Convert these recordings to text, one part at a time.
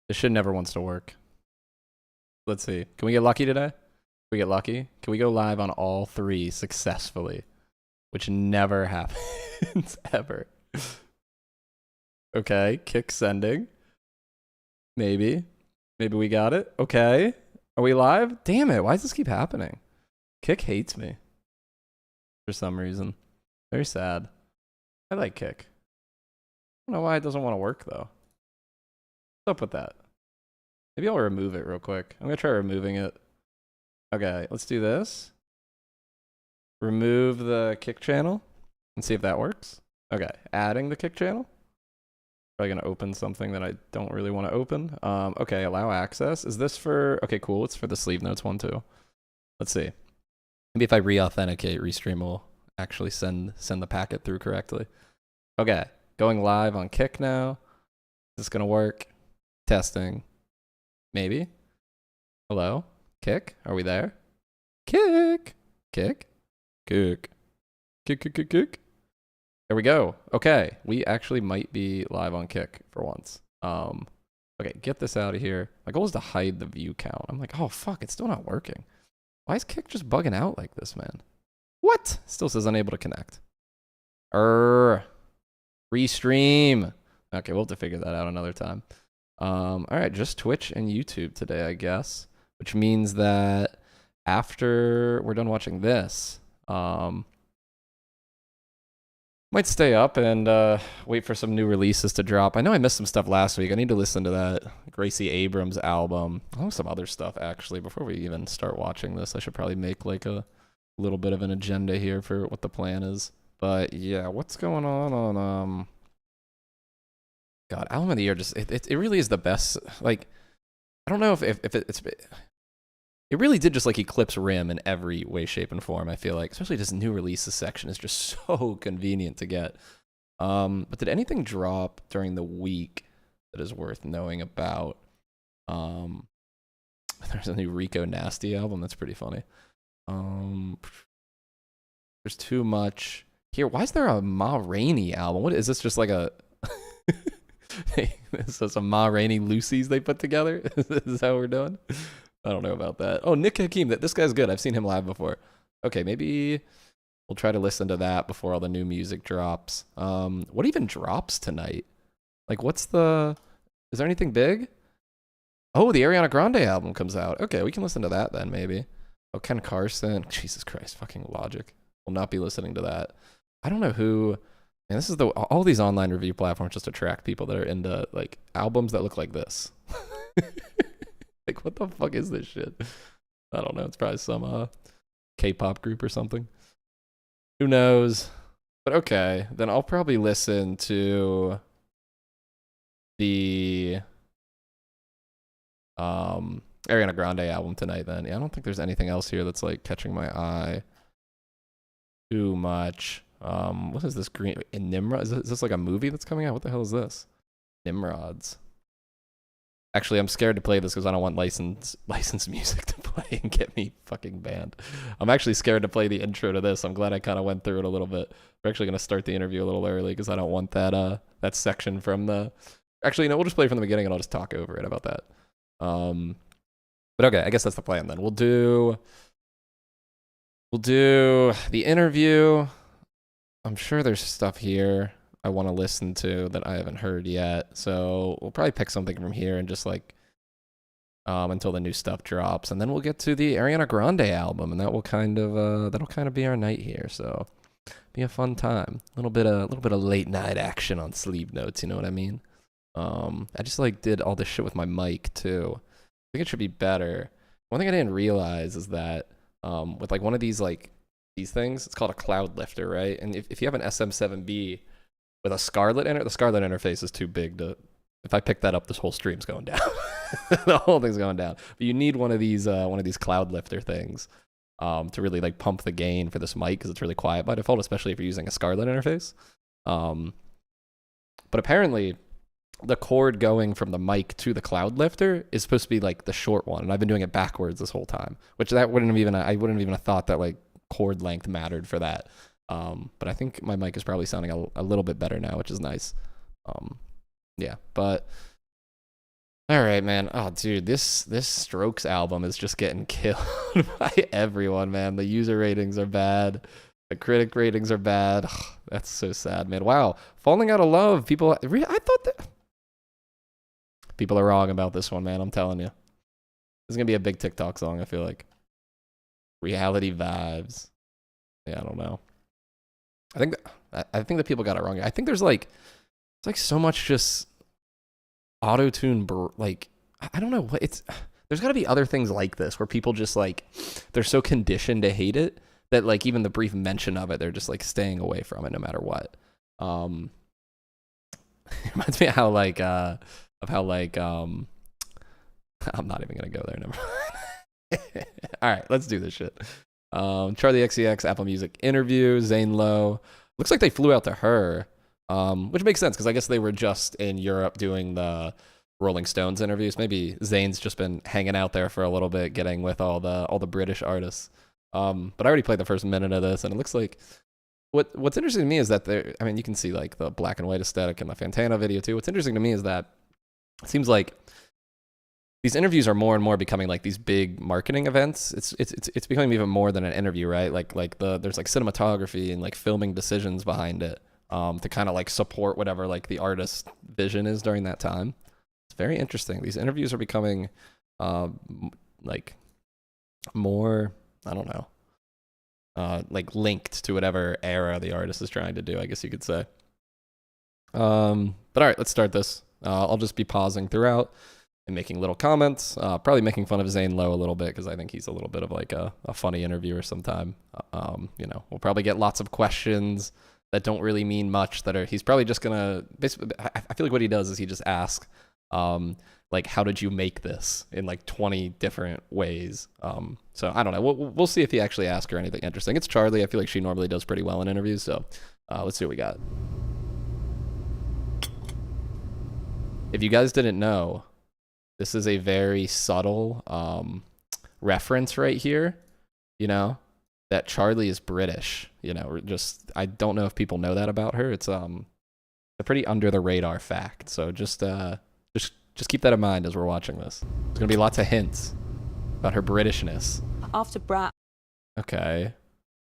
This shit never wants to work. Let's see. Can we get lucky today? Can we get lucky? Can we go live on all three successfully? Which never happens, ever. Okay, kick sending. Maybe. Maybe we got it. Okay. Are we live? Damn it, why does this keep happening? Kick hates me. For some reason. Very sad. I like Kick. I don't know why it doesn't want to work, though. What's up with that? Maybe I'll remove it real quick. I'm going to try removing it. Okay, let's do this. Remove the Kick channel and see if that works. Okay, adding the Kick channel. Probably going to open something that I don't really want to open. Okay, allow access. Is this for... Okay, cool. It's for the sleeve notes one, too. Let's see. Maybe if I re-authenticate, Restream will actually send the packet through correctly. Okay, going live on Kick now. Is this going to work? Testing. Maybe. Hello? Kick? Are we there? Kick! Kick? Kick. Kick, kick, kick, kick. There we go. Okay, we actually might be live on Kick for once. Okay, get this out of here. My goal is to hide the view count. I'm like, oh fuck, it's still not working. Why is Kick just bugging out like this, man? What? Still says unable to connect. Restream. Okay, we'll have to figure that out another time. All right, just Twitch and YouTube today, I guess. Which means that after we're done watching this, might stay up and wait for some new releases to drop. I know I missed some stuff last week. I need to listen to that Gracie Abrams album. Oh, some other stuff, actually. Before we even start watching this, I should probably make like a little bit of an agenda here for what the plan is. But yeah, what's going on God, album of the year, just it really is the best. Like, I don't know if it really did just like eclipse Rim in every way, shape, and form. I feel like, especially this new releases section is just so convenient to get. But did anything drop during the week that is worth knowing about? There's a new Rico Nasty album that's pretty funny. There's too much here. Why is there a Ma Rainey album? What is this? Just like a this is some Ma Rainey Lucy's they put together? Is that what we're doing? I don't know about that. Oh, Nick Hakim. This guy's good. I've seen him live before. Okay, maybe we'll try to listen to that before all the new music drops. What even drops tonight? Like, is there anything big? Oh, the Ariana Grande album comes out. Okay, we can listen to that then, maybe. Oh, Ken Carson. Jesus Christ, fucking Logic. We'll not be listening to that. I don't know who... Man, this is all these online review platforms just attract people that are into, like, albums that look like this. Like, what the fuck is this shit? I don't know. It's probably some K-pop group or something. Who knows? But okay, then I'll probably listen to the Ariana Grande album tonight then. Yeah, I don't think there's anything else here that's, like, catching my eye too much. What is this green in Nimrod? Is this like a movie that's coming out? What the hell is this? Nimrods. Actually, I'm scared to play this because I don't want licensed music to play and get me fucking banned. I'm actually scared to play the intro to this. I'm glad I kind of went through it a little bit. We're actually going to start the interview a little early because I don't want that section from the... Actually, no, we'll just play from the beginning and I'll just talk over it about that. But okay, I guess that's the plan then. We'll do the interview. I'm sure there's stuff here I want to listen to that I haven't heard yet. So we'll probably pick something from here and just like until the new stuff drops, and then we'll get to the Ariana Grande album, and that will kind of be our night here. So be a fun time. A little bit of late night action on sleeve notes. You know what I mean? I just like did all this shit with my mic too. I think it should be better. One thing I didn't realize is that with like one of these like these things, it's called a cloud lifter, right? And if you have an SM7B with a Scarlett in it, the Scarlett interface is too big to... If I pick that up, this whole stream's going down. The whole thing's going down. But you need one of these cloud lifter things to really like pump the gain for this mic because it's really quiet by default, especially if you're using a Scarlett interface. But apparently, the cord going from the mic to the cloud lifter is supposed to be like the short one, and I've been doing it backwards this whole time, which I wouldn't have even have thought that like cord length mattered for that. But I think my mic is probably sounding a little bit better now, which is nice. Yeah, but All right, man. Oh, dude, this Strokes album is just getting killed by everyone, man. The user ratings are bad. The critic ratings are bad. That's so sad, man. Wow, Falling Out of Love. People, I thought that people are wrong about this one, man. I'm telling you, this is gonna be a big TikTok song. I feel like Reality Vibes. Yeah, I don't know. I think that people got it wrong. I think there's like it's like so much just auto tune. Like I don't know what it's. There's got to be other things like this where people just like they're so conditioned to hate it that like even the brief mention of it, they're just like staying away from it no matter what. It reminds me of how like I'm not even gonna go there. Never mind. All right, let's do this shit. Charli XCX Apple Music interview. Zane Lowe. Looks like they flew out to her, which makes sense because I guess they were just in Europe doing the Rolling Stones interviews. Maybe Zane's just been hanging out there for a little bit, getting with all the British artists. But I already played the first minute of this, and it looks like what's interesting to me is that I mean, you can see like the black and white aesthetic in the Fantana video too. What's interesting to me is that it seems like these interviews are more and more becoming like these big marketing events. It's becoming even more than an interview, right? There's like cinematography and like filming decisions behind it to kind of like support whatever like the artist's vision is during that time. It's very interesting. These interviews are becoming like more, I don't know, like linked to whatever era the artist is trying to do, I guess you could say. But all right, let's start this. I'll just be pausing throughout and making little comments, probably making fun of Zane Lowe a little bit because I think he's a little bit of like a funny interviewer sometime. You know, we'll probably get lots of questions that don't really mean much he's probably just gonna basically, I feel like what he does is he just asks like, how did you make this in like 20 different ways? So I don't know. We'll see if he actually asks her anything interesting. It's Charli. I feel like she normally does pretty well in interviews. So let's see what we got. If you guys didn't know, this is a very subtle reference right here, you know, that Charli is British, you know, I don't know if people know that about her. It's a pretty under the radar fact. So just keep that in mind as we're watching this. There's going to be lots of hints about her Britishness. After Brat. Okay.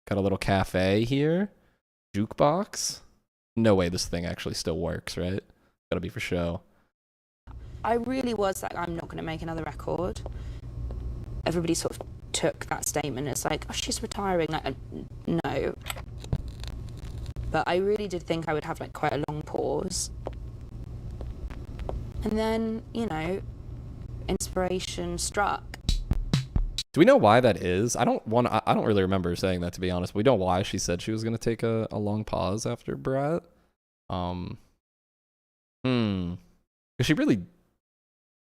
Got a little cafe here. Jukebox. No way this thing actually still works, right? Gotta be for show. I really was like, I'm not going to make another record. Everybody sort of took that statement as like, oh, she's retiring. Like, no. But I really did think I would have like quite a long pause. And then, you know, inspiration struck. Do we know why that is? I don't really remember saying that, to be honest. We know why she said she was going to take a long pause after Brat. Because she really...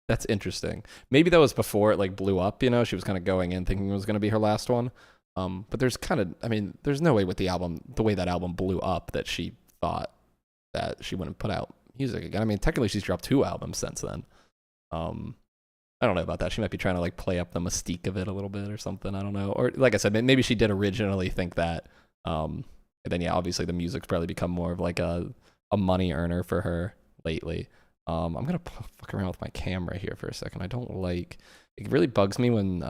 That's interesting. Maybe that was before it like blew up, you know? She was kind of going in thinking it was going to be her last one. But there's kind of... I mean, there's no way with the album, the way that album blew up, that she thought that she wouldn't put out music again. I mean, technically she's dropped 2 albums since then. I don't know about that. She might be trying to like play up the mystique of it a little bit or something. I don't know. Or like I said, maybe she did originally think that. And then yeah, obviously the music's probably become more of like a money earner for her lately. I'm gonna fuck around with my camera here for a second. I don't like. It really bugs me when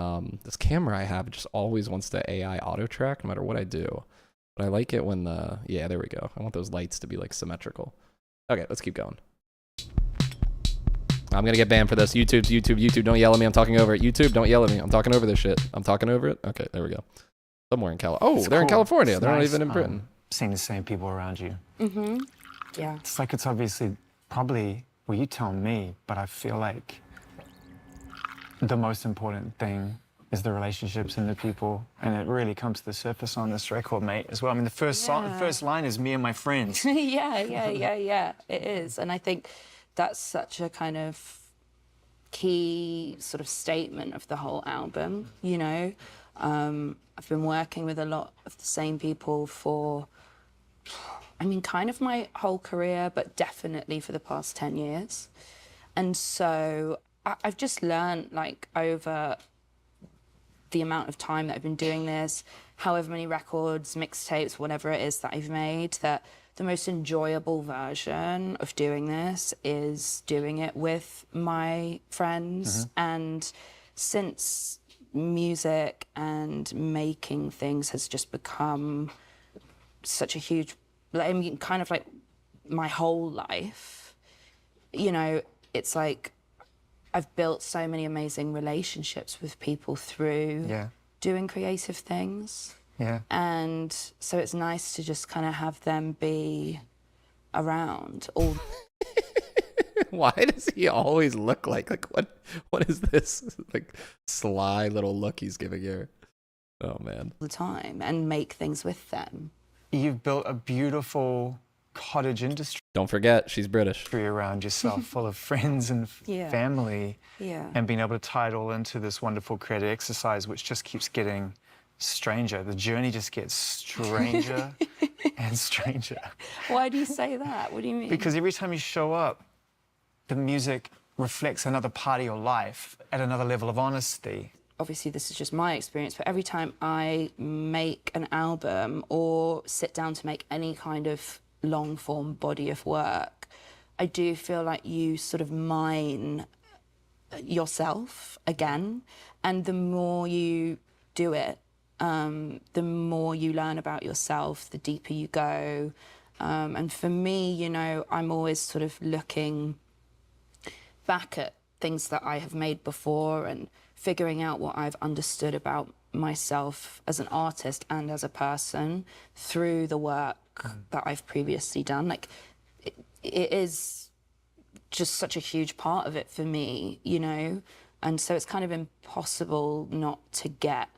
this camera I have just always wants to AI auto track no matter what I do. But I like it when yeah, there we go. I want those lights to be like symmetrical. Okay, let's keep going. I'm gonna get banned for this. YouTube, don't yell at me. I'm talking over it. YouTube, don't yell at me. I'm talking over this shit. I'm talking over it. Okay, there we go. Somewhere in California. Oh, they're in California. It's they're nice, not even in Britain. Seeing the same people around you. Mm-hmm. Yeah. It's like it's obviously probably, well, you tell me, but I feel like the most important thing is the relationships and the people, and it really comes to the surface on this record, mate, as well. I mean, the first line is me and my friends. yeah. It is, and I think that's such a kind of key sort of statement of the whole album. You know, I've been working with a lot of the same people for, I mean, kind of my whole career, but definitely for the past 10 years. And so I've just learned, like, over the amount of time that I've been doing this, however many records, mixtapes, whatever it is that I've made, that the most enjoyable version of doing this is doing it with my friends. And since music and making things has just become such a huge, I mean, kind of like my whole life, you know, it's like I've built so many amazing relationships with people through doing creative things. Yeah. And so it's nice to just kind of have them be around all Why does he always look like what is this like sly little look he's giving her? Oh man. the time and make things with them. You've built a beautiful cottage industry Don't forget, she's British. around yourself, full of friends and Yeah. family, Yeah. and being able to tie it all into this wonderful creative exercise, which just keeps getting stranger. The journey just gets stranger and stranger. Why do you say that? What do you mean? Because every time you show up, the music reflects another part of your life at another level of honesty. Obviously this is just my experience, but every time I make an album or sit down to make any kind of long form body of work, I do feel like you sort of mine yourself again, and the more you do it, the more you learn about yourself, the deeper you go. And for me, you know, I'm always sort of looking back at things that I have made before and figuring out what I've understood about myself as an artist and as a person through the work that I've previously done. Like, it is just such a huge part of it for me, you know? And so it's kind of impossible not to get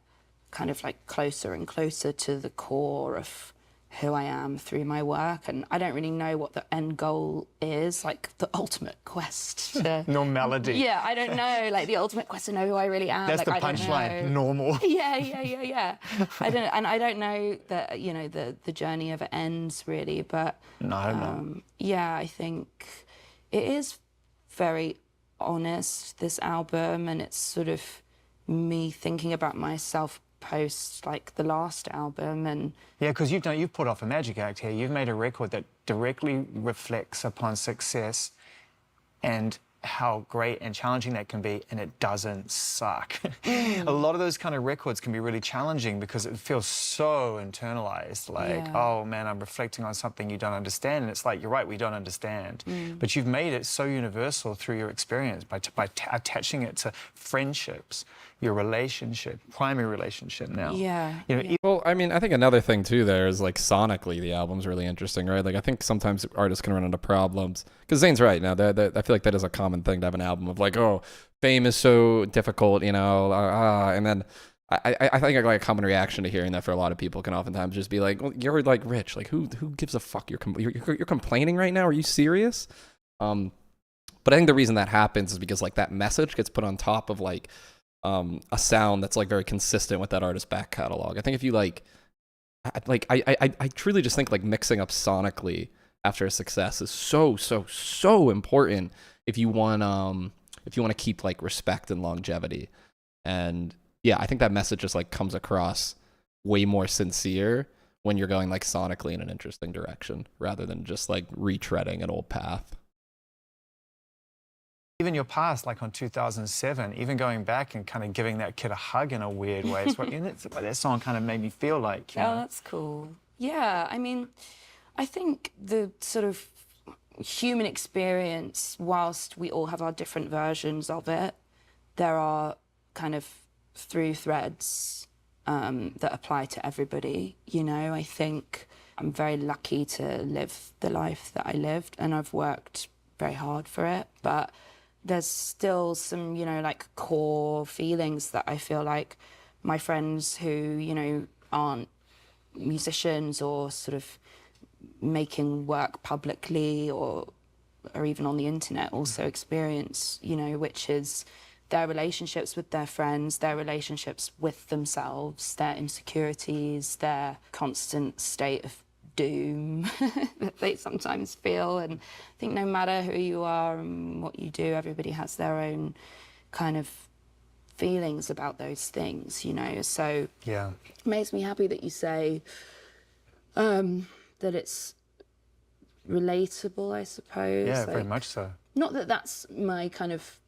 kind of like closer and closer to the core of who I am through my work. And I don't really know what the end goal is, like the ultimate quest to... Normality. Yeah, I don't know, like the ultimate quest to know who I really am. That's like, the I don't punchline, know. normal. Yeah. I don't know that, you know, the journey ever ends really, but No. yeah, I think it is very honest, this album, and it's sort of me thinking about myself post like the last album. And Yeah, because you've put off a magic act here. You've made a record that directly reflects upon success and how great and challenging that can be, and it doesn't suck. A lot of those kind of records can be really challenging because it feels so internalized, like, Yeah. oh man, I'm reflecting on something you don't understand, and it's like, you're right, we don't understand. But you've made it so universal through your experience by attaching it to friendships, your relationship, primary relationship now. yeah, You know, yeah. Well, I mean, I think another thing too there is like sonically the album's really interesting, right? Like I think sometimes artists can run into problems because Zane's right. Now, I feel like that is a common thing to have an album of like, oh, fame is so difficult, you know, and then I think like a common reaction to hearing that for a lot of people can oftentimes just be like, well, you're like rich, like who gives a fuck? You're complaining right now? Are you serious? But I think the reason that happens is because like that message gets put on top of like a sound that's like very consistent with that artist's back catalog. I think if you I truly just think like mixing up sonically after a success is so important if you want to keep like respect and longevity. And yeah, I think that message just like comes across way more sincere when you're going like sonically in an interesting direction rather than just like retreading an old path. even your past, like on 2007, even going back and kind of giving that kid a hug in a weird way. It's what, that's what that song kind of made me feel like. You know? Oh, that's cool. Yeah, I mean, I think the sort of human experience, whilst we all have our different versions of it, there are kind of through threads that apply to everybody. You know, I think I'm very lucky to live the life that I lived, and I've worked very hard for it, but there's still some, you know, like core feelings that I feel like my friends who, you know, aren't musicians or sort of making work publicly or even on the internet also experience, you know, which is their relationships with their friends, their relationships with themselves, their insecurities, their constant state of doom that they sometimes feel. And I think no matter who you are and what you do, everybody has their own kind of feelings about those things, you know. So Yeah. it makes me happy that you say that it's relatable, I suppose. Yeah, like, very much so. not that that's my kind of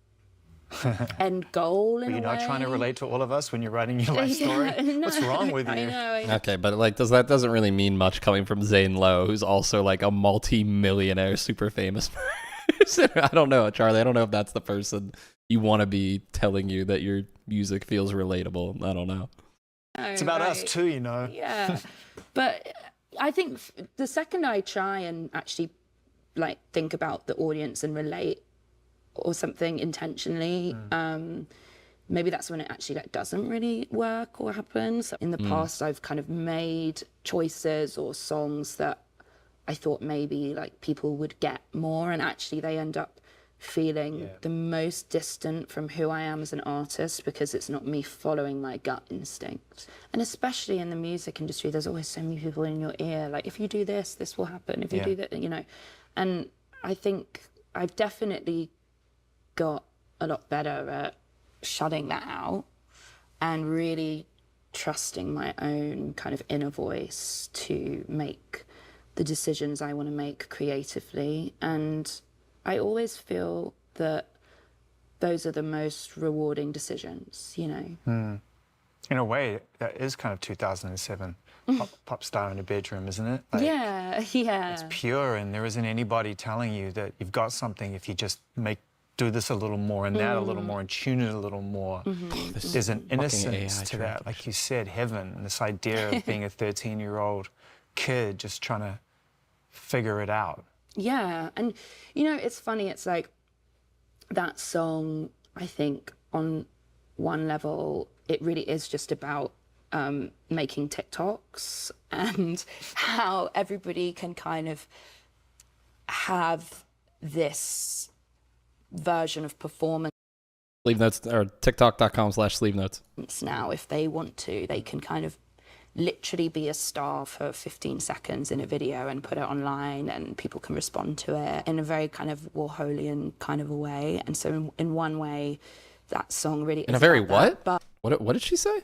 end goal in Are you a not way. trying to relate to all of us when you're writing your life story? Yeah, no, What's wrong with you? I know. Okay, but like, doesn't really mean much coming from Zane Lowe, who's also like a multi-millionaire, super famous person. I don't know, Charli. I don't know if that's the person you want to be telling you that your music feels relatable. I don't know. It's about us too, you know. Yeah, but I think the second I try and actually like think about the audience and relate or something intentionally, maybe that's when it actually like doesn't really work or happen. So in the past, I've kind of made choices or songs that I thought maybe like people would get more, and actually they end up feeling the most distant from who I am as an artist because it's not me following my gut instinct. And especially in the music industry, there's always so many people in your ear, like, if you do this, this will happen. If you do that, you know. And I think I've definitely got a lot better at shutting that out and really trusting my own kind of inner voice to make the decisions I want to make creatively. And I always feel that those are the most rewarding decisions, you know. In a way, that is kind of 2007 pop star in a bedroom, isn't it? Like, yeah. it's pure, and there isn't anybody telling you that you've got something if you just do this a little more and that a little more and tune it a little more. There's an innocence to that, like you said, heaven, and this idea of being a 13-year-old kid just trying to figure it out. Yeah, and you know, it's funny, it's like that song, I think on one level, it really is just about making TikToks and how everybody can kind of have this version of performance Sleeve notes, or tiktok.com/sleeve notes. now. If they want to, they can kind of literally be a star for 15 seconds in a video and put it online, and people can respond to it in a very kind of Warholian kind of a way. And so in one way, that song really In is a very about that, what? What did she say?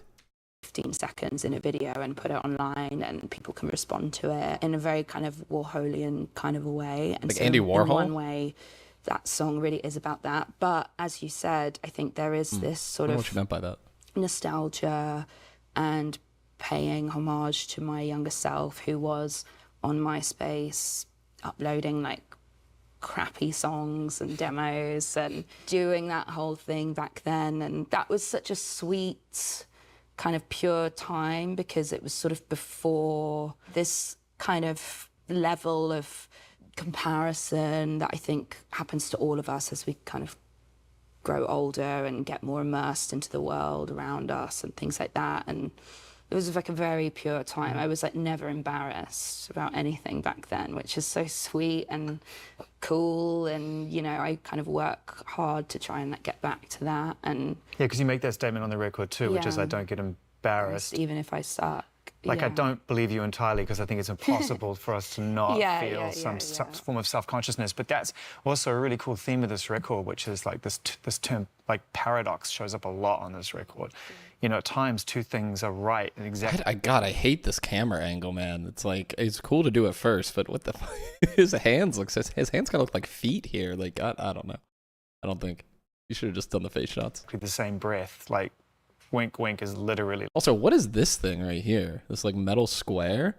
15 seconds in a video and put it online, and people can respond to it in a very kind of Warholian kind of a way. And Like so Andy in Warhol? one way, that song really is about that. But as you said, I think there is this sort I don't know of what you meant by that. nostalgia and paying homage to my younger self, who was on MySpace uploading like crappy songs and demos and doing that whole thing back then. And that was such a sweet kind of pure time, because it was sort of before this kind of level of comparison that I think happens to all of us as we kind of grow older and get more immersed into the world around us and things like that. And it was like a very pure time. I was like never embarrassed about anything back then, which is so sweet and cool. And, you know, I kind of work hard to try and like get back to that. And Yeah, because you make that statement on the record too, which is, Yeah. I don't get embarrassed. even if I suck. Like, I yeah. don't believe you entirely, because I think it's impossible for us to not Yeah, feel yeah, some yeah, yeah. form of self-consciousness. But that's also a really cool theme of this record, which is like this term, like paradox, shows up a lot on this record. You know, at times two things are right and exactly. I hate this camera angle, man. It's like, it's cool to do it first, but what the fuck? His hands kind of look like feet here. Like, I don't know. I don't think you should have just done the face shots. the same breath. Like, wink, wink is literally. Also, what is this thing right here? This like metal square?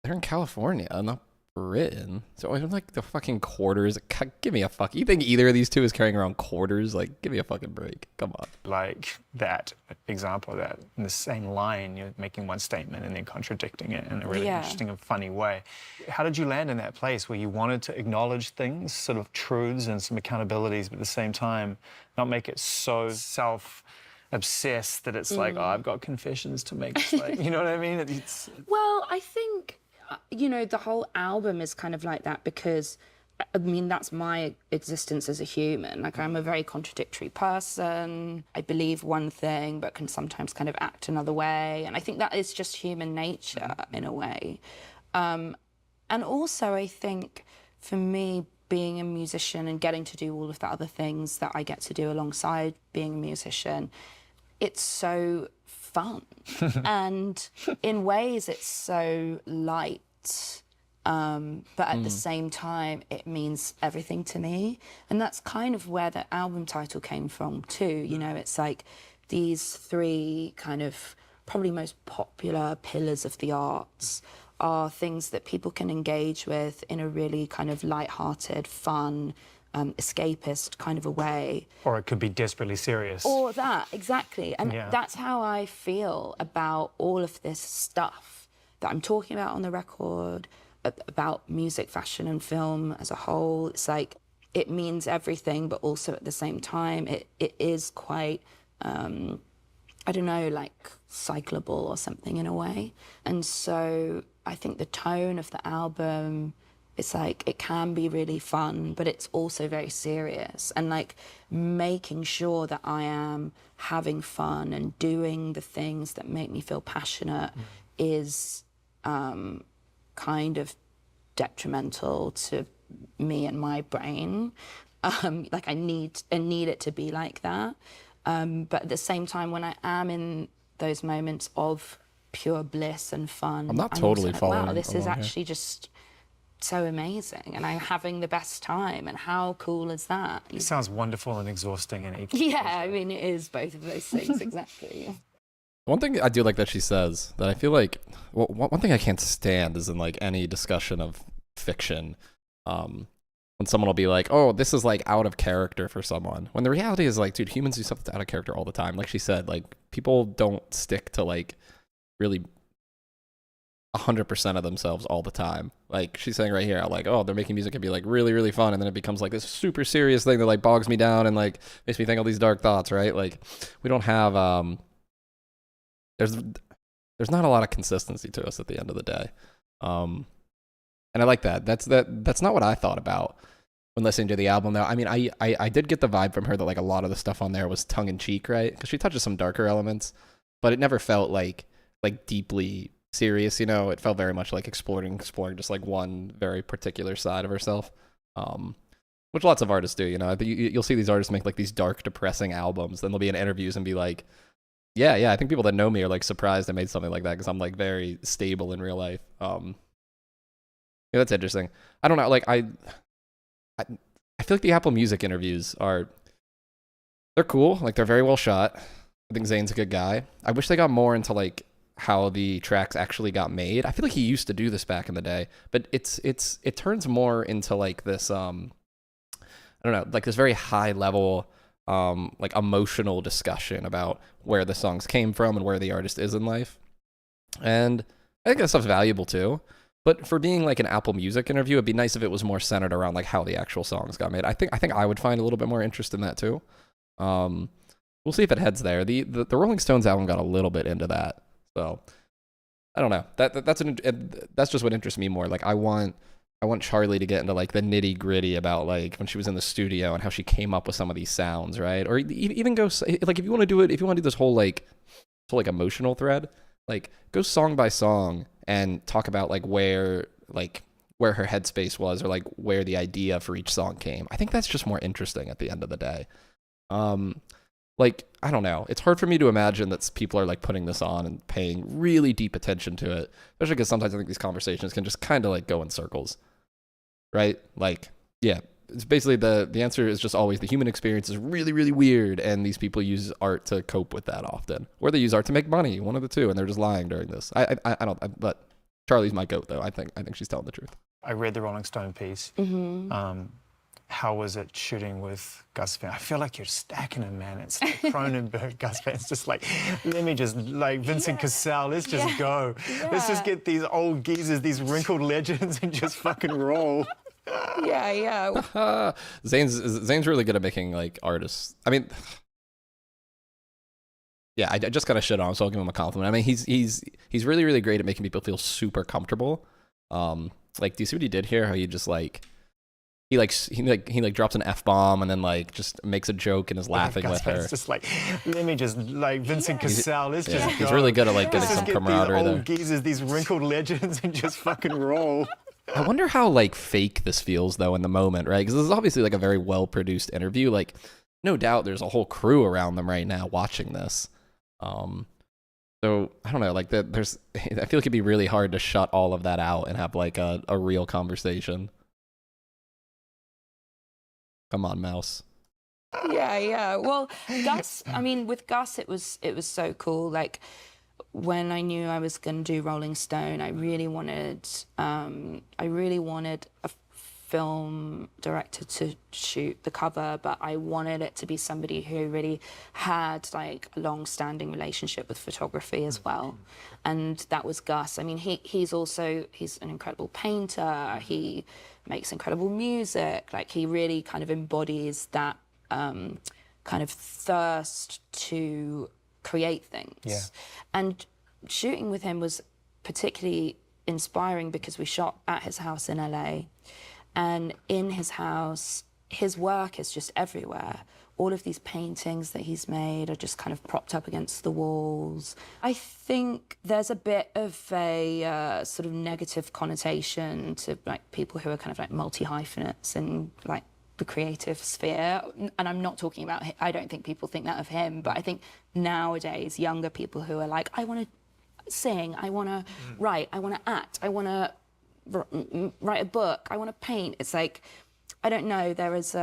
They're in California, not Britain. So I'm like the fucking quarters. Give me a fuck. You think either of these two is carrying around quarters? Like, give me a fucking break. Come on. Like that example of that, in the same line, you're making one statement and then contradicting it in a really Yeah. interesting and funny way. How did you land in that place where you wanted to acknowledge things, sort of truths and some accountabilities, but at the same time not make it so self-obsessed that it's like, oh, I've got confessions to make. It's like, you know what I mean? It's, Well, I think, you know, the whole album is kind of like that because, I mean, that's my existence as a human. Like, I'm a very contradictory person. I believe one thing, but can sometimes kind of act another way. And I think that is just human nature in a way. And also, I think for me, being a musician and getting to do all of the other things that I get to do alongside being a musician, it's so fun. And in ways, it's so light But at the same time, it means everything to me. And that's kind of where the album title came from too. You know, it's like these three kind of probably most popular pillars of the arts are things that people can engage with in a really kind of light-hearted, fun, escapist kind of a way. Or it could be desperately serious. Or that, exactly. And Yeah. that's how I feel about all of this stuff that I'm talking about on the record, about music, fashion and film as a whole. It's like, it means everything, but also at the same time, it is quite, I don't know, like cyclable or something in a way. And so I think the tone of the album, it's like, it can be really fun, but it's also very serious. And like making sure that I am having fun and doing the things that make me feel passionate is kind of detrimental to me and my brain. Like I need it to be like that. But at the same time, when I am in those moments of pure bliss and fun, I'm not also totally like, following wow, this is along here. actually just so amazing, and I'm having the best time, and how cool is that? It sounds wonderful and exhausting and equally. Yeah, I mean, it is both of those things, exactly. One thing I do like that she says that I feel like, well, one thing I can't stand is in like any discussion of fiction, when someone will be like, oh, this is like out of character for someone. When the reality is like, dude, humans do stuff that's out of character all the time. Like she said, like people don't stick to like really 100% of themselves all the time. Like she's saying right here, like, oh, they're making music can be like really, really fun. And then it becomes like this super serious thing that like bogs me down and like makes me think all these dark thoughts, right? Like we don't have, there's not a lot of consistency to us at the end of the day. And I like that. That's not what I thought about when listening to the album though. I mean, I did get the vibe from her that like a lot of the stuff on there was tongue in cheek, right? Because she touches some darker elements, but it never felt like deeply serious, you know. It felt very much like exploring just like one very particular side of herself, which lots of artists do, you know. You'll see these artists make like these dark, depressing albums, then they'll be in interviews and be like, yeah, I think people that know me are like surprised I made something like that because I'm like very stable in real life. Yeah, that's interesting. I don't know, like I feel like the Apple Music interviews they're cool, like they're very well shot. I think Zane's a good guy. I wish they got more into like how the tracks actually got made. I feel like he used to do this back in the day, but it turns more into like this I don't know, like this very high level like emotional discussion about where the songs came from and where the artist is in life. And I think that stuff's valuable too. But for being like an Apple Music interview, it'd be nice if it was more centered around like how the actual songs got made. I think I would find a little bit more interest in that too. We'll see if it heads there. The Rolling Stones album got a little bit into that. So I don't know. That's just what interests me more. Like I want Charli to get into like the nitty gritty about like when she was in the studio and how she came up with some of these sounds, right? Or even go like if you want to do this whole like emotional thread, like go song by song and talk about like where her headspace was or like where the idea for each song came. I think that's just more interesting at the end of the day. Like, I don't know. It's hard for me to imagine that people are like putting this on and paying really deep attention to it, especially because sometimes I think these conversations can just kind of like go in circles, right? Like, yeah, it's basically the answer is just always the human experience is really, really weird, and these people use art to cope with that often, or they use art to make money, one of the two, and they're just lying during this. I don't. But Charli's my goat, though. I think she's telling the truth. I read the Rolling Stone piece. How was it shooting with Gus Van? I feel like you're stacking them, man. It's like Cronenberg, Gus Van. It's just like, let me just, like Vincent Cassel, let's just go. Let's just get these old geezers, these wrinkled legends, and just fucking roll. Yeah. Zane's really good at making like artists. I mean, yeah, I just kind of shit on him, so I'll give him a compliment. I mean, he's really, really great at making people feel super comfortable. Like, do you see what he did here? How he just like he drops an F-bomb and then like just makes a joke and is laughing with her. It's just like, let me just, like Vincent Cassel, let's just go. He's really good at like getting some camaraderie these there. old geezers, these wrinkled legends, and just fucking roll. I wonder how like fake this feels though in the moment, right? Because this is obviously like a very well produced interview. Like, no doubt there's a whole crew around them right now watching this. So So I don't know, like that. There's, I feel like it'd be really hard to shut all of that out and have like a real conversation. Come on, mouse. Yeah. Well, Gus, I mean, with Gus, it was so cool. Like, when I knew I was going to do Rolling Stone, I really wanted a film director to shoot the cover, but I wanted it to be somebody who really had like a long-standing relationship with photography as well. And that was Gus. I mean, he's an incredible painter. He makes incredible music. Like, he really kind of embodies that kind of thirst to create things. Yeah. And shooting with him was particularly inspiring because we shot at his house in LA. And in his house, his work is just everywhere. All of these paintings that he's made are just kind of propped up against the walls. I think there's a bit of a sort of negative connotation to like people who are kind of like multi-hyphenates and like the creative sphere. And I'm not talking about, I don't think people think that of him, but I think nowadays younger people who are like, I want to sing, I want to write, I want to act, I want to write a book, I want to paint. It's like, I don't know, there is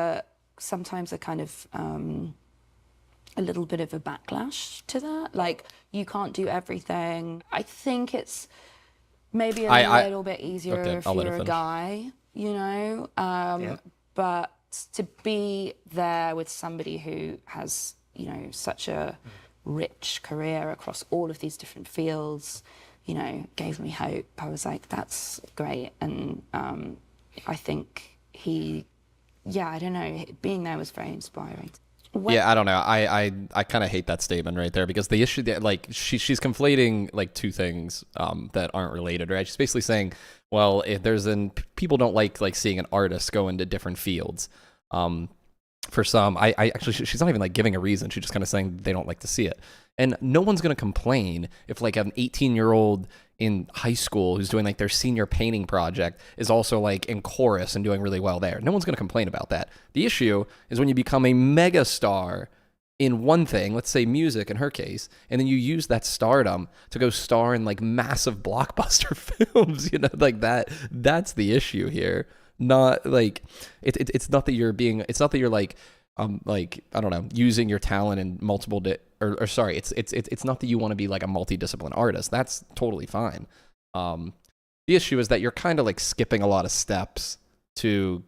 sometimes a kind of a little bit of a backlash to that. Like, you can't do everything. I think it's maybe a little bit easier if you're a guy, you know? But to be there with somebody who has, you know, such a rich career across all of these different fields, you know, gave me hope. I was like, that's great. And I think I don't know, being there was very inspiring. Yeah, I don't know. I kind of hate that statement right there, because the issue that, like, she's conflating like two things that aren't related, right? She's basically saying, well, if people don't like seeing an artist go into different fields. For some, I actually, she's not even like giving a reason. She's just kind of saying they don't like to see it. And no one's going to complain if like an 18-year-old in high school who's doing like their senior painting project is also like in chorus and doing really well there. No one's going to complain about that. The issue is when you become a mega star in one thing, let's say music in her case, and then you use that stardom to go star in like massive blockbuster films, you know, like that's the issue here. Not like it's not that you're like I don't know, using your talent in multiple it's not that you want to be like a multidisciplinary artist. That's totally fine. The issue is that you're kind of like skipping a lot of steps to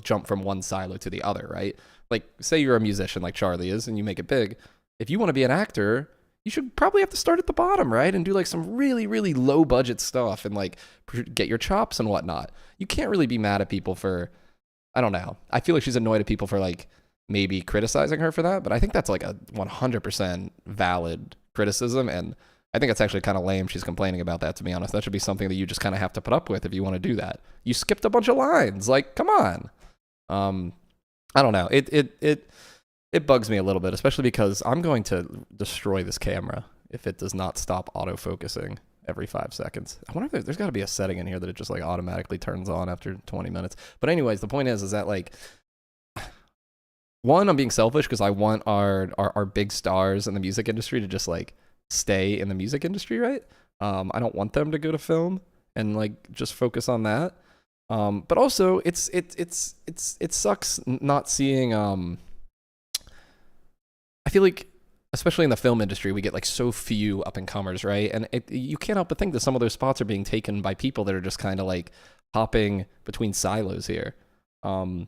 jump from one silo to the other, right? Like, say you're a musician like Charli is and you make it big. If you want to be an actor, you should probably have to start at the bottom, right? And do like some really, really low budget stuff and like get your chops and whatnot. You can't really be mad at people for, I don't know. I feel like she's annoyed at people for like maybe criticizing her for that, but I think that's like a 100% valid criticism. And I think it's actually kind of lame she's complaining about that, to be honest. That should be something that you just kind of have to put up with if you want to do that. You skipped a bunch of lines. Like, come on. I don't know. It bugs me a little bit, especially because I'm going to destroy this camera if it does not stop autofocusing every 5 seconds. I wonder if there's got to be a setting in here that it just like automatically turns on after 20 minutes. But anyways, the point is that like, one, I'm being selfish because I want our big stars in the music industry to just like stay in the music industry, right? I don't want them to go to film and like just focus on that. But also it sucks not seeing I feel like, especially in the film industry, we get like so few up and comers, right? And you can't help but think that some of those spots are being taken by people that are just kind of like hopping between silos here. But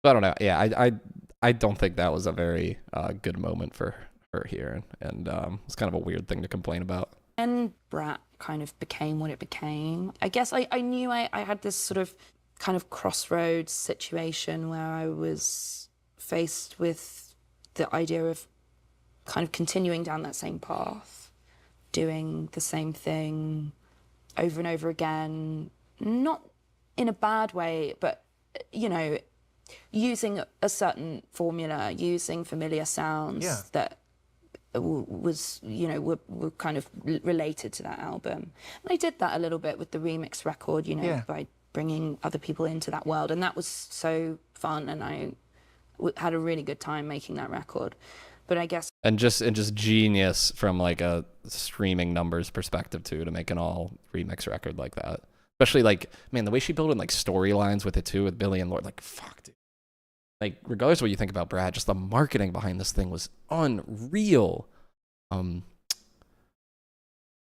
I don't know. Yeah, I don't think that was a very good moment for her here, and it's kind of a weird thing to complain about. And Brat kind of became what it became. I guess I knew I had this sort of kind of crossroads situation where I was faced with the idea of kind of continuing down that same path, doing the same thing over and over again, not in a bad way, but, you know, using a certain formula, using familiar sounds that was, you know, were kind of related to that album. And I did that a little bit with the remix record, you know, by bringing other people into that world. And that was so fun, and I had a really good time making that record. But I guess And just genius from like a streaming numbers perspective too, to make an all remix record like that. Especially like, man, the way she built in like storylines with it too, with Billy and Lord, like fuck, dude. Like regardless of what you think about Brad, just the marketing behind this thing was unreal.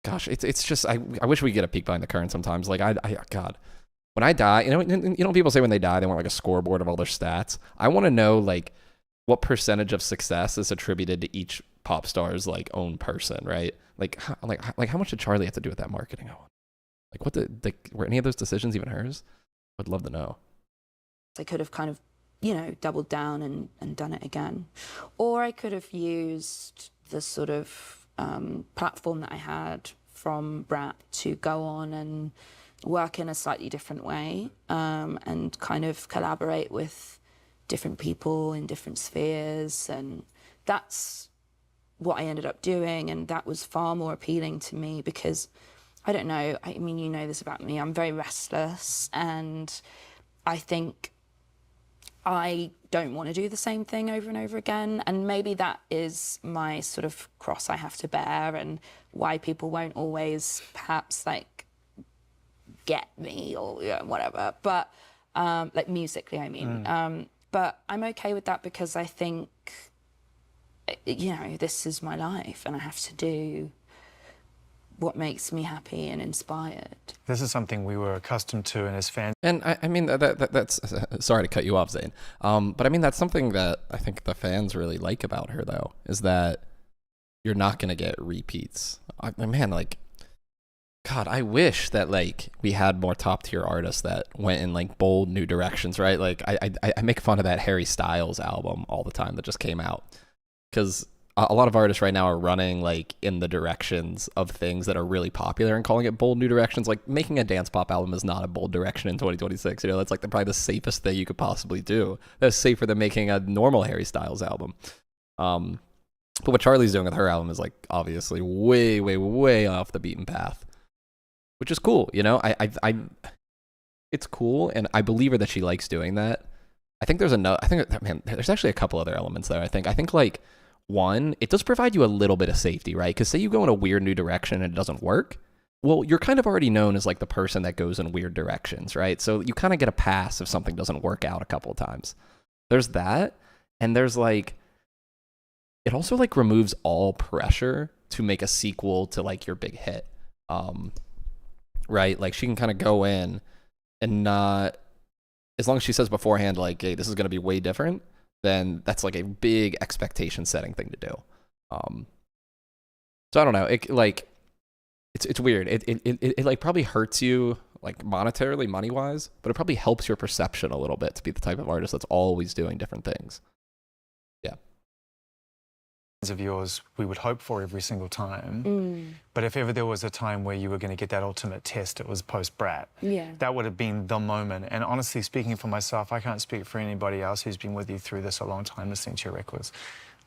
Gosh, it's just I wish we could get a peek behind the curtain sometimes. Like I God, when I die, you know people say when they die they want like a scoreboard of all their stats. I want to know like what percentage of success is attributed to each pop star's like own person, right? Like how much did Charli have to do with that marketing? Like what were any of those decisions even hers? I'd love to know. I could have kind of, doubled down and done it again. Or I could have used the sort of platform that I had from Brat to go on and work in a slightly different way, and kind of collaborate with different people in different spheres. And that's what I ended up doing. And that was far more appealing to me because, I don't know, I mean, you know this about me, I'm very restless, and I think I don't want to do the same thing over and over again. And maybe that is my sort of cross I have to bear, and why people won't always perhaps like get me or whatever. But like musically, I mean. But I'm okay with that because I think, this is my life and I have to do what makes me happy and inspired. This is something we were accustomed to, and as fans. And I mean that's sorry to cut you off, Zane. But I mean that's something that I think the fans really like about her though, is that you're not gonna get repeats. Man, like, God, I wish that like we had more top tier artists that went in like bold new directions, right? Like I make fun of that Harry Styles album all the time that just came out, because a lot of artists right now are running like in the directions of things that are really popular and calling it bold new directions. Like making a dance pop album is not a bold direction in 2026. That's like probably the safest thing you could possibly do. That's safer than making a normal Harry Styles album. But what Charli's doing with her album is like obviously way, way, way off the beaten path, which is cool. It's cool, and I believe her that she likes doing that. I think there's actually a couple other elements there. I think like, one, it does provide you a little bit of safety, right? Because say you go in a weird new direction and it doesn't work, well, you're kind of already known as like the person that goes in weird directions, right? So you kind of get a pass if something doesn't work out a couple of times. There's that, and there's like, it also like removes all pressure to make a sequel to like your big hit, right? Like she can kind of go in and not, as long as she says beforehand, like, hey, this is going to be way different, then that's like a big expectation setting thing to do. So I don't know. It like, it's weird. It like probably hurts you like monetarily, money wise, but it probably helps your perception a little bit to be the type of artist that's always doing different things. Yeah. Of yours we would hope for every single time. But if ever there was a time where you were going to get that ultimate test, it was post Brat. Yeah. That would have been the moment. And honestly, speaking for myself, I can't speak for anybody else who's been with you through this a long time, listening to your records.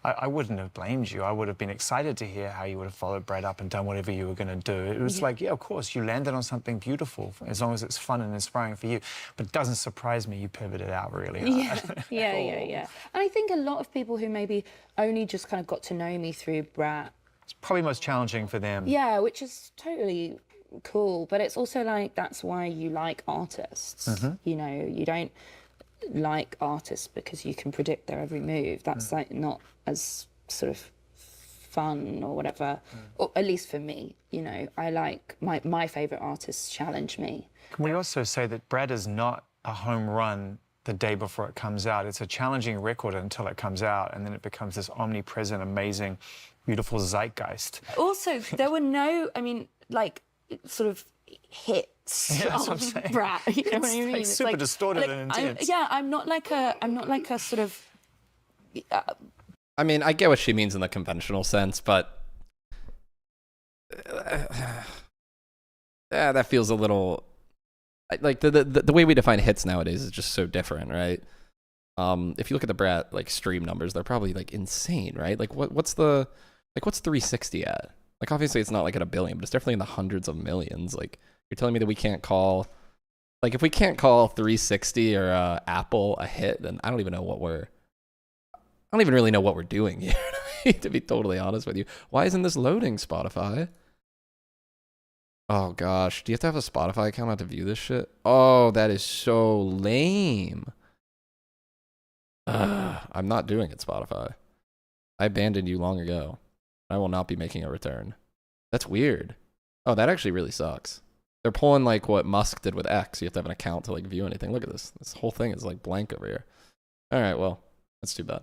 I wouldn't have blamed you. I would have been excited to hear how you would have followed Brad up and done whatever you were going to do. It was like, yeah, of course, you landed on something beautiful, as long as it's fun and inspiring for you. But it doesn't surprise me you pivoted out really hard. Yeah. And I think a lot of people who maybe only just kind of got to know me through Brat. It's probably most challenging for them. Yeah, which is totally cool. But it's also like, that's why you like artists. You don't like artists because you can predict their every move. That's like not as sort of fun or whatever, or at least for me. I like my favorite artists challenge me. Can we also say that Brad is not a home run the day before it comes out? It's a challenging record until it comes out, and then it becomes this omnipresent, amazing, beautiful zeitgeist. Also, there were no, sort of hits. Yeah, that's what I'm saying. Brat, you know what I mean? It's super distorted and intense. I'm not like a sort of. I mean, I get what she means in the conventional sense, but that feels a little like the way we define hits nowadays is just so different, right? If you look at the Brat like stream numbers, they're probably like insane, right? Like what's 360 at? Like obviously it's not like at a billion, but it's definitely in the hundreds of millions. Like you're telling me that we can't call, like if we can't call 360 or Apple a hit, then I don't even really know what we're doing here. to be totally honest with you. Why isn't this loading, Spotify? Oh gosh, do you have to have a Spotify account to view this shit? Oh, that is so lame. I'm not doing it, Spotify. I abandoned you long ago. I will not be making a return. That's weird. Oh, that actually really sucks. They're pulling like what Musk did with X. You have to have an account to like view anything. Look at this. This whole thing is like blank over here. All right, well, that's too bad.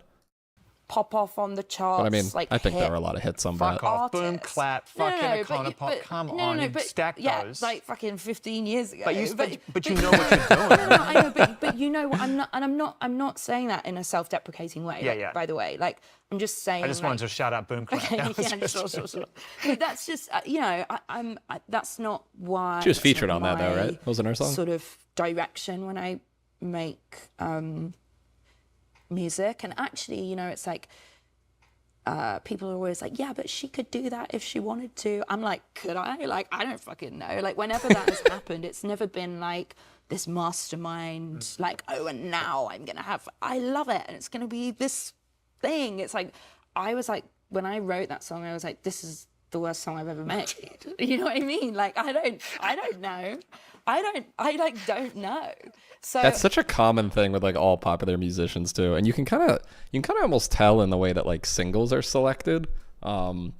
Pop off on the charts. But I mean, like I think there hit were a lot of hits on Fuck Brett. off, boom, artists. clap, fucking Icona Pop. Come on, you stack yeah, those. like fucking 15 years ago. But you know what you're doing. No, I know, but you know what? I'm not saying that in a self-deprecating way. Yeah, like, yeah. By the way, like I'm just saying. I just wanted to shout out boom, clap. Okay, That was yeah, just- sure. But that's just, you know, that's not why. She was that's featured not on that though, my right? Wasn't her song? Sort of direction when I make music, and actually, you know, it's like. People are always like, yeah, but she could do that if she wanted to. I'm like, could I? Like, I don't fucking know. Like, whenever that has happened, it's never been like this mastermind, like, oh, and now I'm going to have, I love it. And it's going to be this thing. It's like, I was like, when I wrote that song, I was like, this is the worst song I've ever made. You know what I mean? Like, I don't know. I don't know. So That's such a common thing with like all popular musicians too, and you can kind of almost tell in the way that like singles are selected. I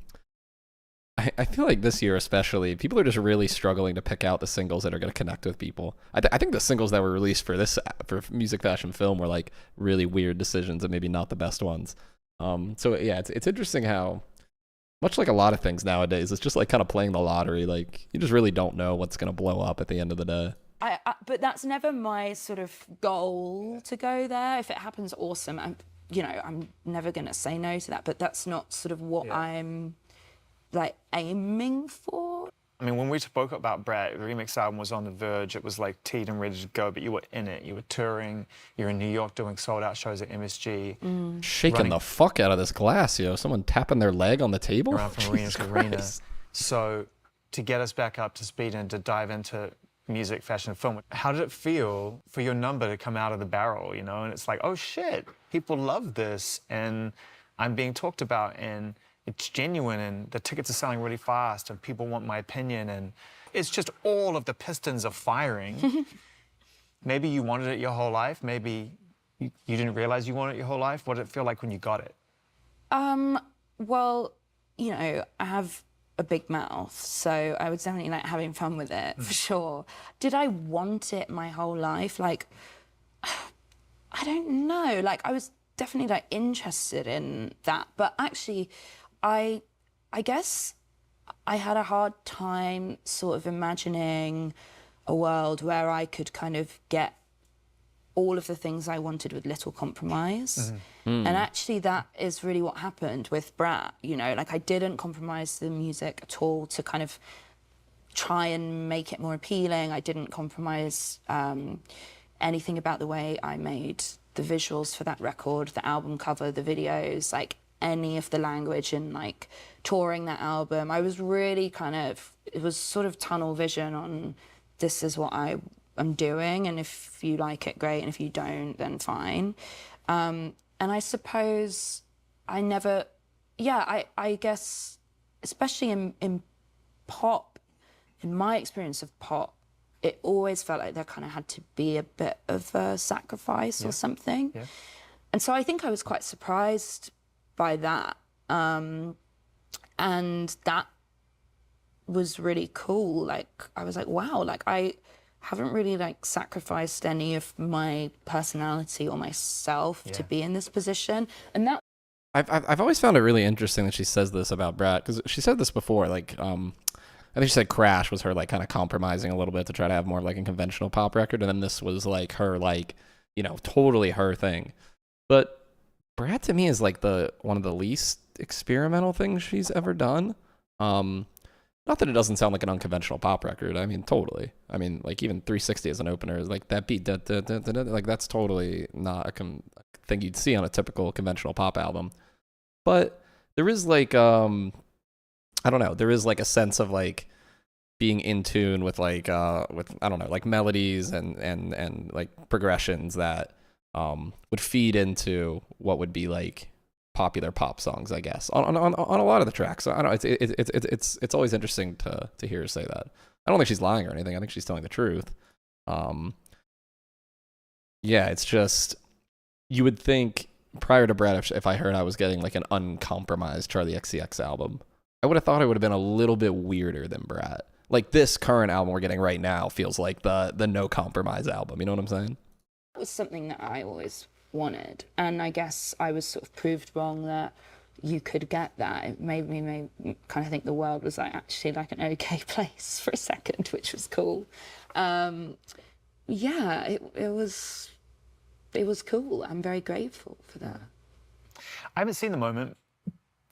feel like this year especially, people are just really struggling to pick out the singles that are going to connect with people. I think the singles that were released for Music Fashion Film were like really weird decisions and maybe not the best ones. So yeah, it's interesting how much like a lot of things nowadays, it's just like kind of playing the lottery. Like you just really don't know what's going to blow up at the end of the day. but that's never my sort of goal to go there. If it happens, awesome. I'm never going to say no to that, but that's not sort of what I'm like aiming for. I mean, when we spoke about Brett, the remix album was on the verge. It was like teed and ready to go, but you were in it. You were touring. You're in New York doing sold-out shows at MSG. Shaking the fuck out of this glass, yo. Someone tapping their leg on the table? Around from arena to arena. So to get us back up to speed and to dive into music, fashion, and film, how did it feel for your number to come out of the barrel, you know? And it's like, oh shit, people love this, and I'm being talked about, and it's genuine, and the tickets are selling really fast, and people want my opinion, and it's just all of the pistons are firing. Maybe you wanted it your whole life. Maybe you didn't realize you wanted it your whole life. What did it feel like when you got it? Well, you know, I have a big mouth, so I was definitely like having fun with it for sure. Did I want it my whole life? Like, I don't know. Like, I was definitely like interested in that, but actually, I guess I had a hard time sort of imagining a world where I could kind of get all of the things I wanted with little compromise. And actually that is really what happened with Brat, you know, like I didn't compromise the music at all to kind of try and make it more appealing. I didn't compromise anything about the way I made the visuals for that record, the album cover, the videos, like any of the language in like touring that album. I was really it was sort of tunnel vision on this is what I'm doing, and if you like it, great, and if you don't, then fine. And I suppose I never, I guess, especially in pop, in my experience of pop, it always felt like there kind of had to be a bit of a sacrifice or something. Yeah. And so I think I was quite surprised by that. And that was really cool. Like, I was like, wow, like I haven't really like sacrificed any of my personality or myself to be in this position. And that I've always found it really interesting that she says this about Brat, because she said this before, like I think she said Crash was her like kind of compromising a little bit to try to have more like a conventional pop record, and then this was like her like, you know, totally her thing. But Brat to me is like one of the least experimental things she's ever done. Not that it doesn't sound like an unconventional pop record. I mean, totally. I mean, like even 360 as an opener is like that beat, like that's totally not a thing you'd see on a typical conventional pop album. But there is like, I don't know, there is like a sense of like being in tune with like, with, I don't know, like melodies and like progressions that would feed into what would be like popular pop songs, I guess, on a lot of the tracks. So I don't know. It's always interesting to hear her say that. I don't think she's lying or anything. I think she's telling the truth. Yeah, it's just, you would think prior to Brad, if I heard I was getting like an uncompromised Charli XCX album, I would have thought it would have been a little bit weirder than Brad. Like this current album we're getting right now feels like the no compromise album. You know what I'm saying? It was something that I always wanted, and I guess I was sort of proved wrong that you could get that. It made me kind of think the world was like actually like an okay place for a second, which was cool. Yeah, it was cool. I'm very grateful for that. I haven't seen The Moment.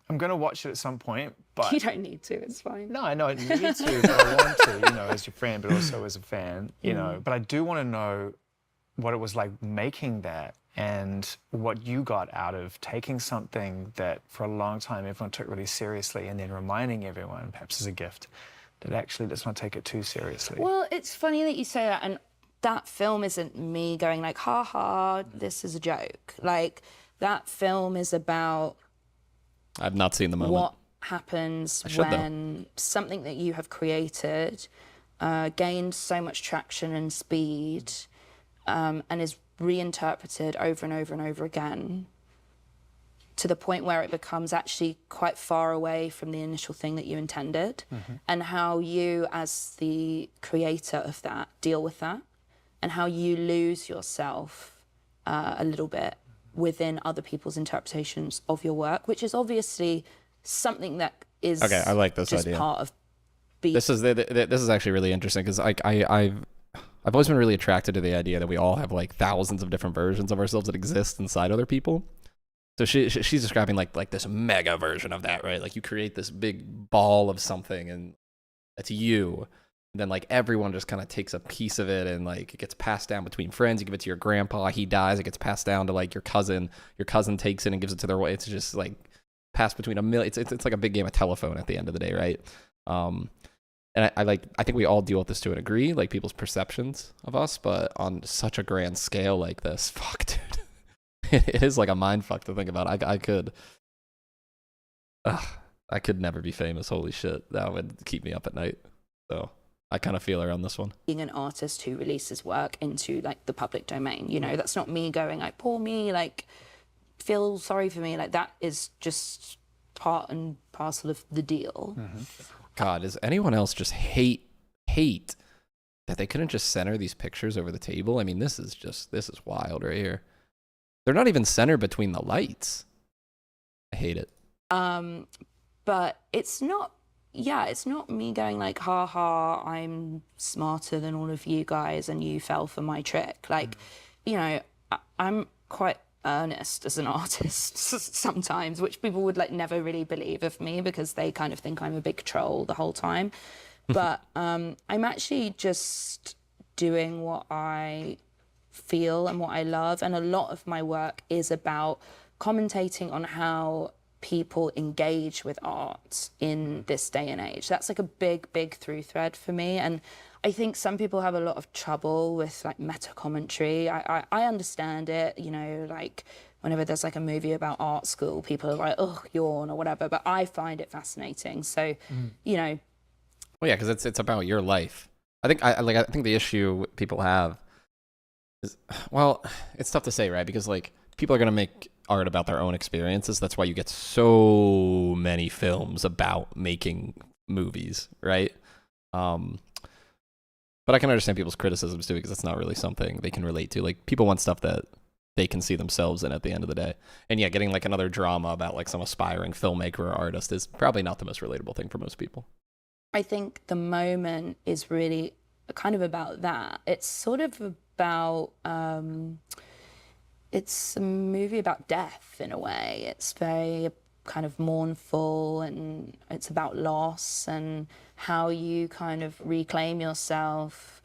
I'm going to watch it at some point, but... You don't need to, it's fine. No, I know I need to, but I want to, you know, as your friend, but also as a fan, you know. But I do want to know what it was like making that and what you got out of taking something that for a long time everyone took really seriously and then reminding everyone, perhaps as a gift, that actually let's not take it too seriously. Well, it's funny that you say that, and that film isn't me going like, ha ha, this is a joke. Like, that film is about... I've not seen The Moment. What happens when something that you have created gained so much traction and speed and is reinterpreted over and over and over again to the point where it becomes actually quite far away from the initial thing that you intended, and how you as the creator of that deal with that, and how you lose yourself a little bit within other people's interpretations of your work, which is obviously something that is okay. I like this just idea. part of being. This is actually really interesting because I've always been really attracted to the idea that we all have like thousands of different versions of ourselves that exist inside other people. So she's describing like this mega version of that, right? Like you create this big ball of something and it's you. And then like everyone just kind of takes a piece of it and like it gets passed down between friends. You give it to your grandpa, he dies, it gets passed down to like your cousin takes it and gives it to their wife. It's just like passed between a million. It's like a big game of telephone at the end of the day, right? And I think we all deal with this to a degree, like people's perceptions of us, but on such a grand scale like this, fuck, dude. It is like a mind fuck to think about. I could never be famous. Holy shit. That would keep me up at night. So I kind of feel her on this one. Being an artist who releases work into like the public domain, you know, that's not me going like, poor me, like feel sorry for me. Like that is just part and parcel of the deal. God, does anyone else just hate that they couldn't just center these pictures over the table? I mean, this is wild right here. They're not even centered between the lights. I hate it. But it's not me going like, ha ha, I'm smarter than all of you guys and you fell for my trick. Like, you know, I'm quite earnest as an artist sometimes, which people would like never really believe of me because they kind of think I'm a big troll the whole time. But I'm actually just doing what I feel and what I love. And a lot of my work is about commentating on how people engage with art in this day and age. That's like a big through thread for me. And I think some people have a lot of trouble with like meta commentary. I understand it, you know, like whenever there's like a movie about art school, people are like, oh, yawn or whatever, but I find it fascinating. So, you know. Well, yeah, because it's about your life. I think the issue people have is, well, it's tough to say, right? Because like people are gonna make art about their own experiences. That's why you get so many films about making movies, right? But I can understand people's criticisms too, because that's not really something they can relate to. Like people want stuff that they can see themselves in at the end of the day. And yeah, getting like another drama about like some aspiring filmmaker or artist is probably not the most relatable thing for most people. I think The Moment is really kind of about that. It's sort of about, it's a movie about death in a way. It's very kind of mournful and it's about loss and how you kind of reclaim yourself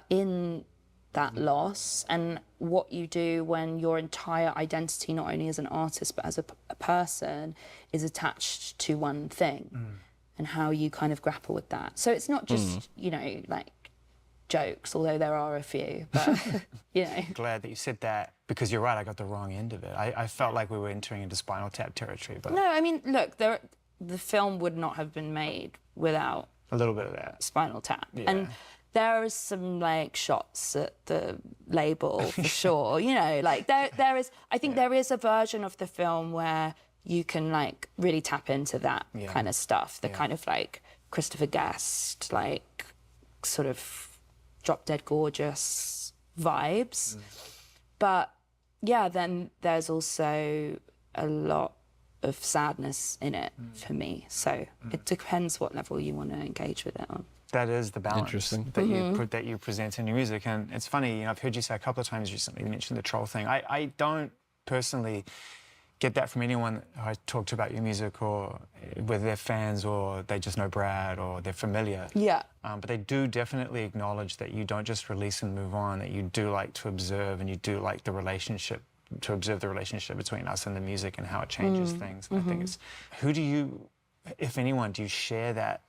in that loss and what you do when your entire identity, not only as an artist but as a person, is attached to one thing. And how you kind of grapple with that. So it's not just, you know, like jokes, although there are a few, but, you know. Glad that you said that. because you're right, I got the wrong end of it. I felt like we were entering into Spinal Tap territory, but No, I mean, look, the film would not have been made without a little bit of that. Spinal Tap. Yeah. And there is some like shots at the label for sure. You know, like there is. I think there is a version of the film where you can like really tap into that kind of stuff. The kind of like Christopher Guest, like sort of Drop Dead Gorgeous vibes. But yeah, then there's also a lot of sadness in it for me. So it depends what level you want to engage with it on. That is the balance Interesting. that you present in your music. And it's funny, you know, I've heard you say a couple of times recently, you mentioned the troll thing. I don't personally get that from anyone I talk to about your music, or whether they're fans or they just know Brad or they're familiar. Yeah. But they do definitely acknowledge that you don't just release and move on, that you do like to observe, and you do like the relationship, to observe the relationship between us and the music and how it changes things. I think it's, who do you, if anyone, do you share that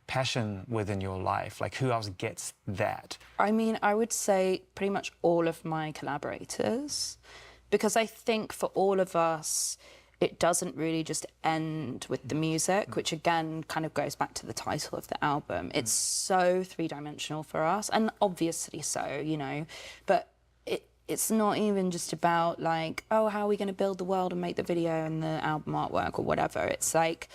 passion within your life? Like, who else gets that? I mean, I would say pretty much all of my collaborators, because I think for all of us, it doesn't really just end with the music, which again kind of goes back to the title of the album. It's so three-dimensional for us, and obviously so, you know, but it's not even just about like, oh, how are we going to build the world and make the video and the album artwork or whatever. It's like,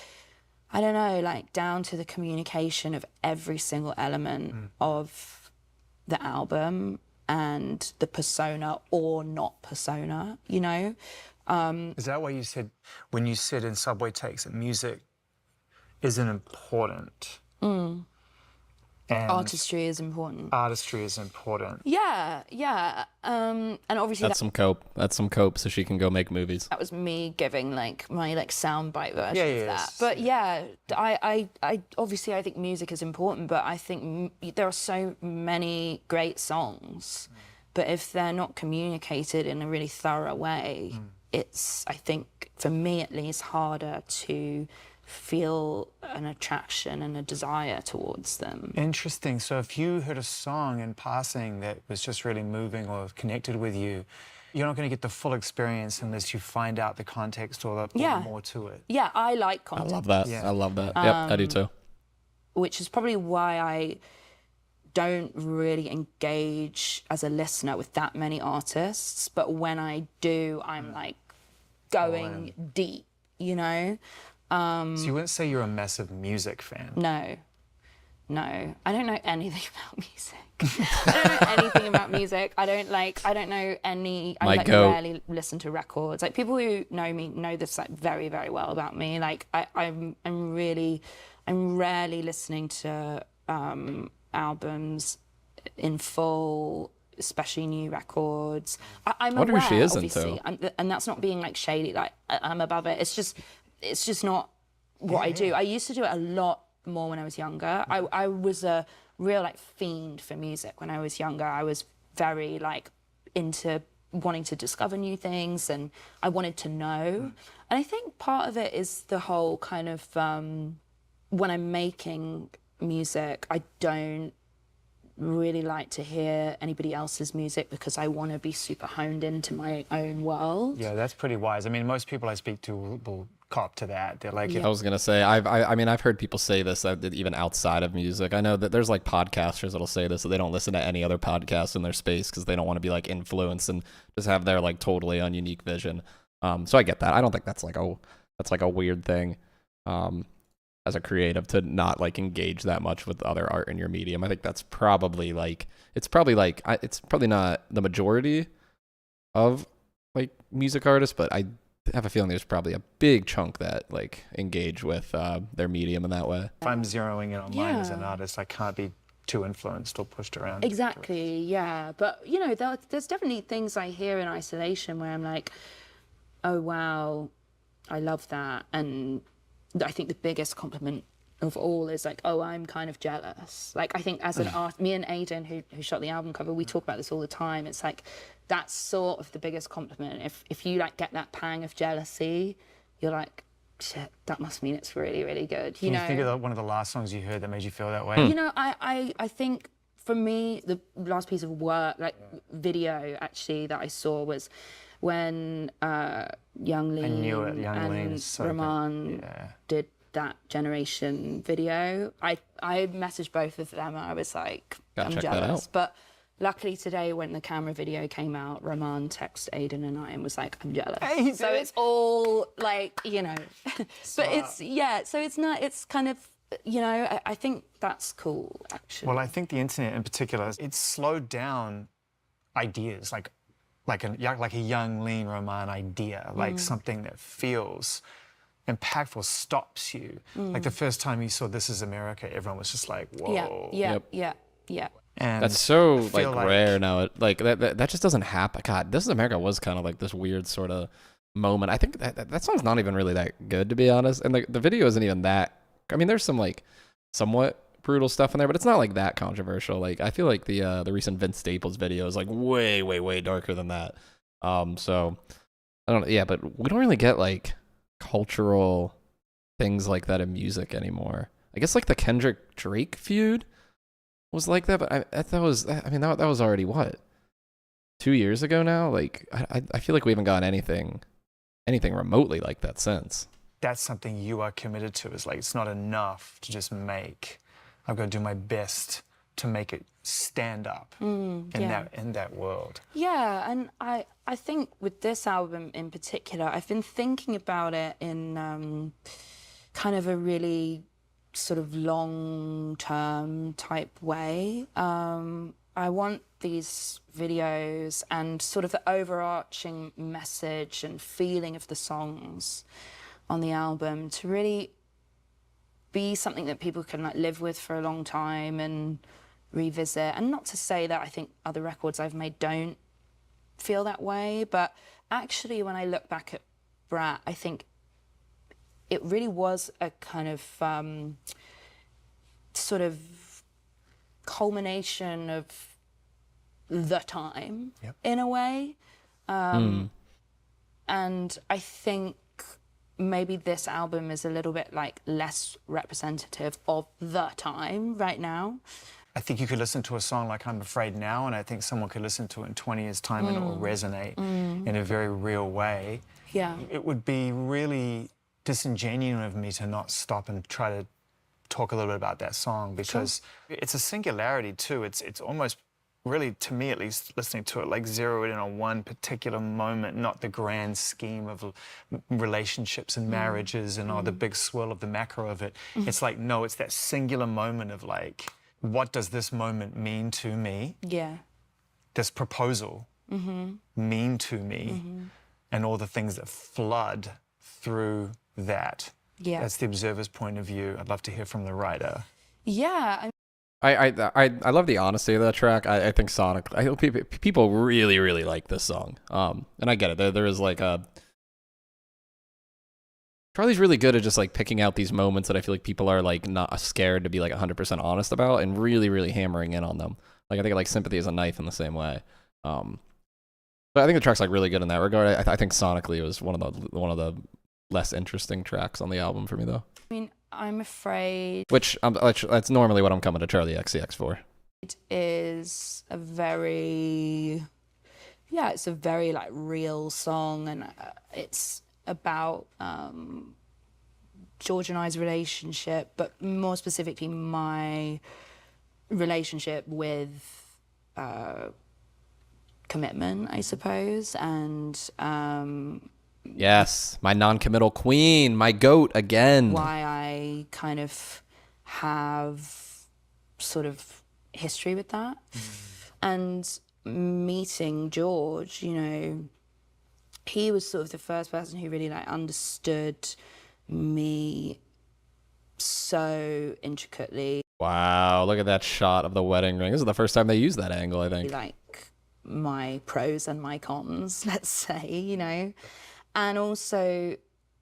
I don't know, like down to the communication of every single element of the album and the persona or not persona, you know? Is that why you said, when you said in Subway Takes that music isn't important? And Artistry is important. artistry is important. Yeah. And obviously That's some cope. That's some cope so she can go make movies. that was me giving like my like soundbite version Yeah, of yeah, that. yes. But yeah, I obviously I think music is important, but I think there are so many great songs, but if they're not communicated in a really thorough way, it's, I think for me at least, harder to feel an attraction and a desire towards them. Interesting. So if you heard a song in passing that was just really moving or connected with you, you're not going to get the full experience unless you find out the context or more to it. Yeah, I like I content. love that. Yeah. I love that. Yep, I do too. Which is probably why I don't really engage as a listener with that many artists. But when I do, I'm like going deep, you know? So you wouldn't say you're a massive music fan? No. I don't know anything about music. I don't know anything about music. I don't know any, I like rarely listen to records. Like people who know me know this like very, very well about me. Like I'm rarely listening to albums in full, especially new records. I'm wonder who aware, she is obviously, and that's not being like shady. Like I'm above it. It's just not what I do. I used to do it a lot more when I was younger. I was a real like fiend for music when I was younger. I was very like into wanting to discover new things, and I wanted to know. And I think part of it is the whole kind of when I'm making music, I don't really like to hear anybody else's music because I want to be super honed into my own world. Yeah, that's pretty wise. I mean, most people I speak to will cop to that. They're like, I was gonna say, I mean, I've heard people say this even outside of music. I know that there's like podcasters that'll say this, that they don't listen to any other podcasts in their space because they don't want to be like influenced and just have their like totally unique vision. So I get that. I don't think that's like a weird thing. As a creative to not like engage that much with other art in your medium. I think that's probably like, it's probably not the majority of like music artists, but I have a feeling there's probably a big chunk that like engage with their medium in that way. if I'm zeroing in on mine as an artist, I can't be too influenced or pushed around. Exactly, yeah. But, you know, there's definitely things I hear in isolation where I'm like, oh, wow, I love that. And I think the biggest compliment of all is like, oh, I'm kind of jealous. Like, I think as an artist, me and Aidan, who shot the album cover, we talk about this all the time. It's like, that's sort of the biggest compliment. If you like get that pang of jealousy, you're like, shit, that must mean it's really, really good. You know? Can you think of one of the last songs you heard that made you feel that way? You know, I think for me, the last piece of work, like video actually, that I saw was when Young Lean I knew it. Young Lean and is so good. Rahman Yeah. did that Generation video. I messaged both of them and I was like, Gotta I'm check that jealous. out. But luckily today when the camera video came out, Rahman texted Aiden and I and was like, I'm jealous. Hey, So dude. it's all like, you know, but it's, yeah, so it's not, it's kind of, you know, I think that's cool, actually. Well, I think the internet in particular, it's slowed down ideas, like a young, lean Roman idea, like something that feels impactful, stops you. Like the first time you saw This Is America, everyone was just like, whoa. Yeah. And That's so I feel like rare now. Like that just doesn't happen. God, This Is America was kind of like this weird sort of moment. I think that song's not even really that good, to be honest. And the video isn't even that. I mean, there's some like somewhat brutal stuff in there, but it's not like that controversial. Like I feel like the recent Vince Staples video is like way darker than that. So I don't know. Yeah, but we don't really get like cultural things like that in music anymore. I guess like the Kendrick Drake feud was like that, but that was already what, 2 years ago now. Like I feel like we haven't gotten anything remotely like that since. That's something you are committed to. Is like, it's not enough to just make. I've got to do my best to make it stand up in that world. Yeah, and I think with this album in particular, I've been thinking about it in kind of a really sort of long-term type way. I want these videos and sort of the overarching message and feeling of the songs on the album to really be something that people can like live with for a long time and revisit. And not to say that I think other records I've made don't feel that way, but actually when I look back at Brat, I think it really was a kind of sort of culmination of the time in a way. And I think maybe this album is a little bit like less representative of the time right now. I think you could listen to a song like I'm Afraid Now, and I think someone could listen to it in 20 years' time and it will resonate in a very real way. Yeah. It would be really disingenuous of me to not stop and try to talk a little bit about that song, because it's a singularity too. It's almost really, to me at least, listening to it, like zeroed in on one particular moment, not the grand scheme of relationships and marriages and all the big swirl of the macro of it. It's like, no, it's that singular moment of like, what does this moment mean to me? Yeah. This proposal mean to me? And all the things that flood through that. Yeah. That's the observer's point of view. I'd love to hear from the writer. Yeah. I love the honesty of that track. I think Sonic. I hope people really like this song. And I get it. There is like a. Charlie's really good at just like picking out these moments that I feel like people are like not scared to be like 100% honest about, and really hammering in on them. Like I think like Sympathy is a Knife in the same way. But I think the track's like really good in that regard. I think sonically it was one of the less interesting tracks on the album for me though. I mean, I'm Afraid. Which that's normally what I'm coming to Charli XCX for. It is a very, it's a very like real song, and it's about George and I's relationship, but more specifically my relationship with commitment, I suppose, and yes, my non-committal queen, my goat again. why I kind of have sort of history with that. And meeting George, you know, he was sort of the first person who really like understood me so intricately. Wow, look at that shot of the wedding ring. This is the first time they used that angle, I think. Like my pros and my cons, let's say, you know. And also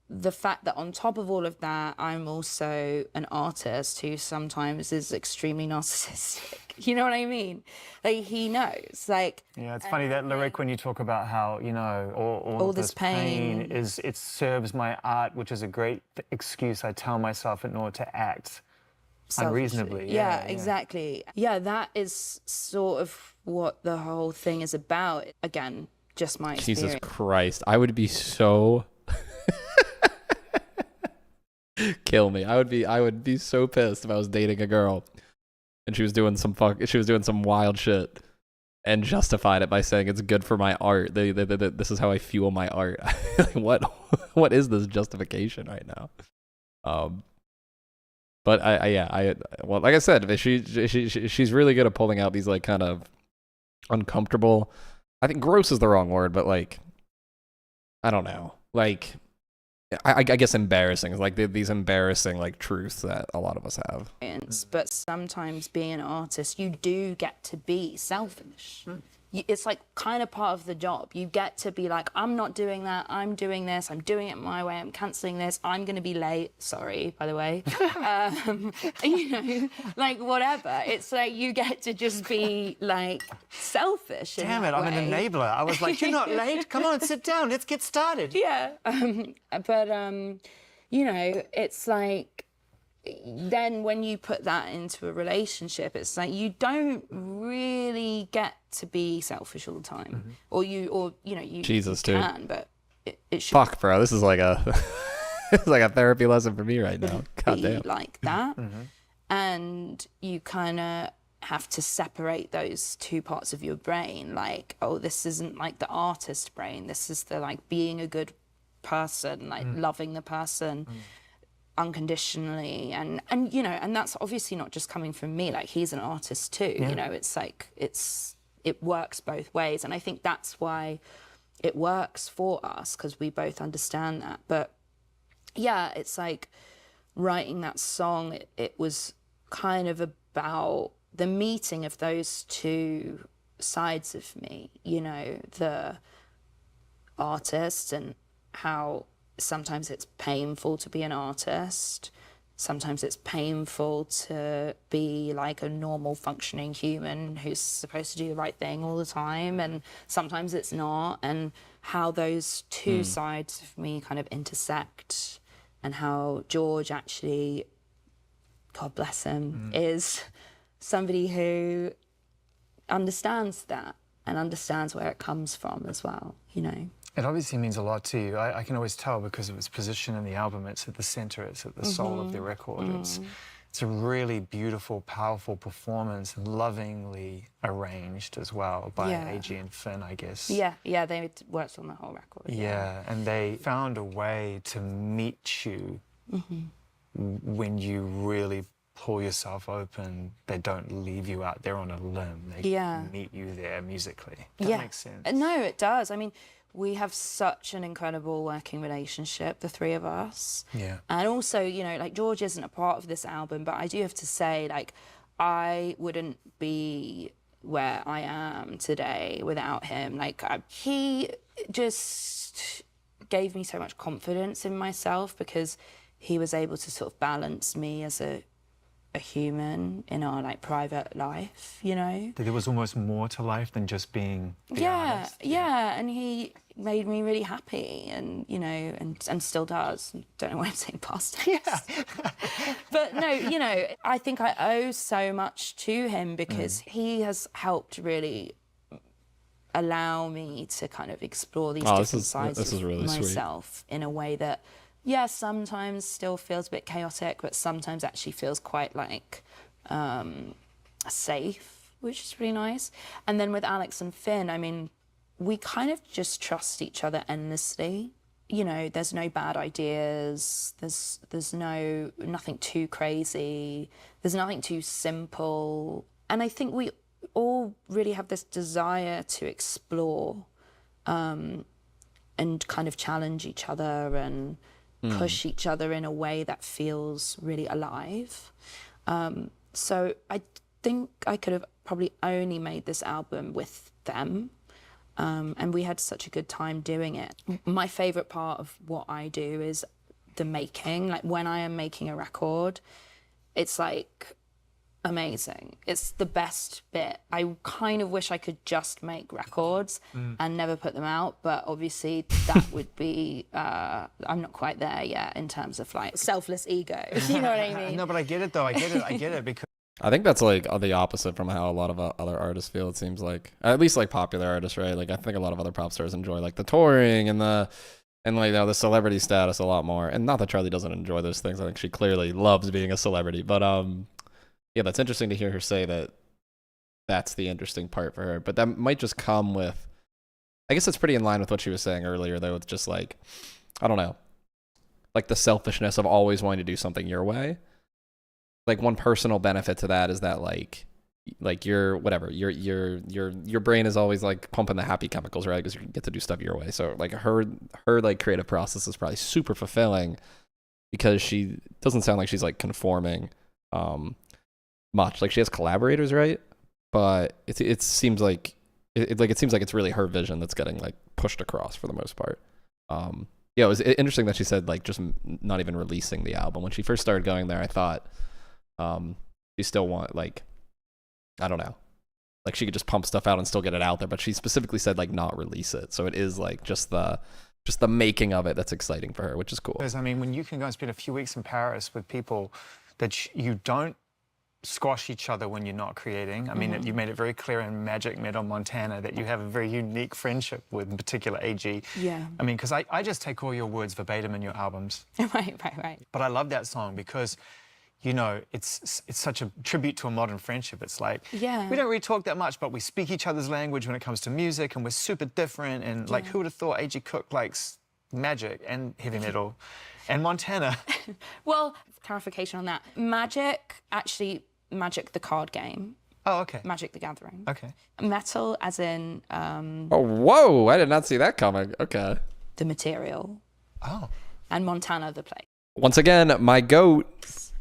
the fact that on top of all of that, I'm also an artist who sometimes is extremely narcissistic. You know what I mean? Like, he knows. Like, Yeah, it's funny that lyric when you talk about how, you know, all of this this pain. pain is, it serves my art, which is a great excuse I tell myself in order to act unreasonably. Yeah, exactly. Yeah, that is sort of what the whole thing is about. Again, just my experience. Jesus Christ. I would be so kill me. I would be so pissed if I was dating a girl and she was doing some wild shit and justified it by saying it's good for my art. This is how I fuel my art. Like, what is this justification right now? But well, like I said, she's really good at pulling out these like kind of uncomfortable, I think gross is the wrong word, but like, I don't know, like, I guess embarrassing is like these embarrassing like truths that a lot of us have. But sometimes being an artist, you do get to be selfish. It's like kind of part of the job. You get to be like, I'm not doing that, I'm doing this, I'm doing it my way, I'm cancelling this, I'm going to be late. Sorry, by the way. You know, like whatever. It's like you get to just be like selfish. Damn it, I'm an enabler. I was like, you're not late, come on, sit down, let's get started. Yeah, but you know, it's like, then when you put that into a relationship, it's like you don't really get to be selfish all the time, or you know, you Jesus, you can, dude. but it should Fuck, bro, this is like a it's like a therapy lesson for me right now. God be damn. like that, and you kind of have to separate those two parts of your brain. Like, oh, this isn't like the artist brain. This is the like being a good person, like loving the person unconditionally, and you know, and that's obviously not just coming from me. Like, he's an artist too. You know, it's like it works both ways, and I think that's why it works for us, because we both understand that. But yeah, it's like writing that song, it was kind of about the meeting of those two sides of me, you know, the artist, and how sometimes it's painful to be an artist, sometimes it's painful to be like a normal functioning human who's supposed to do the right thing all the time, and sometimes it's not, and how those two sides of me kind of intersect, and how George actually, God bless him, is somebody who understands that and understands where it comes from as well, you know. It obviously means a lot to you. I can always tell because of its position in the album. It's at the center, it's at the soul of the record. It's a really beautiful, powerful performance, and lovingly arranged as well by AG and Finn, I guess. Yeah, they worked on the whole record. Yeah, and they found a way to meet you when you really pull yourself open. They don't leave you out there on a limb. They meet you there musically. That makes sense. No, it does. I mean, we have such an incredible working relationship, the three of us. Yeah. And also, you know, like, George isn't a part of this album, but I do have to say, like, I wouldn't be where I am today without him. Like, he just gave me so much confidence in myself, because he was able to sort of balance me as a human in our like private life, you know. There was almost more to life than just being the artist. Yeah, and he made me really happy, and you know, and still does. Don't know why I'm saying past tense. But no, you know, I think I owe so much to him, because he has helped really allow me to kind of explore these different sides of really myself in a way that, sometimes still feels a bit chaotic, but sometimes actually feels quite like safe, which is really nice. And then with Alex and Finn, I mean, we kind of just trust each other endlessly. You know, there's no bad ideas. There's nothing too crazy. There's nothing too simple. And I think we all really have this desire to explore and kind of challenge each other and push each other in a way that feels really alive. So I think I could have probably only made this album with them. And we had such a good time doing it. My favorite part of what I do is the making. Like, when I am making a record, it's like amazing. It's the best bit. I kind of wish I could just make records and never put them out, but obviously that would be, I'm not quite there yet in terms of like selfless ego. You know what I mean? No, but I get it though. I get it because I think that's like the opposite from how a lot of other artists feel. It seems like, at least like popular artists, right? Like I think a lot of other pop stars enjoy like the touring and like, you know, the celebrity status a lot more. And not that Charli doesn't enjoy those things. I think she clearly loves being a celebrity. But yeah, that's interesting to hear her say that that's the interesting part for her. But that might just come with, I guess it's pretty in line with what she was saying earlier, though. It's just like, I don't know, like the selfishness of always wanting to do something your way. Like one personal benefit to that is that like your whatever your brain is always like pumping the happy chemicals, right? Because you get to do stuff your way. So like her like creative process is probably super fulfilling because she doesn't sound like she's like conforming much. Like she has collaborators, right? But it seems like it seems like it's really her vision that's getting like pushed across for the most part. Yeah, it was interesting that she said like just not even releasing the album. When she first started going there, I thought she still want like, I don't know, like she could just pump stuff out and still get it out there, but she specifically said like not release it. So it is like just the making of it that's exciting for her, which is cool. because I mean, when you can go and spend a few weeks in Paris with people that you don't squash each other when you're not creating. I mean, you made it very clear in Magic Metal Montana that you have a very unique friendship with, in particular, AG. Yeah. I mean, because I just take all your words verbatim in your albums. Right. But I love that song because, you know, it's such a tribute to a modern friendship. It's like, Yeah. we don't really talk that much, but we speak each other's language when it comes to music, and we're super different. And like, who would have thought AG Cook likes Magic and heavy metal and Montana? Well, clarification on that. Magic the card game. Oh, okay. Magic the Gathering. Okay. Metal as in Oh, whoa! I did not see that coming. Okay. the material. Oh. And Montana the place. Once again, my goat.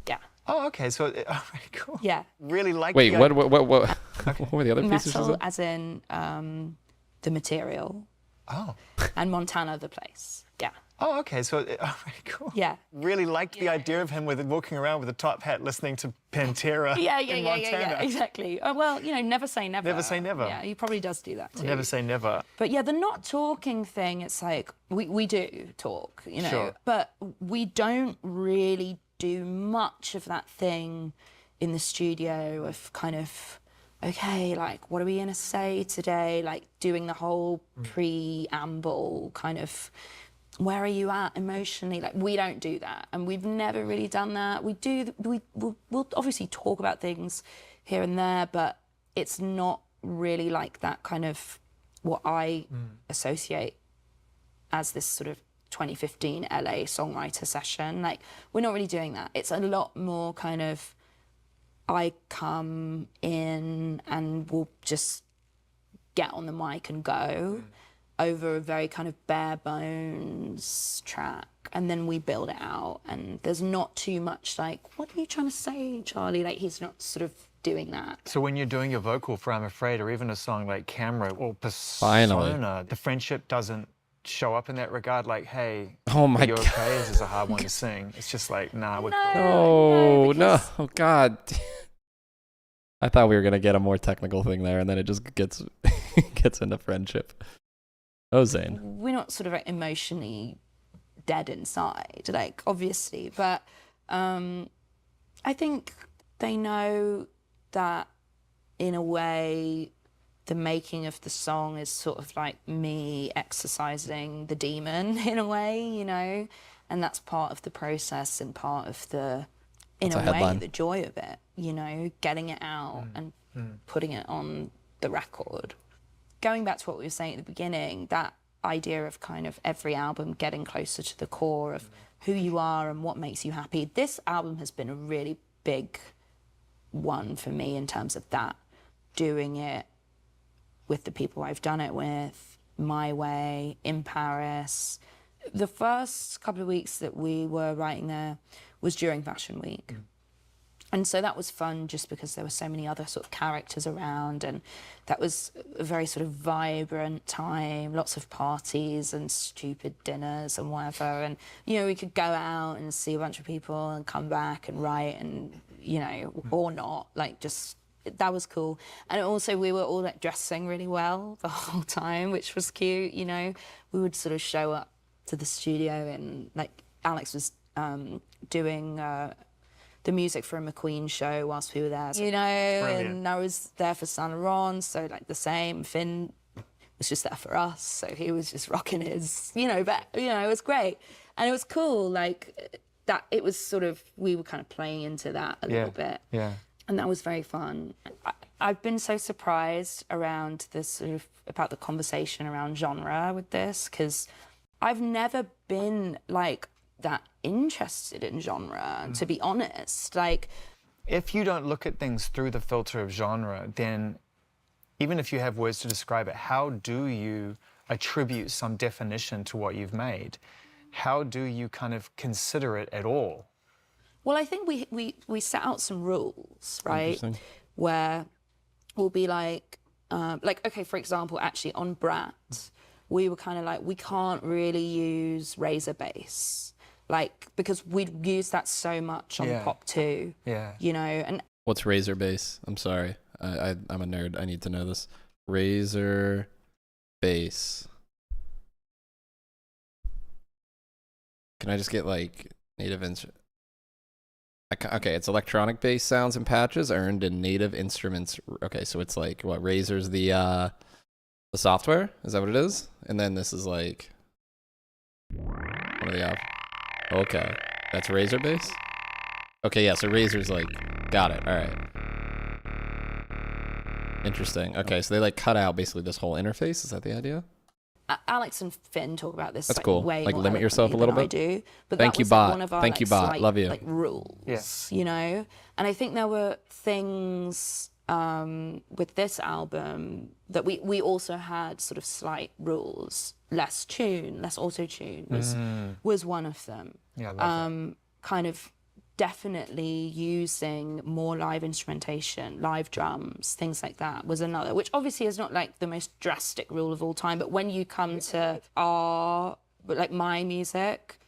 Yeah. Oh, okay. So, all right, cool. Yeah. Really like. Wait, the what were the other pieces? Metal as in the material. Oh. And Montana the place. Yeah. Oh, okay. So, all right, cool. Yeah. Really liked the idea of him with walking around with a top hat, listening to Pantera. in Montana. Exactly. Oh, well, you know, never say never. Never say never. Yeah, he probably does do that too. Never say never. But yeah, the not talking thing, it's like, we do talk, you know, Sure. but we don't really do much of that thing in the studio of kind of, okay, like, what are we going to say today? Like, doing the whole preamble kind of, where are you at emotionally? Like, we don't do that. And we've never really done that. We'll obviously talk about things here and there, but it's not really like that kind of what I associate as this sort of 2015 LA songwriter session. Like, we're not really doing that. It's a lot more kind of, I come in and we'll just get on the mic and go over a very kind of bare bones track, and then we build it out, and there's not too much like, what are you trying to say, Charli? Like, he's not sort of doing that. So when you're doing your vocal for I'm Afraid, or even a song like Camera or Finally. Persona, the friendship doesn't show up in that regard, like, hey, Oh my are you God. okay? This is a hard one to sing. It's just like, nah, we're cool. Oh no! because- Oh God! I thought we were gonna get a more technical thing there, and then it just gets gets into friendship. Oh, Zane. We're not sort of like emotionally dead inside, like, obviously, but I think they know that in a way the making of the song is sort of like me exercising the demon in a way, you know, and that's part of the process and part of the, in That's a a way, headline. the joy of it, you know, getting it out and putting it on the record. Going back to what we were saying at the beginning, that idea of kind of every album getting closer to the core of who you are and what makes you happy. This album has been a really big one for me in terms of that, doing it with the people I've done it with, my way, in Paris. The first couple of weeks that we were writing there was during Fashion Week. And so that was fun just because there were so many other sort of characters around, and that was a very sort of vibrant time, lots of parties and stupid dinners and whatever. And, you know, we could go out and see a bunch of people and come back and write and you know, or not, like just, that was cool. And also we were all like dressing really well the whole time, which was cute, you know. We would sort of show up to the studio and like Alex was doing the music for a McQueen show whilst we were there, you know. Brilliant. And I was there for Saint Laurent, so like the same. Finn was just there for us, so he was just rocking his, you know, but you know, it was great. And it was cool, like that, it was sort of, we were kind of playing into that a little bit. Yeah. And that was very fun. I've been so surprised around this sort of, about the conversation around genre with this, because I've never been like that interested in genre, to be honest. Like, if you don't look at things through the filter of genre, then even if you have words to describe it, how do you attribute some definition to what you've made? How do you kind of consider it at all? well, I think we set out some rules, right? Interesting. Where we'll be like, okay, for example, actually on Brat, we were kind of like, we can't really use razor bass, like, because we'd use that so much on Pop 2, you know, and What's razor bass? I'm sorry. I'm a nerd. I need to know this. Razor bass. Can I just get like native instrument? Okay, it's electronic bass sounds and patches earned in native instruments. Okay, so it's like what? Razor's the software? Is that what it is? And then this is like what do they have? Okay, that's razor bass. Okay, yeah. So Razor's like got it. All right. Interesting. Okay, so they like cut out basically this whole interface. Is that the idea? Alex and Finn talk about this. That's like, cool. Way Like more limit yourself a eloquently little than I bit? do. But Thank that you, was, like, bot. one of our, Thank like, you, bot. slight, Love you. like rules, you know. And I think there were things with this album that we also had sort of slight rules. Less tune, less auto tune was one of them. Yeah, I love that. Kind of definitely using more live instrumentation, live drums, things like that was another, which obviously is not like the most drastic rule of all time, but when you come to my music,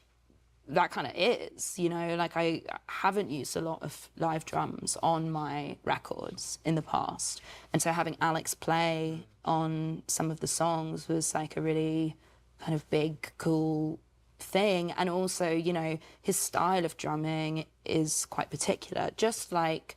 that kind of is, you know, like I haven't used a lot of live drums on my records in the past. And so having Alex play on some of the songs was like a really kind of big, cool thing. And also, you know, his style of drumming is quite particular, just like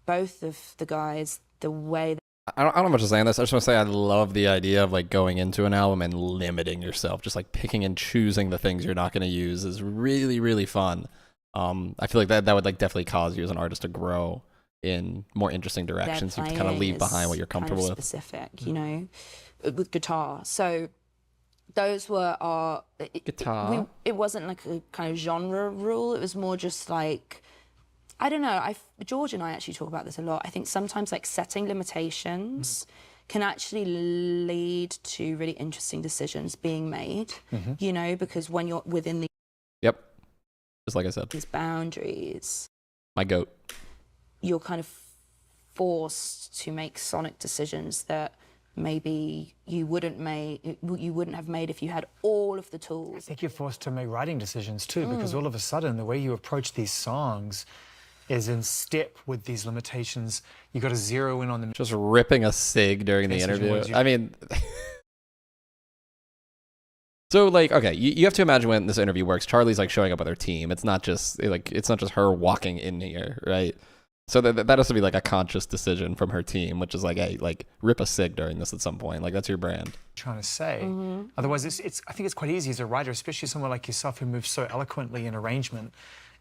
both of the guys, the way I don't know much to say on this. I just want to say I love the idea of like going into an album and limiting yourself, just like picking and choosing the things you're not going to use is really, really fun. I feel like that would like definitely cause you as an artist to grow in more interesting directions. You have to kind of leave behind what you're comfortable kind of with. specific, you know, with guitar. So those were our Guitar. It wasn't like a kind of genre rule. It was more just like, I don't know. George and I actually talk about this a lot. I think sometimes like setting limitations can actually lead to really interesting decisions being made. You know, because when you're within Yep. Just like I said. these boundaries, My goat. you're kind of forced to make sonic decisions that maybe you wouldn't have made if you had all of the I tools. think you're forced to make writing decisions too, because all of a sudden the way you approach these songs is in step with these limitations. You got to zero in on them. Just ripping a cig during the Message interview. words you- I mean, so like, okay, you have to imagine when this interview works. Charli's like showing up with her team. It's not just her walking in here, right? So that has to be like a conscious decision from her team, which is like, hey, like rip a cig during this at some point. Like that's your brand. Trying to say. Otherwise, I think it's quite easy as a writer, especially someone like yourself who moves so eloquently in arrangement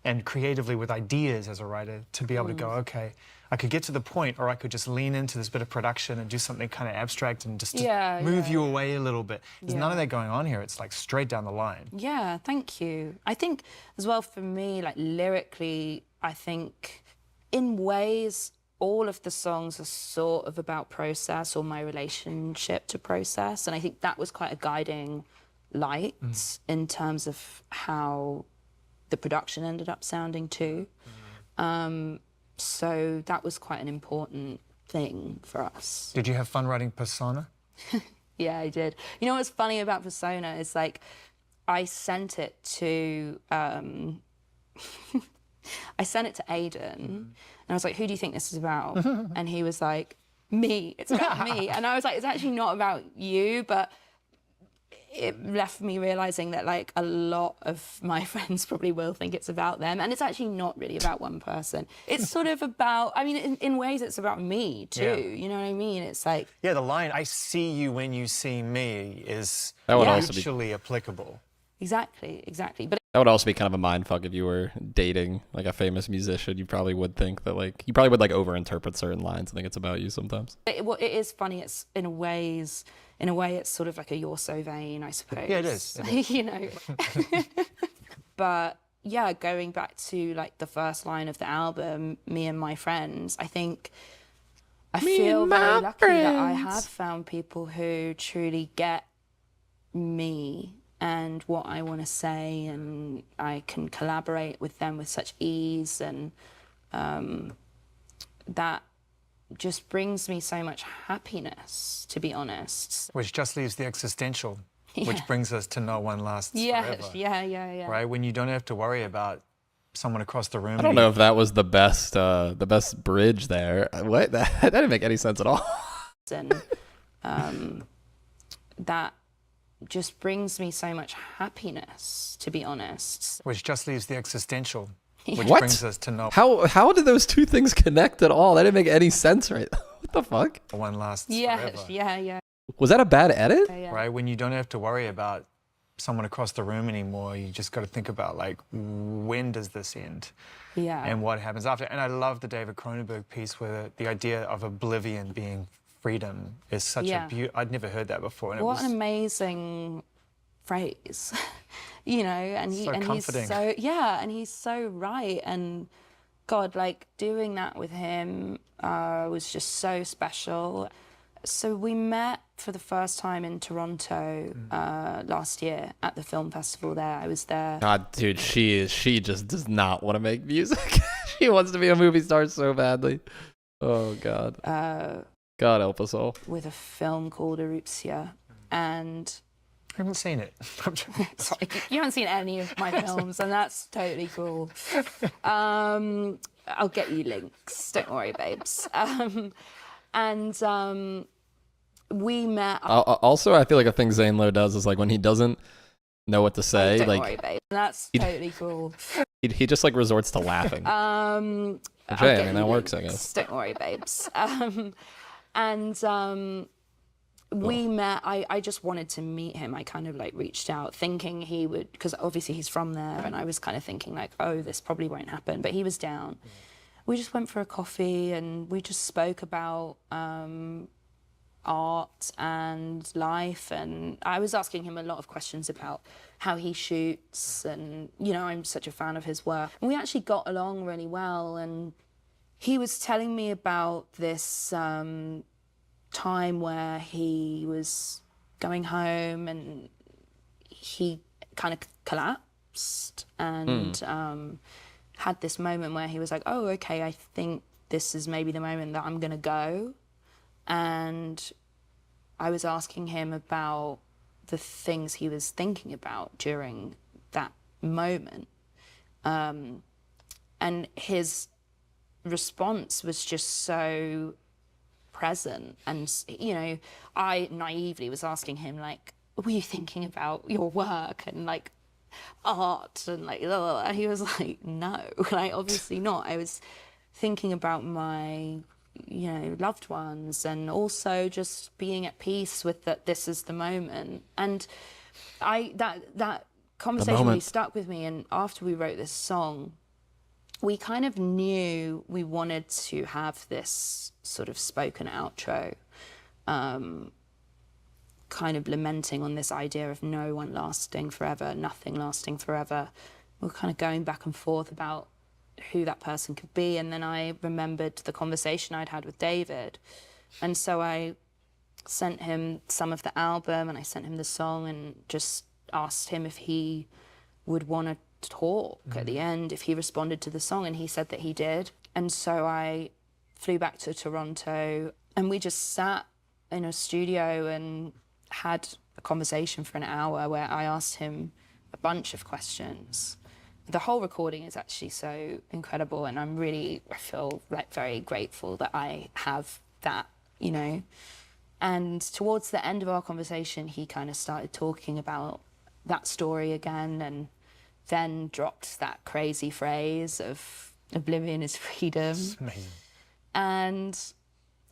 and creatively with ideas as a writer, to be able to go, okay, I could get to the point, or I could just lean into this bit of production and do something kind of abstract and just move you away a little bit. There's none of that going on here. It's like straight down the line. Yeah, thank you. I think as well for me, like lyrically, I think in ways all of the songs are sort of about process or my relationship to process. And I think that was quite a guiding light in terms of how the production ended up sounding too. So that was quite an important thing for us. Did you have fun writing Persona? Yeah, I did. You know what's funny about Persona is like I sent it to I sent it to Aiden, and I was like, who do you think this is about? And he was like, me. It's about me. And I was like, it's actually not about you, but it left me realizing that like a lot of my friends probably will think it's about them, and it's actually not really about one person. It's sort of about, I mean, in ways it's about me too. Yeah. You know what I mean? It's like, Yeah, the line "I see you when you see me" is That would Yeah. also be mutually applicable. exactly. But that would also be kind of a mindfuck if you were dating like a famous musician. You probably would think that like you probably would like overinterpret certain lines and think it's about you sometimes. it is funny. It's in a way, it's sort of like a "You're So Vain," I suppose. Yeah, it is. It is. You know. But yeah, going back to like the first line of the album, "Me and My Friends," I think I feel and very my lucky that I friends. have found people who truly get me and what I want to say, and I can collaborate with them with such ease, and that just brings me so much happiness, to be honest. Which just leaves the existential, Yeah. which brings us to "No One Lasts Yes, Forever." yeah. Right? When you don't have to worry about someone across the room. I don't know if that was the best bridge there. What? That didn't make any sense at all. And that just brings me so much happiness, to be honest. Which just leaves the existential, which What? brings us to "No How did those two things connect at all? That didn't make any sense, right? What the fuck? One Lasts Yes, Forever." yeah. Was that a bad edit? Right? When you don't have to worry about someone across the room anymore, you just got to think about like, when does this end? Yeah. And what happens after. And I love the David Cronenberg piece where the idea of oblivion being freedom is such Yeah. a beauty. I'd never heard that before. And What it an was amazing phrase, you know, and So he's comforting. so, yeah, and he's so right. And God, like doing that with him was just so special. So we met for the first time in Toronto last year at the film festival there. I was there. God, dude, she just does not want to make music. She wants to be a movie star so badly. Oh God. God help us all. With a film called Erupsia, and I haven't seen it. sorry, you haven't seen any of my films, and that's totally cool. I'll get you links. Don't worry, babes. We met. Also, I feel like a thing Zane Lowe does is like when he doesn't know what to say, Don't like worry, babe. That's totally cool. he just like resorts to laughing. Which, I'll hey, I get mean you that works, I links. guess. Don't worry, babes. We met. I just wanted to meet him. I kind of like reached out thinking he would, because obviously he's from there, and I was kind of thinking like, oh, this probably won't happen. But he was down. We just went for a coffee and we just spoke about art and life, and I was asking him a lot of questions about how he shoots, and you know, I'm such a fan of his work. And we actually got along really well, and he was telling me about this time where he was going home and he kind of collapsed and had this moment where he was like, oh, okay, I think this is maybe the moment that I'm gonna go. And I was asking him about the things he was thinking about during that moment. And his response was just so present. And, you know, I naively was asking him, like, were you thinking about your work and, like, art? And, like, and he was like, no, like, obviously not. I was thinking about my, you know, loved ones, and also just being at peace with that this is the moment. And that conversation really stuck with me. And after we wrote this song, we kind of knew we wanted to have this sort of spoken outro, kind of lamenting on this idea of no one lasting forever, nothing lasting forever. We were kind of going back and forth about who that person could be. And then I remembered the conversation I'd had with David. And so I sent him some of the album and I sent him the song and just asked him if he would want to talk at the end, if he responded to the song, and he said that he did. And so I flew back to Toronto and we just sat in a studio and had a conversation for an hour where I asked him a bunch of questions. the whole recording is actually so incredible, and I feel like very grateful that I have that, you know. And towards the end of our conversation, he kind of started talking about that story again, and then dropped that crazy phrase of oblivion is freedom. It's amazing. And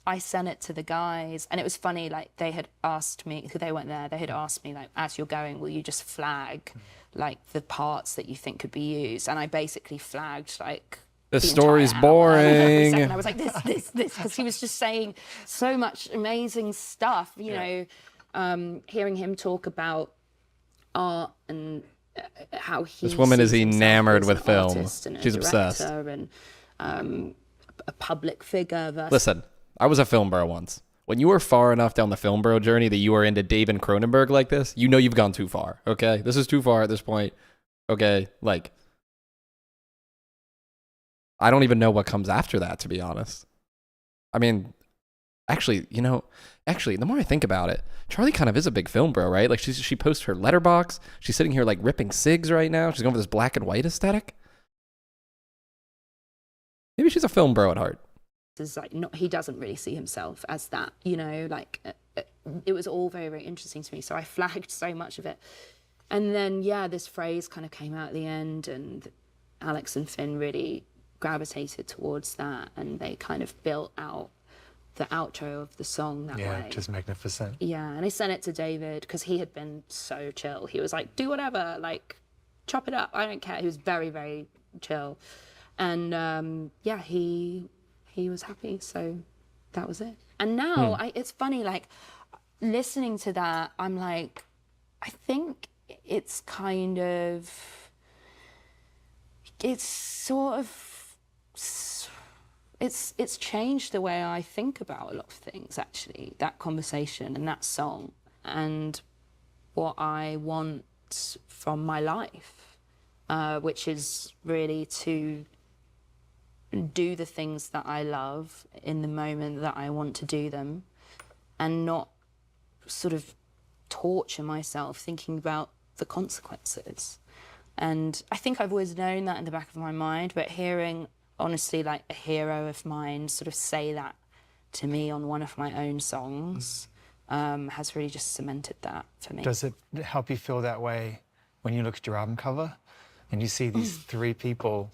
I sent it to the guys, and it was funny, like they had asked me, because they weren't there, they had asked me, like, as you're going, will you just flag like the parts that you think could be used? And I basically flagged like This the story's entire hour. Every boring. second I was like, this, because he was just saying so much amazing stuff, you know, hearing him talk about art and how he This woman is sees himself enamored as with an film. artist and a She's obsessed. director and a public figure versus Listen, I was a film bro once. When you are far enough down the film bro journey that you are into David Cronenberg like this, you know you've gone too far, okay? This is too far at this point, okay? Like, I don't even know what comes after that, to be honest. I mean, actually, you know, the more I think about it, Charli kind of is a big film bro, right? Like, she posts her letterbox. She's sitting here, like, ripping cigs right now. She's going for this black and white aesthetic. Maybe she's a film bro at heart. is like not, he doesn't really see himself as that, you know, like it was all very, very interesting to me. So I flagged so much of it. And then, yeah, this phrase kind of came out at the end, and Alex and Finn really gravitated towards that, and they kind of built out the outro of the song that way. Yeah, just magnificent. Yeah, and I sent it to David because he had been so chill. He was like, do whatever, like, chop it up, I don't care. He was very, very chill. And yeah, he was happy, so that was it. And now, it's funny, like, listening to that, I'm like, I think it's kind of, it's sort of, it's changed the way I think about a lot of things, actually, that conversation and that song, and what I want from my life, which is really to do the things that I love in the moment that I want to do them, and not sort of torture myself thinking about the consequences. And I think I've always known that in the back of my mind, but hearing, honestly, like a hero of mine sort of say that to me on one of my own songs has really just cemented that for me. Does it help you feel that way when you look at your album cover and you see these three people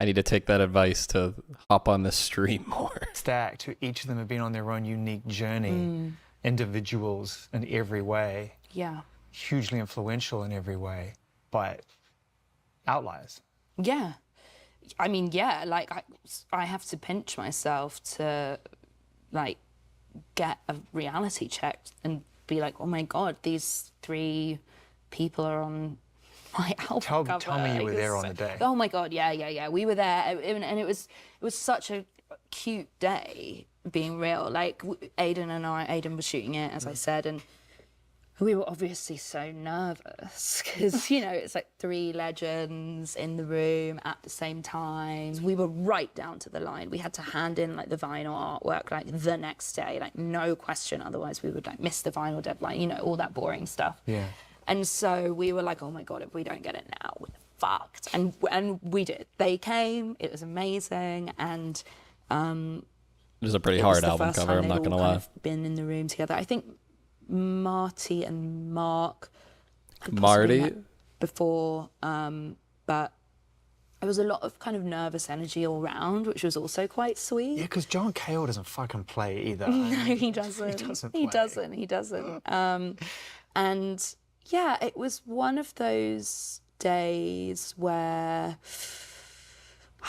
I need to take that advice to hop on the stream more. stacked, who each of them have been on their own unique journey, individuals in every way, Yeah. hugely influential in every way, but outliers? Yeah. I mean, yeah, like I have to pinch myself to like get a reality check and be like, oh my God, these three people are on my album cover. Tell me you were there on the day. Oh my God, yeah. We were there, and it was such a cute day, being real. Like Aiden was shooting it, as I said, and we were obviously so nervous because, you know, it's like three legends in the room at the same time. We were right down to the line. We had to hand in like the vinyl artwork like the next day, like no question. Otherwise we would like miss the vinyl deadline, you know, all that boring stuff. Yeah. And so we were like, oh my God, if we don't get it now, we're fucked. And we did. They came, it was amazing. And It was a pretty it was hard the album first cover, time I'm not they'd gonna all kind lie. of been in the room together. I think Marty and Mark had possibly Marty? met before, but there was a lot of kind of nervous energy all round, which was also quite sweet. Yeah, because John Cale doesn't fucking play either. No, he doesn't. He doesn't He doesn't. And yeah, it was one of those days where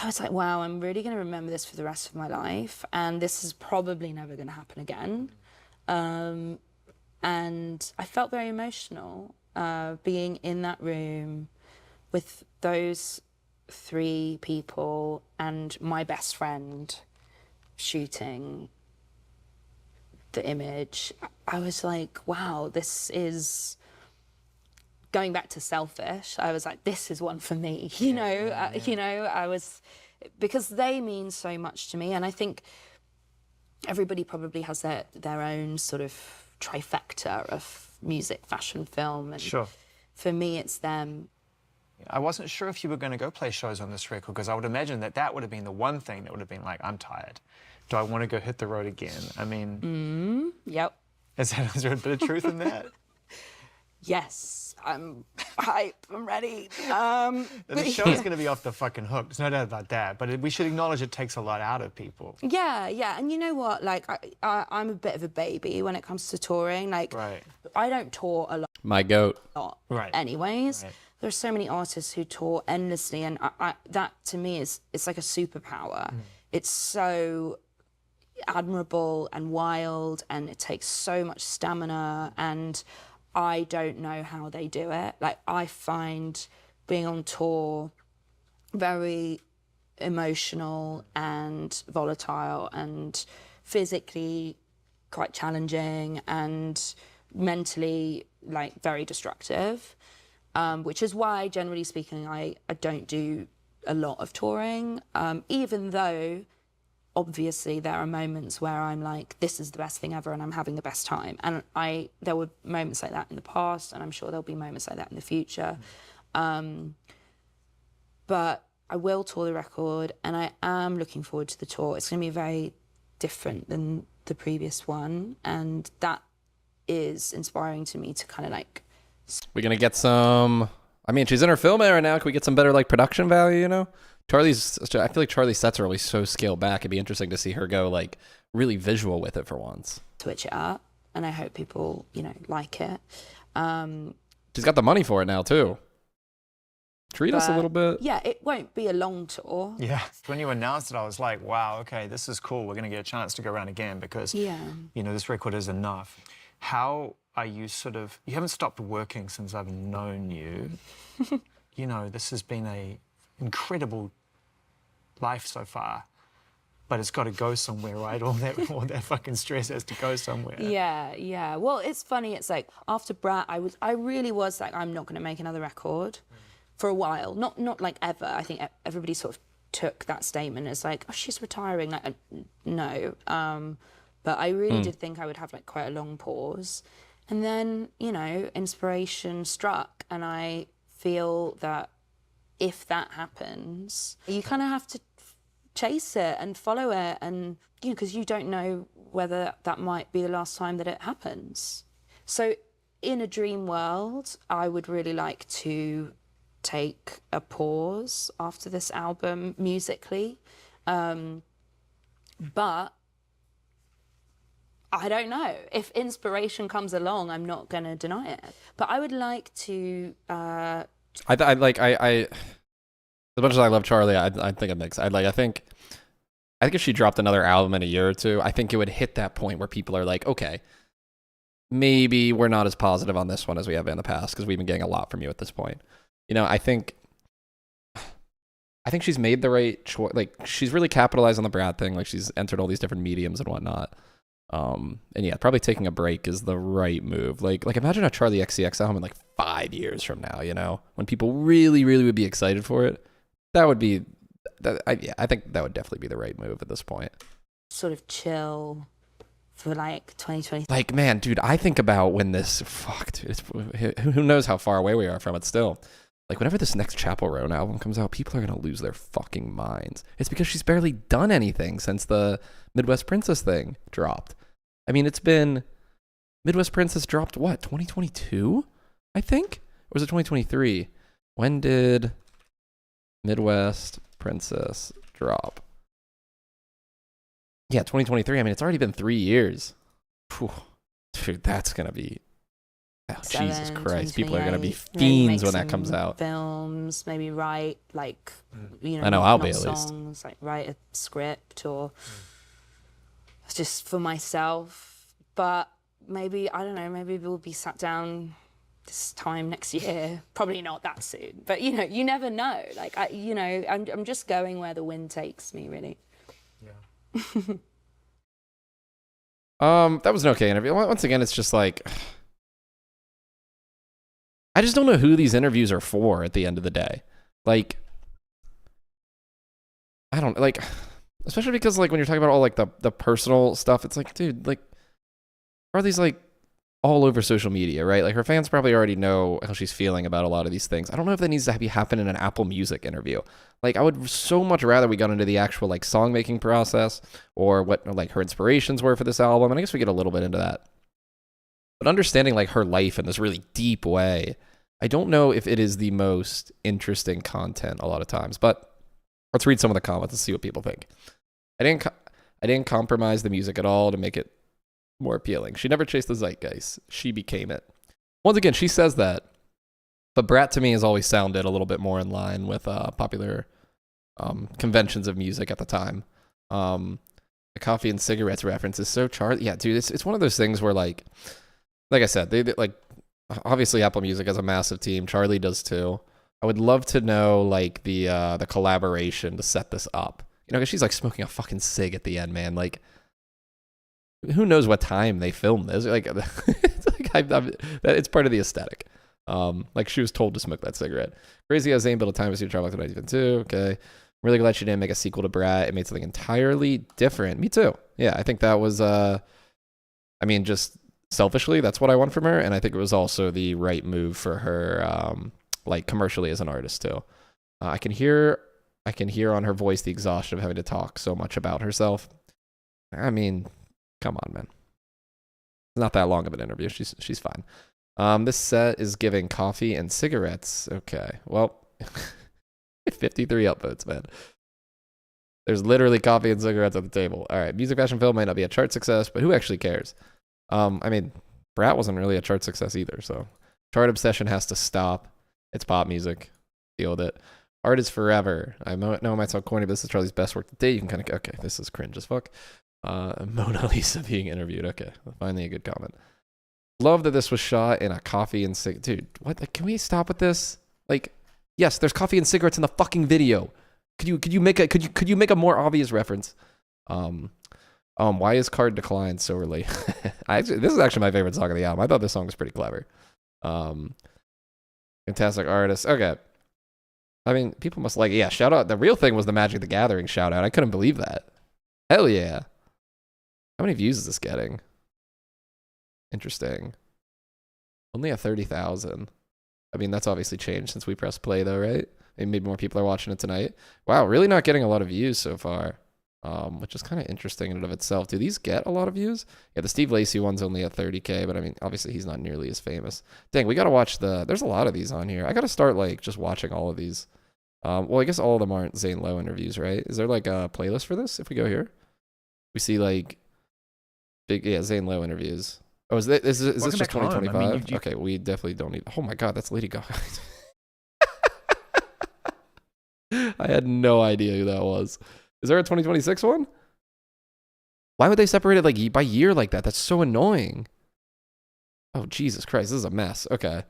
I was like, wow, I'm really going to remember this for the rest of my life, and this is probably never going to happen again. And I felt very emotional being in that room with those three people and my best friend shooting the image. I was like, wow, this is going back to selfish. I was like, this is one for me, you know, I was, because they mean so much to me. And I think everybody probably has their own sort of trifecta of music, fashion, film. And Sure. for me, it's them. I wasn't sure if you were going to go play shows on this record, because I would imagine that would have been the one thing that would have been like, I'm tired. Do I want to go hit the road again? I mean, Yep. is there a bit of truth in that? Yes, I'm hype. I'm ready. The show's going to be off the fucking hook. There's no doubt about that. But we should acknowledge it takes a lot out of people. Yeah, yeah. And you know what? Like, I'm a bit of a baby when it comes to touring. Like, Right. I don't tour a My goat. lot. Right. Anyways, Right. there's so many artists who tour endlessly, and that to me it's like a superpower. It's so admirable and wild, and it takes so much stamina, and I don't know how they do it. Like, I find being on tour very emotional and volatile and physically quite challenging and mentally, like, very destructive, which is why, generally speaking, I don't do a lot of touring, even though obviously there are moments where I'm like, this is the best thing ever and I'm having the best time. And there were moments like that in the past, and I'm sure there'll be moments like that in the future. But I will tour the record, and I am looking forward to the tour. It's going to be very different than the previous one, and that is inspiring to me to kind of like... We're going to get some... I mean, she's in her film era now. Can we get some better, like, production value, you know? I feel like Charli's sets are always so scaled back. It'd be interesting to see her go, like, really visual with it for once. Switch it up, and I hope people, you know, like it. She's got the money for it now, too. Treat us a little bit. Yeah, it won't be a long tour. Yeah. When you announced it, I was like, wow, okay, this is cool. We're going to get a chance to go around again because, Yeah. you know, this record is enough. How are you you haven't stopped working since I've known you. You know, this has been a incredible life so far, but it's got to go somewhere, right? All that fucking stress has to go somewhere. Yeah, yeah. Well, it's funny. It's like after Brat, I really was like, I'm not going to make another record for a while. Not like ever. I think everybody sort of took that statement as like, oh, she's retiring. Like, no. But I really did think I would have like quite a long pause, and then, you know, inspiration struck, and I feel that if that happens, you kind of have to chase it and follow it, and, you know, because you don't know whether that might be the last time that it happens. So in a dream world, I would really like to take a pause after this album musically, but I don't know. If inspiration comes along, I'm not going to deny it. But I would like to... I as much as I love Charli, I think it makes. I think if she dropped another album in a year or two, I think it would hit that point where people are like, okay, maybe we're not as positive on this one as we have been in the past because we've been getting a lot from you at this point. You know, I think she's made the right choice. Like, she's really capitalized on the Brad thing. Like, she's entered all these different mediums and whatnot. And yeah, probably taking a break is the right move. Like imagine a Charli XCX album in like 5 years from now, you know, when people really, really would be excited for it. That would be, I think that would definitely be the right move at this point. Sort of chill for like 2020. Like, man, dude, I think about when this, dude, who knows how far away we are from it still. Like, whenever this next Chapel Roan album comes out, people are going to lose their fucking minds. It's because she's barely done anything since the Midwest Princess thing dropped. I mean, it's been... Midwest Princess dropped, what, 2022? I think? Or was it 2023? When did Midwest Princess drop? Yeah, 2023. I mean, it's already been 3 years. Whew. Dude, that's going to be... Oh, Jesus Christ, people are going to be fiends when that comes out. Films, maybe write, like, you know, I know, I'll not be at songs, least. like write a script or just for myself. But maybe, I don't know, maybe we'll be sat down this time next year. Probably not that soon, but, you know, you never know. Like, I'm just going where the wind takes me, really. Yeah. That was an okay interview. Once again, it's just like... I just don't know who these interviews are for at the end of the day. Like, I don't, like, especially because, like, when you're talking about all, like, the personal stuff, it's like, dude, like, are these, like, all over social media, right? Like her fans probably already know how she's feeling about a lot of these things. I don't know if that needs to happen in an Apple Music interview. Like I would so much rather we got into the actual like song making process or what like her inspirations were for this album. And I guess we get a little bit into that. But understanding like her life in this really deep way, I don't know if it is the most interesting content a lot of times. But let's read some of the comments and see what people think. I didn't compromise the music at all to make it more appealing. She never chased the zeitgeist. She became it. Once again, she says that. But Brat to me has always sounded a little bit more in line with popular conventions of music at the time. The coffee and cigarettes reference is so Charli. Yeah, dude, it's one of those things where like I said, they like obviously Apple Music has a massive team. Charli does too. I would love to know like the collaboration to set this up. You know, because she's like smoking a fucking cig at the end, man. Like, who knows what time they filmed this? Like, it's like it's part of the aesthetic. Like she was told to smoke that cigarette. Crazy how Zane built a time machine to travel back to 1992. Okay, I'm really glad she didn't make a sequel to Brat. It made something entirely different. Me too. Yeah, I think that was. I mean, just selfishly, that's what I want from her, and I think it was also the right move for her, like commercially as an artist too. I can hear on her voice the exhaustion of having to talk so much about herself. I mean, come on, man. It's not that long of an interview. She's fine. This set is giving coffee and cigarettes. Okay, well, 53 upvotes, man. There's literally coffee and cigarettes at the table. All right, music, fashion, film might not be a chart success, but who actually cares? I mean, Brat wasn't really a chart success either, so chart obsession has to stop. It's pop music. Deal with it. Art is forever. I know it might sound corny, but this is Charli's best work to date. You can kind of, okay, this is cringe as fuck. Mona Lisa being interviewed. Okay, finally a good comment. Love that this was shot in a coffee and cig. Dude, what? Like, can we stop with this? Like, yes, there's coffee and cigarettes in the fucking video. Could you make a more obvious reference? Why is Card Decline so early? This is actually my favorite song of the album. I thought this song was pretty clever. Fantastic artist. Okay. I mean, people must like it. Yeah, shout out. The real thing was the Magic the Gathering shout out. I couldn't believe that. Hell yeah. How many views is this getting? Interesting. Only at 30,000. I mean, that's obviously changed since we pressed play though, right? And maybe more people are watching it tonight. Wow, really not getting a lot of views so far. Which is kind of interesting in and of itself. Do these get a lot of views? Yeah, the Steve Lacy one's only at 30K, but I mean, obviously he's not nearly as famous. Dang, we got to watch there's a lot of these on here. I got to start like just watching all of these. Well, I guess all of them aren't Zane Lowe interviews, right? Is there like a playlist for this? If we go here, we see like Zane Lowe interviews. Oh, is this just 2025? I mean, okay, we definitely don't need. Oh my God, that's Lady Gaga. I had no idea who that was. Is there a 2026 one? Why would they separate it like by year like that? That's so annoying. Oh, Jesus Christ. This is a mess. Okay.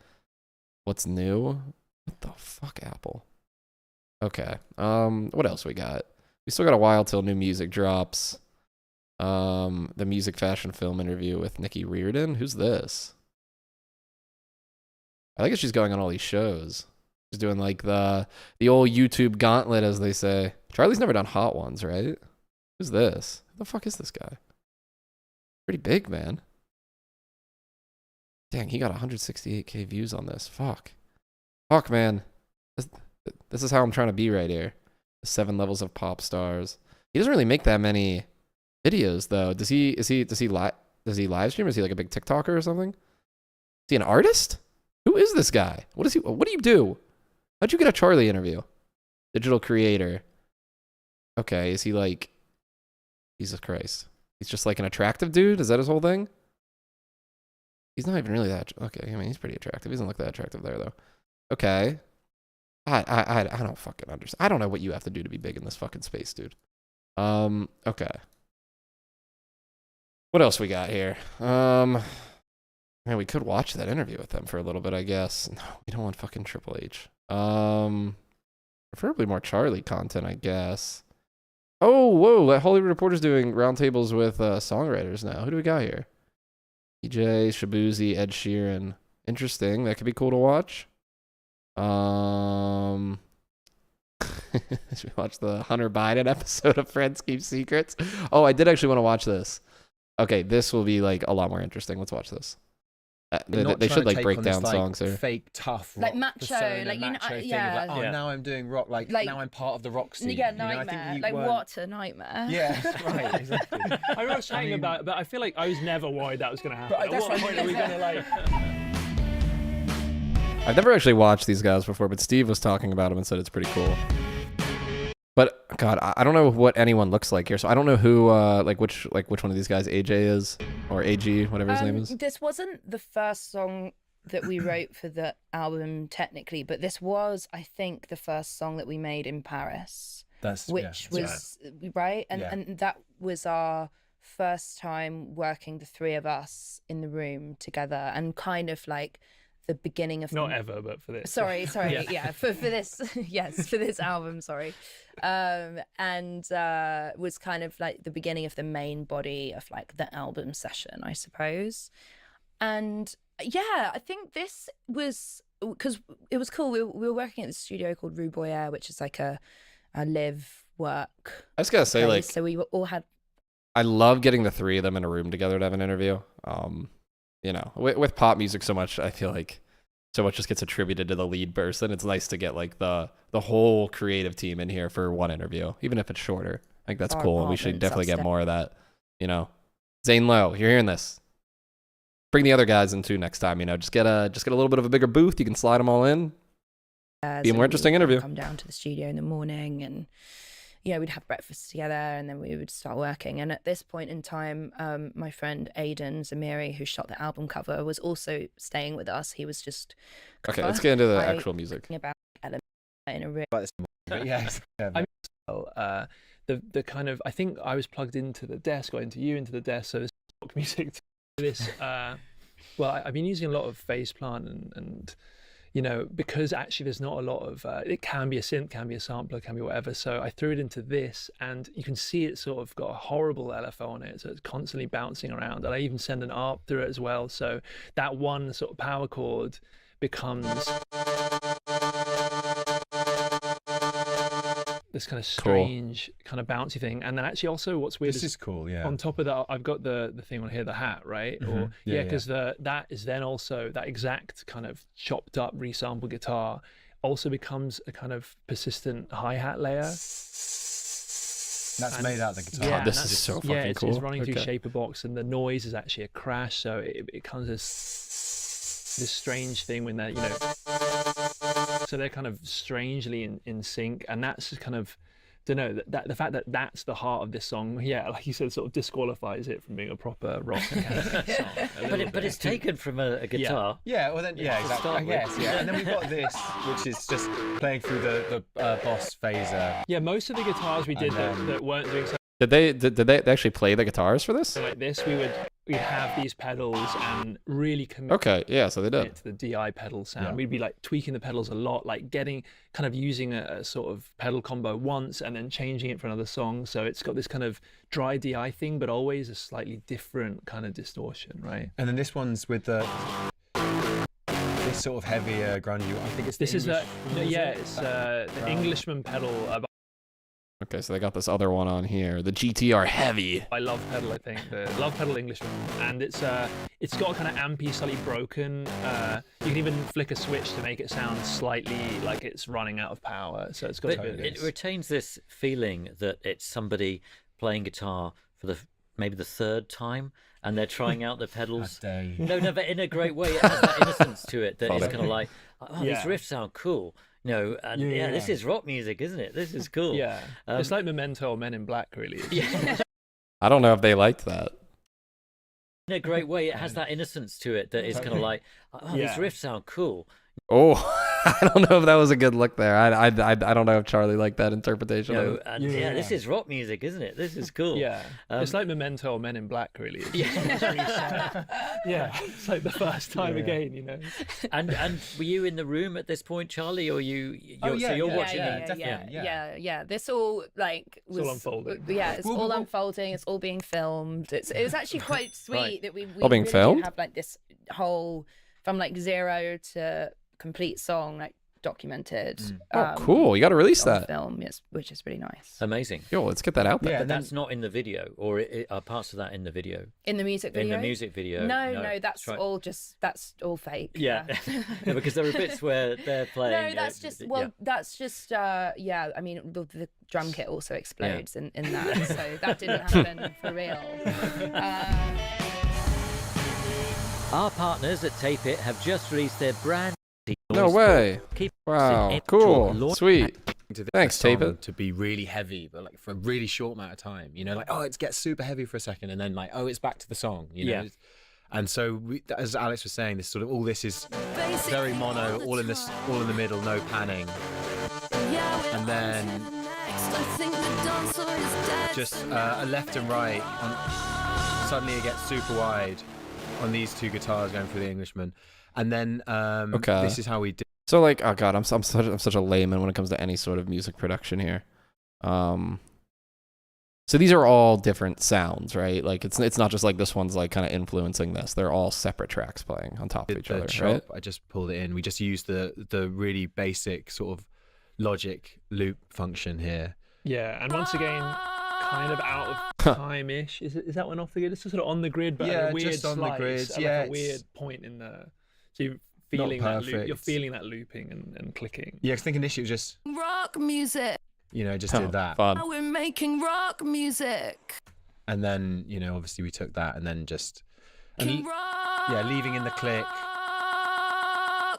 What's new? What the fuck, Apple? Okay. What else we got? We still got a while till new music drops. The music fashion film interview with Nikki Reardon. Who's this? I think she's going on all these shows. She's doing like the old YouTube gauntlet, as they say. Charli's never done Hot Ones, right? Who's this? Who the fuck is this guy? Pretty big, man. Dang, he got 168K views on this. Fuck, man. This is how I'm trying to be right here. The 7 levels of pop stars. He doesn't really make that many videos though. Does he live stream? Is he like a big TikToker or something? Is he an artist? Who is this guy? What do you do? How'd you get a Charli interview? Digital creator. Okay, is he like... Jesus Christ. He's just like an attractive dude? Is that his whole thing? He's not even really that... Okay, I mean, he's pretty attractive. He doesn't look that attractive there, though. Okay. I don't fucking understand. I don't know what you have to do to be big in this fucking space, dude. Okay. What else we got here? Man, we could watch that interview with them for a little bit, I guess. No, we don't want fucking Triple H. Preferably more Charli content, I guess. Oh, whoa, that Hollywood Reporter's doing roundtables with songwriters now. Who do we got here? EJ, Shabuzi, Ed Sheeran. Interesting. That could be cool to watch. Should we watch the Hunter Biden episode of Friends Keep Secrets? Oh, I did actually want to watch this. Okay, this will be like a lot more interesting. Let's watch this. not they trying should to like take break on down this, like, songs or fake tough Like rock macho, persona, like, you know, macho thing of yeah. like, oh, Yeah. now I'm doing rock, like now I'm part of the rock scene. Yeah, You know, I think nightmare. you Like weren't- what a nightmare. Yeah, right, exactly. I remember saying mean- about it, but I feel like I was never worried that was going to happen. But At that's what what I point are we mean. going to like? I've never actually watched these guys before, but Steve was talking about them and said it's pretty cool. But God, I don't know what anyone looks like here, so I don't know who which one of these guys AJ is or AG, whatever his name is. This wasn't the first song that we wrote for the album technically, but this was, I think, the first song that we made in Paris, which was right, and Yeah. and that was our first time working, the three of us in the room together, and kind of like the beginning of Not ever, but for this. Sorry, yeah, for this, yes, for this album, sorry, and was kind of like the beginning of the main body of like the album session, I suppose. And yeah, I think this was because it was cool. We were working at this studio called Rue Boyer, which is like a live work. I just gotta say, place. like, So we all had. I love getting the three of them in a room together to have an interview. You know, with pop music so much, I feel like so much just gets attributed to the lead person. It's nice to get like the whole creative team in here for one interview, even if it's shorter. I think that's Our cool, and we should apartments definitely get upstairs. more of that. You know, Zane Lowe, you're hearing this. Bring the other guys in too next time. You know, just get a little bit of a bigger booth. You can slide them all in. Be a So more we interesting would interview. Come down to the studio in the morning, and we'd have breakfast together, and then we would start working. And at this point in time, my friend Aidan Zamiri, who shot the album cover, was also staying with us. He was just Okay, let's get into the I- actual music. about elements in a room. But yes, I the kind of, I think I was plugged into the desk, got into the desk, so this rock music to this well, I've been using a lot of phase plant and you know, because actually there's not a lot of it can be a synth, can be a sampler, can be whatever, so I threw it into this, and you can see it's sort of got a horrible LFO on it, so it's constantly bouncing around, and I even send an ARP through it as well, so that one sort of power chord becomes this kind of strange kind of bouncy thing. And then actually also what's weird this is cool. Yeah. on top of that, I've got the thing on here, the hat, right? Or Yeah, because that is then also that exact kind of chopped up resample guitar also becomes a kind of persistent hi-hat layer. That's made out of the guitar. Yeah, Oh, this and is that's- so yeah, fucking it's cool. running through Okay. Shaper Box, and the noise is actually a crash, so it comes as this strange thing when they're, you know, so they're kind of strangely in sync, and that's just kind of, don't know, that the fact that that's the heart of this song, yeah, like you said, sort of disqualifies it from being a proper rock song. But it's taken from a guitar. Yeah, well then, yeah, exactly. start I guess, with. yeah. And then we've got this, which is just playing through the Boss phaser. Yeah, most of the guitars we did that weren't doing something Did they actually play the guitars for this? like this, we'd have these pedals and really commit Okay, yeah, so they did. it to the DI pedal sound. Yeah. We'd be like tweaking the pedals a lot, like kind of using a sort of pedal combo once and then changing it for another song. So it's got this kind of dry DI thing, but always a slightly different kind of distortion, right? And then this one's with this sort of heavier grungy. I think it's This is English it's the Englishman pedal. Okay, so they got this other one on here, the GTR Heavy. I love pedal, I think the love pedal Englishman, and it's got a kind of ampy, slightly broken. You can even flick a switch to make it sound slightly like it's running out of power. So it's got But a bit of it this. retains this feeling that it's somebody playing guitar for maybe the third time, and they're trying out the pedals. No, but in a great way. It has that innocence to it that is kind of like, oh, these Yeah. riffs sound cool. You know, and Yeah. this is rock music, isn't it? This is cool. Yeah, it's like Memento or Men in Black, really. I don't know if they liked that. In a great way, it has that innocence to it that is kind of like, oh, Yeah. these riffs sound cool. Oh, I don't know if that was a good look there. I don't know if Charlie liked that interpretation. You of know, it. and Yeah. this is rock music, isn't it? This is cool. Yeah, it's like Memento or Men in Black, really. It's yeah, it's like the first time again, you know. And were you in the room at this point, Charlie, or you're Oh, yeah, so you're yeah, watching yeah, it? definitely. Yeah. This all like was all unfolding. Yeah, it's Well, all well- unfolding. It's all being filmed. It was actually quite sweet Right. that we All being really did filmed? have like this whole from like zero to complete song like documented. Oh, cool! You got to release on that. film, yes, which is really nice. Amazing. Yo, let's get that out there. Yeah, But and then- that's not in the video, or are parts of that in the video? In the music video. In the music video? No, that's right. that's all fake. Yeah, No, because there are bits where they're playing. No, that's just yeah. that's just yeah. I mean, the drum kit also explodes in that, so that didn't happen for real. Our partners at Tape It have just released their brand. No way! Keep Wow, cool, sweet. to Thanks, Tape song It. to be really heavy, but like for a really short amount of time. You know, like it gets super heavy for a second, and then like it's back to the song. You know, Yeah. and so as Alex was saying, this sort of all this is very mono, all in the middle, no panning, and then just a left and right. Suddenly it gets super wide on these two guitars going through the Englishman, and then Okay. this is how we did. So like, oh god, I'm such a layman when it comes to any sort of music production here. So these are all different sounds, right? Like it's not just like this one's like kind of influencing this. They're all separate tracks playing on top of each other, chop, right? I just pulled it in. We just used the really basic sort of logic loop function here. Yeah, and once again, kind of out of time-ish. Is that one off the grid? It's just sort of on the grid, but at a weird just on the slice, grid. at Yeah, like a weird point in the. So you're feeling that loop, you're perfect. feeling that looping and clicking. Yeah, 'cause I think initially it was just, Rock music. just Oh, did that. fun. We're making rock music. And then, obviously we took that and then just, and Rock leaving in the click.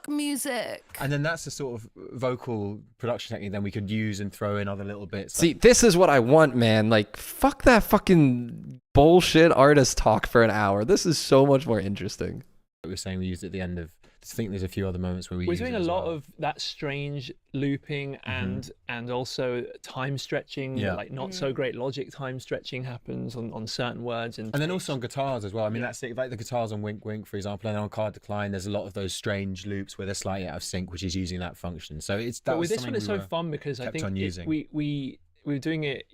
music. And then that's the sort of vocal production technique then we could use and throw in other little bits. See, this is what I want, man. Like, fuck that fucking bullshit artist talk for an hour. This is so much more interesting. we were saying we used at the end of, I think there's a few other moments where we We're use doing it a as lot well. of that strange looping and also time stretching. Yeah. Like not so great logic time stretching happens on certain words And then also on guitars as well. I mean, that's it. Like the guitars on Wink Wink, for example, and on Card Decline, there's a lot of those strange loops where they're slightly out of sync, which is using that function. So it's that. But was with this one, something it's we so were fun because I kept think on using. we were doing it,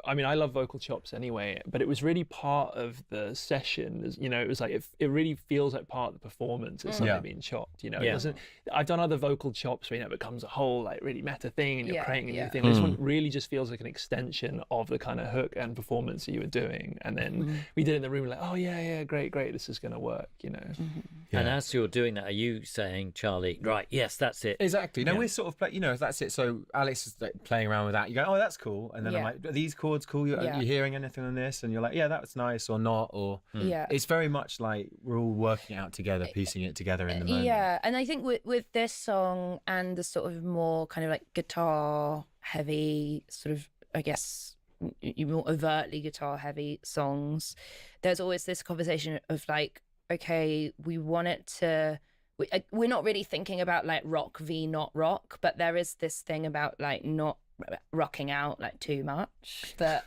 I mean, I love vocal chops anyway, but it was really part of the session. It was like, it really feels like part of the performance. It's something being chopped, It Yeah. doesn't, I've done other vocal chops where, it becomes a whole like really meta thing and you're Yeah, creating a yeah. new thing. This one really just feels like an extension of the kind of hook and performance that you were doing. And then we did it in the room like, oh yeah, great, this is going to work, And as you're doing that, are you saying, Charlie, right, yes, that's it? Exactly. No, Yeah. we're sort of that's it. So Alex is like playing around with that. You go, oh, that's cool. And then I'm Yeah. like, are these chords cool? Are Yeah. you hearing anything on this? And you're like, yeah, that was nice or not. Or Yeah. it's very much like we're all working it out together, piecing it together in the moment. Yeah, and I think with this song and the sort of more kind of like guitar heavy sort of, I guess, more overtly guitar heavy songs, there's always this conversation of like, okay, we want it to, we're not really thinking about like rock v not rock, but there is this thing about like not rocking out like too much that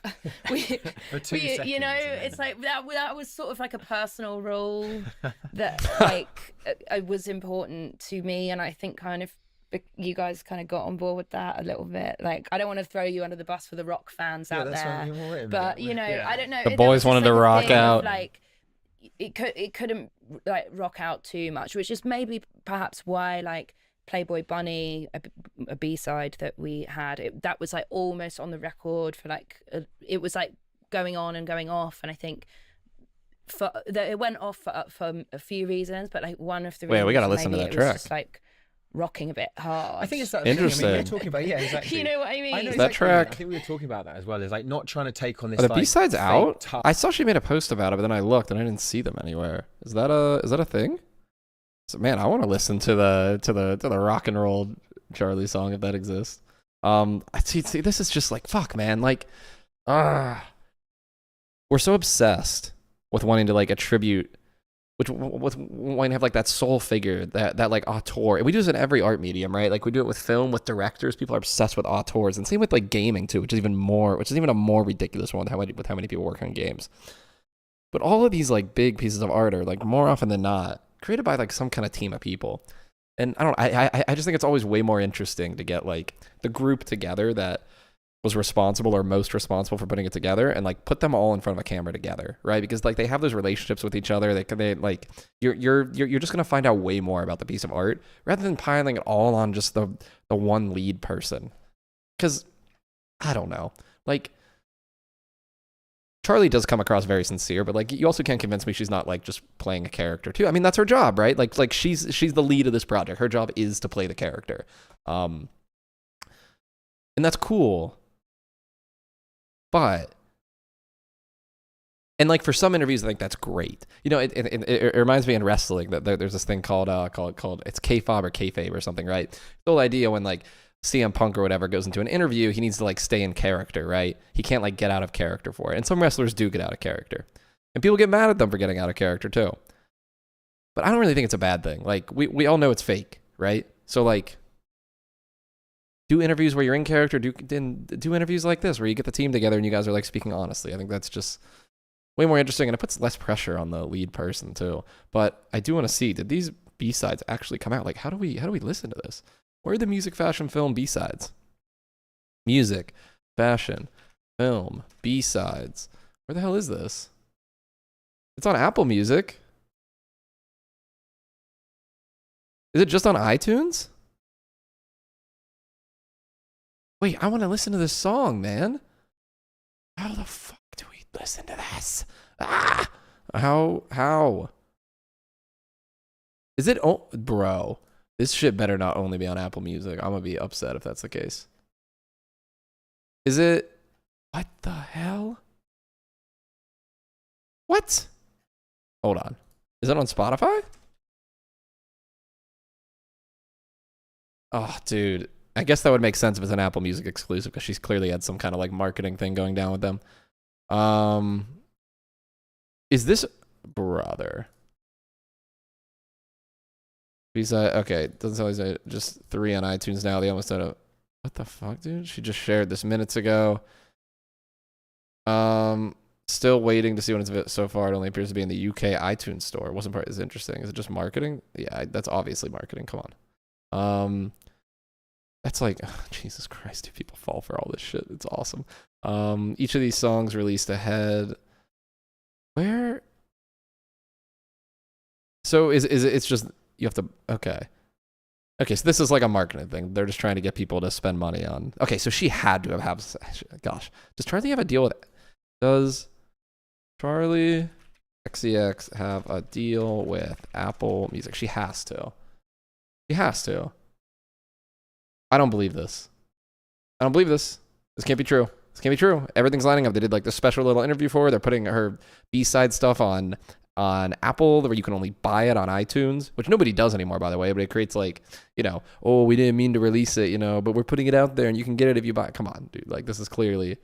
we, For 2 we seconds, you know, and then- it's like that was sort of like a personal rule that like was important to me, and I think kind of you guys kind of got on board with that a little bit. Like, I don't want to throw you under the bus for the rock fans out that's there, what I mean. Well, wait a but minute. I don't know. The there boys was just, wanted to like, a rock thing of, out. Like it couldn't like rock out too much, which is maybe perhaps why like Playboy Bunny, a B-side that we had, that was like almost on the record for like it was like going on and going off, and I think it went off for a few reasons, but like one of the Wait, we gotta reasons listen to maybe that it was track. just like rocking a bit hard. I think it's that Interesting. thing. I mean, you're talking about, exactly. You know what I mean? I know That exactly what you mean. track- I think we were talking about that as well. Is like not trying to take on this. Are the like, B-sides fake out? tough- I saw she made a post about it, but then I looked and I didn't see them anywhere. Is that a thing? So, man, I want to listen to the rock and roll Charli song if that exists. See, this is just like fuck, man. Like, we're so obsessed with wanting to like attribute, with wanting to have like that soul figure, that like auteur. And we do this in every art medium, right? Like we do it with film, with directors. People are obsessed with auteurs, and same with like gaming too, which is even a more ridiculous one with how many people work on games. But all of these like big pieces of art are like more often than not created by like some kind of team of people. And I just think it's always way more interesting to get like the group together that was responsible or most responsible for putting it together, and like put them all in front of a camera together, right? Because like they have those relationships with each other. They like you're just gonna find out way more about the piece of art rather than piling it all on just the one lead person. Because I don't know, like Charli does come across very sincere, but like you also can't convince me she's not like just playing a character too. I mean, that's her job, right? Like she's the lead of this project. Her job is to play the character, and that's cool. But, and like for some interviews, I think that's great. You know, it reminds me in wrestling that there's this thing called it's K-fob or kayfabe or something, right? The whole idea when like CM Punk or whatever goes into an interview, he needs to like stay in character, right? He can't like get out of character for it. And some wrestlers do get out of character. And people get mad at them for getting out of character too. But I don't really think it's a bad thing. Like we all know it's fake, right? So like do interviews where you're in character, do interviews like this where you get the team together and you guys are like speaking honestly. I think that's just way more interesting, and it puts less pressure on the lead person too. But I do want to see, did these B-sides actually come out? Like how do we listen to this? Where are the music, fashion, film B-sides? Music, fashion, film, B-sides. Where the hell is this? It's on Apple Music. Is it just on iTunes? Wait, I want to listen to this song, man. How the fuck do we listen to this? Ah! How? Is it, oh, bro. This shit better not only be on Apple Music. I'm going to be upset if that's the case. Is it? What the hell? What? Hold on. Is it on Spotify? Oh, dude. I guess that would make sense if it's an Apple Music exclusive because she's clearly had some kind of like marketing thing going down with them. Is this brother? He's okay. Doesn't tell he's just 3 on iTunes now. They almost had a. What the fuck, dude? She just shared this minutes ago. Still waiting to see when it's so far. It only appears to be in the UK iTunes store. Wasn't part is interesting. Is it just marketing? Yeah, that's obviously marketing. Come on. That's like, oh, Jesus Christ, do people fall for all this shit? It's awesome. Each of these songs released ahead. Where? So it's just you have to okay. Okay, so this is like a marketing thing. They're just trying to get people to spend money on. Okay, so she had to have gosh. Does Charli have a deal with does Charli XCX have a deal with Apple Music? She has to. She has to. I don't believe this. I don't believe this. This can't be true. This can't be true. Everything's lining up. They did like this special little interview for her. They're putting her B-side stuff on Apple where you can only buy it on iTunes, which nobody does anymore, by the way, but it creates like, you know, oh, we didn't mean to release it, you know, but we're putting it out there and you can get it if you buy it. Come on, dude. Like this is clearly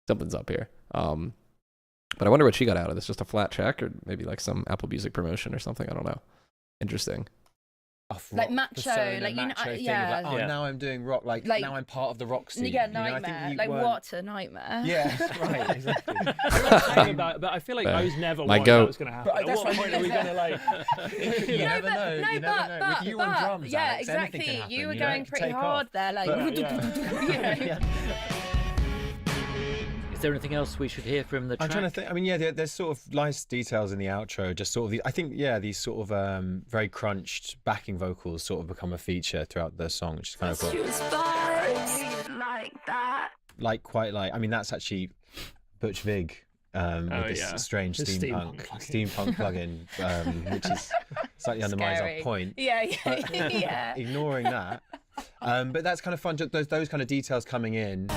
something's up here. But I wonder what she got out of this. Just a flat check or maybe like some Apple Music promotion or something. I don't know. Interesting. Like macho, like you know, yeah. Like, oh, now I'm doing rock. Like now I'm part of the rock scene. Yeah, nightmare. You know, like what a nightmare. Yeah, right, exactly. But I feel like I was never My worried goat. that was going to happen. But At what point are we going to like? You never know. You never know. With you on drums, yeah, Alex, anything can exactly. happen, You were know? going It could pretty take hard off. there, like. But, You know. Is there anything else we should hear from the track? I'm trying to think. I mean, yeah, there's sort of nice details in the outro. Just sort of, I think, yeah, these sort of very crunched backing vocals sort of become a feature throughout the song, which is kind of cool. Like that. Like quite like. I mean, that's actually Butch Vig with this yeah. strange His steampunk plugin, which is slightly undermines our Scary. point. Yeah, But yeah. ignoring that, but that's kind of fun. Those kind of details coming in.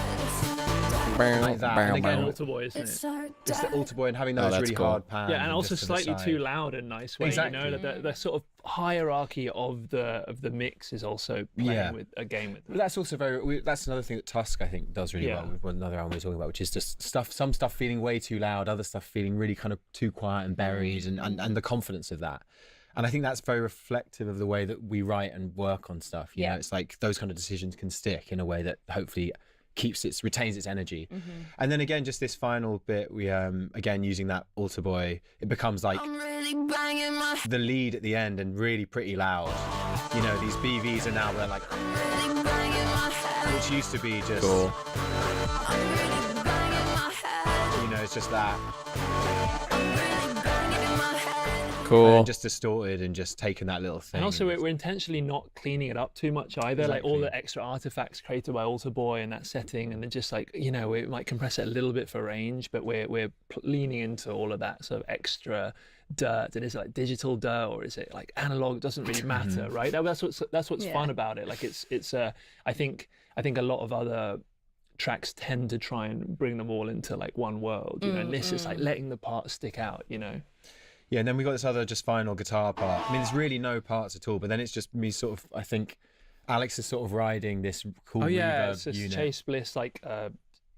Like that. And again, Altar Boy, isn't it? it's the altar boy and having those that's really cool. hard pans. Yeah, and also just to the slightly side. too loud in a nice way. Exactly. You know, that the sort of hierarchy of the mix is also playing with a game with. But that's also that's another thing that Tusk I think does really Yeah. well with another album we're talking about, which is just some stuff feeling way too loud, other stuff feeling really kind of too quiet and buried, and the confidence of that. And I think that's very reflective of the way that we write and work on stuff. You know, it's like those kind of decisions can stick in a way that hopefully retains its energy. And then again, just this final bit, we again using that altar boy, it becomes like the lead at the end and really pretty loud. You know, these BVs are now they're like which used to be just, Cool. you know, it's just that. Cool. And just distorted and just taken that little thing. And also, we're intentionally not cleaning it up too much either. Like all the extra artifacts created by Alter Boy in that setting, and then just like, you know, we might compress it a little bit for range, but we're leaning into all of that sort of extra dirt. And is it like digital dirt or is it like analog? It doesn't really matter, right? That's what's fun about it. Like it's I think a lot of other tracks tend to try and bring them all into like one world, you know. And this is like letting the parts stick out, you know. Yeah, and then we got this other just final guitar part. I mean, there's really no parts at all, but then it's just me sort of, I think Alex is sort of riding this cool reverb it's this unit. Chase Bliss like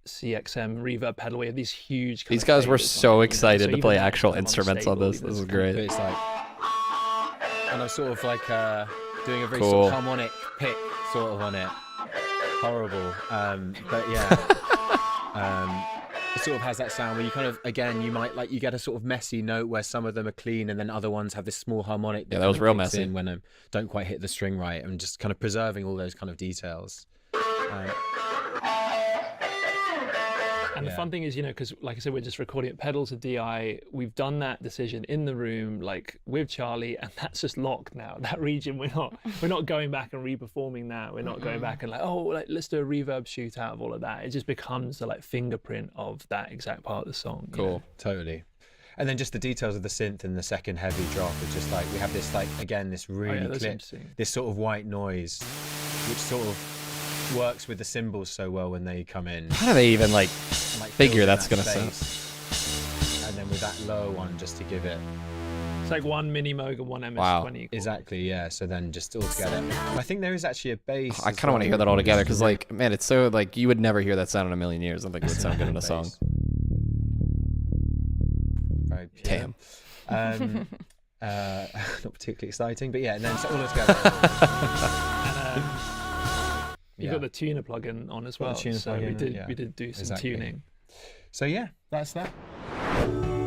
CXM reverb pedal. We have these huge kind These of guys were faders so on it, excited so to even play that actual kind of instruments on unstable, this. even This is But great. it's like, and I'm sort of like doing a very Cool. sort of harmonic pick sort of on it. Horrible. But yeah. It sort of has that sound where you kind of, again, you might like, you get a sort of messy note where some of them are clean and then other ones have this small harmonic. Yeah, that was real kicks messy. in when I don't quite hit the string right, and just kind of preserving all those kind of details. And the fun thing is, you know, because like I said, we're just recording it pedal to DI. We've done that decision in the room, like with Charli, and that's just locked now. That region, we're not going back and re-performing that. We're not going back and like, oh, like let's do a reverb shoot out of all of that. It just becomes the like fingerprint of that exact part of the song. you Cool. know? Totally. And then just the details of the synth and the second heavy drop is just like, we have this like, again, this really that's clear, interesting. this sort of white noise, which sort of works with the cymbals so well when they come in. How do they even like And, like, figure fills in that's that gonna sound? space. And then with that low one, just to give it. It's like one mini Moog and one MS-20. Wow. chord. Exactly, yeah. So then just all together. I think there is actually a bass. I kind of want to hear that all together because, like, man, it's so like you would never hear that sound in a million years. I don't think it would sound good in a song. Very pure. Damn. Not particularly exciting, but yeah. And then so all together. And, you Yeah. got the tuner plugin on as Got the well. tuner So plugin, we did do some exactly. tuning. So yeah, that's that.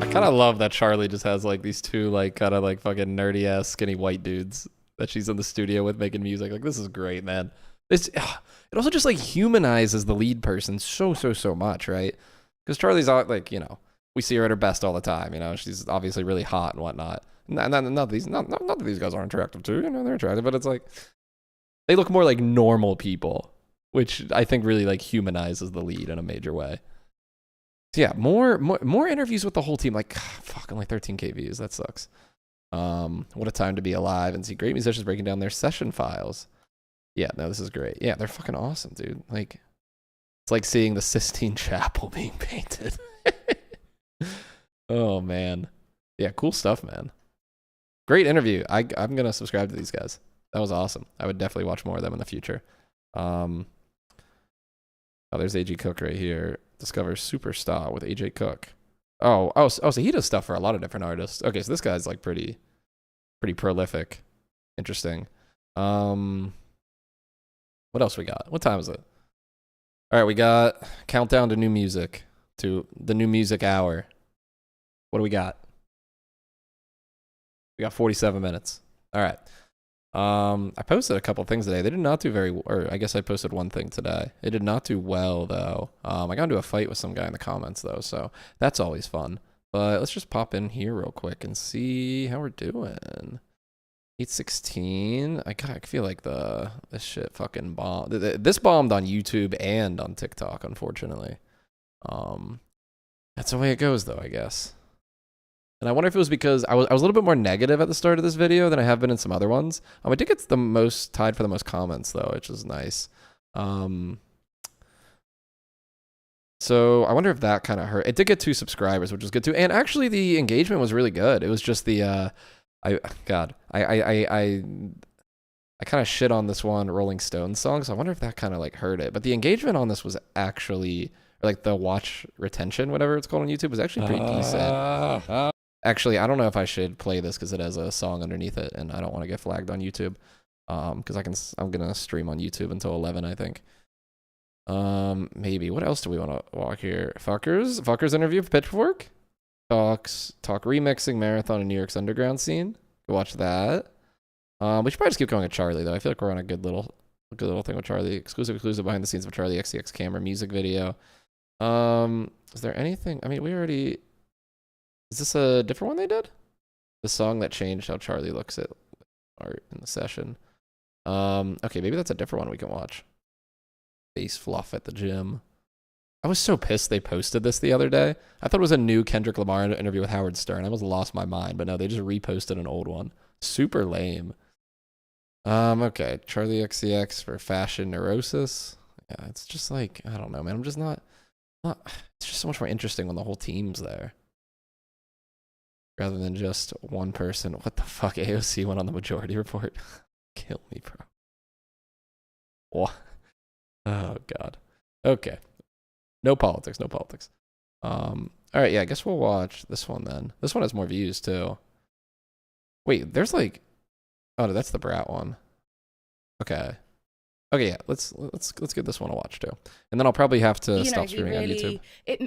I kind of love that Charli just has like these two like kind of like fucking nerdy ass skinny white dudes that she's in the studio with making music. Like, this is great, man. It also just like humanizes the lead person so much, right? Because Charli's out, like, you know, we see her at her best all the time. You know, she's obviously really hot and whatnot. Not that these guys aren't attractive too. You know, they're attractive, but it's like they look more like normal people, which I think really like humanizes the lead in a major way. So yeah, more interviews with the whole team. Like, fucking like 13K views. That sucks. What a time to be alive and see great musicians breaking down their session files. Yeah, no, this is great. Yeah, they're fucking awesome, dude. Like, it's like seeing the Sistine Chapel being painted. Oh man, yeah, cool stuff, man. Great interview. I'm gonna subscribe to these guys. That was awesome. I would definitely watch more of them in the future. Oh, there's AJ Cook right here. Discover Superstar with AJ Cook. So he does stuff for a lot of different artists. Okay, so this guy's like pretty prolific. Interesting. What else we got? What time is it? All right, we got countdown to new music, to the new music hour. What do we got? We got 47 minutes. All right. I posted a couple things today. They did not do or I guess I posted one thing today. It did not do well though. I got into a fight with some guy in the comments though, so that's always fun. But let's just pop in here real quick and see how we're doing. 8:16. I feel like this shit fucking bombed. This bombed on YouTube and on TikTok, unfortunately. That's the way it goes though, I guess. And I wonder if it was because I was a little bit more negative at the start of this video than I have been in some other ones. I did get tied for the most comments though, which is nice. So I wonder if that kind of hurt. It did get 2 subscribers, which was good too. And actually the engagement was really good. It was just the I kind of shit on this one Rolling Stones song, so I wonder if that kind of like hurt it. But the engagement on this was actually, like the watch retention, whatever it's called on YouTube, was actually pretty decent. Actually, I don't know if I should play this because it has a song underneath it, and I don't want to get flagged on YouTube. Because I'm gonna stream on YouTube until 11, I think. Maybe. What else do we want to walk here? Fuckers interview for Pitchfork. Talk remixing marathon in New York's underground scene. Go watch that. We should probably just keep going with Charli though. I feel like we're on a good little Look at the little thing with Charli. Exclusive behind the scenes of Charli XCX camera music video. Is there anything? I mean, we already. Is this a different one they did? The song that changed how Charli looks at art in the session. Okay, maybe that's a different one we can watch. Face fluff at the gym. I was so pissed they posted this the other day. I thought it was a new Kendrick Lamar interview with Howard Stern. I almost lost my mind, but no, they just reposted an old one. Super lame. Okay, Charli XCX for fashion neurosis. Yeah, it's just like, I don't know, man. I'm just not, it's just so much more interesting when the whole team's there. Rather than just one person. What the fuck? AOC went on the majority report. Kill me, bro. What? Oh, God. Okay. No politics, no politics. All right, yeah, I guess we'll watch this one then. This one has more views, too. Wait, there's like... Oh, that's the Brat one. Okay. Okay, yeah, let's give this one a watch, too. And then I'll probably have to stop streaming on YouTube.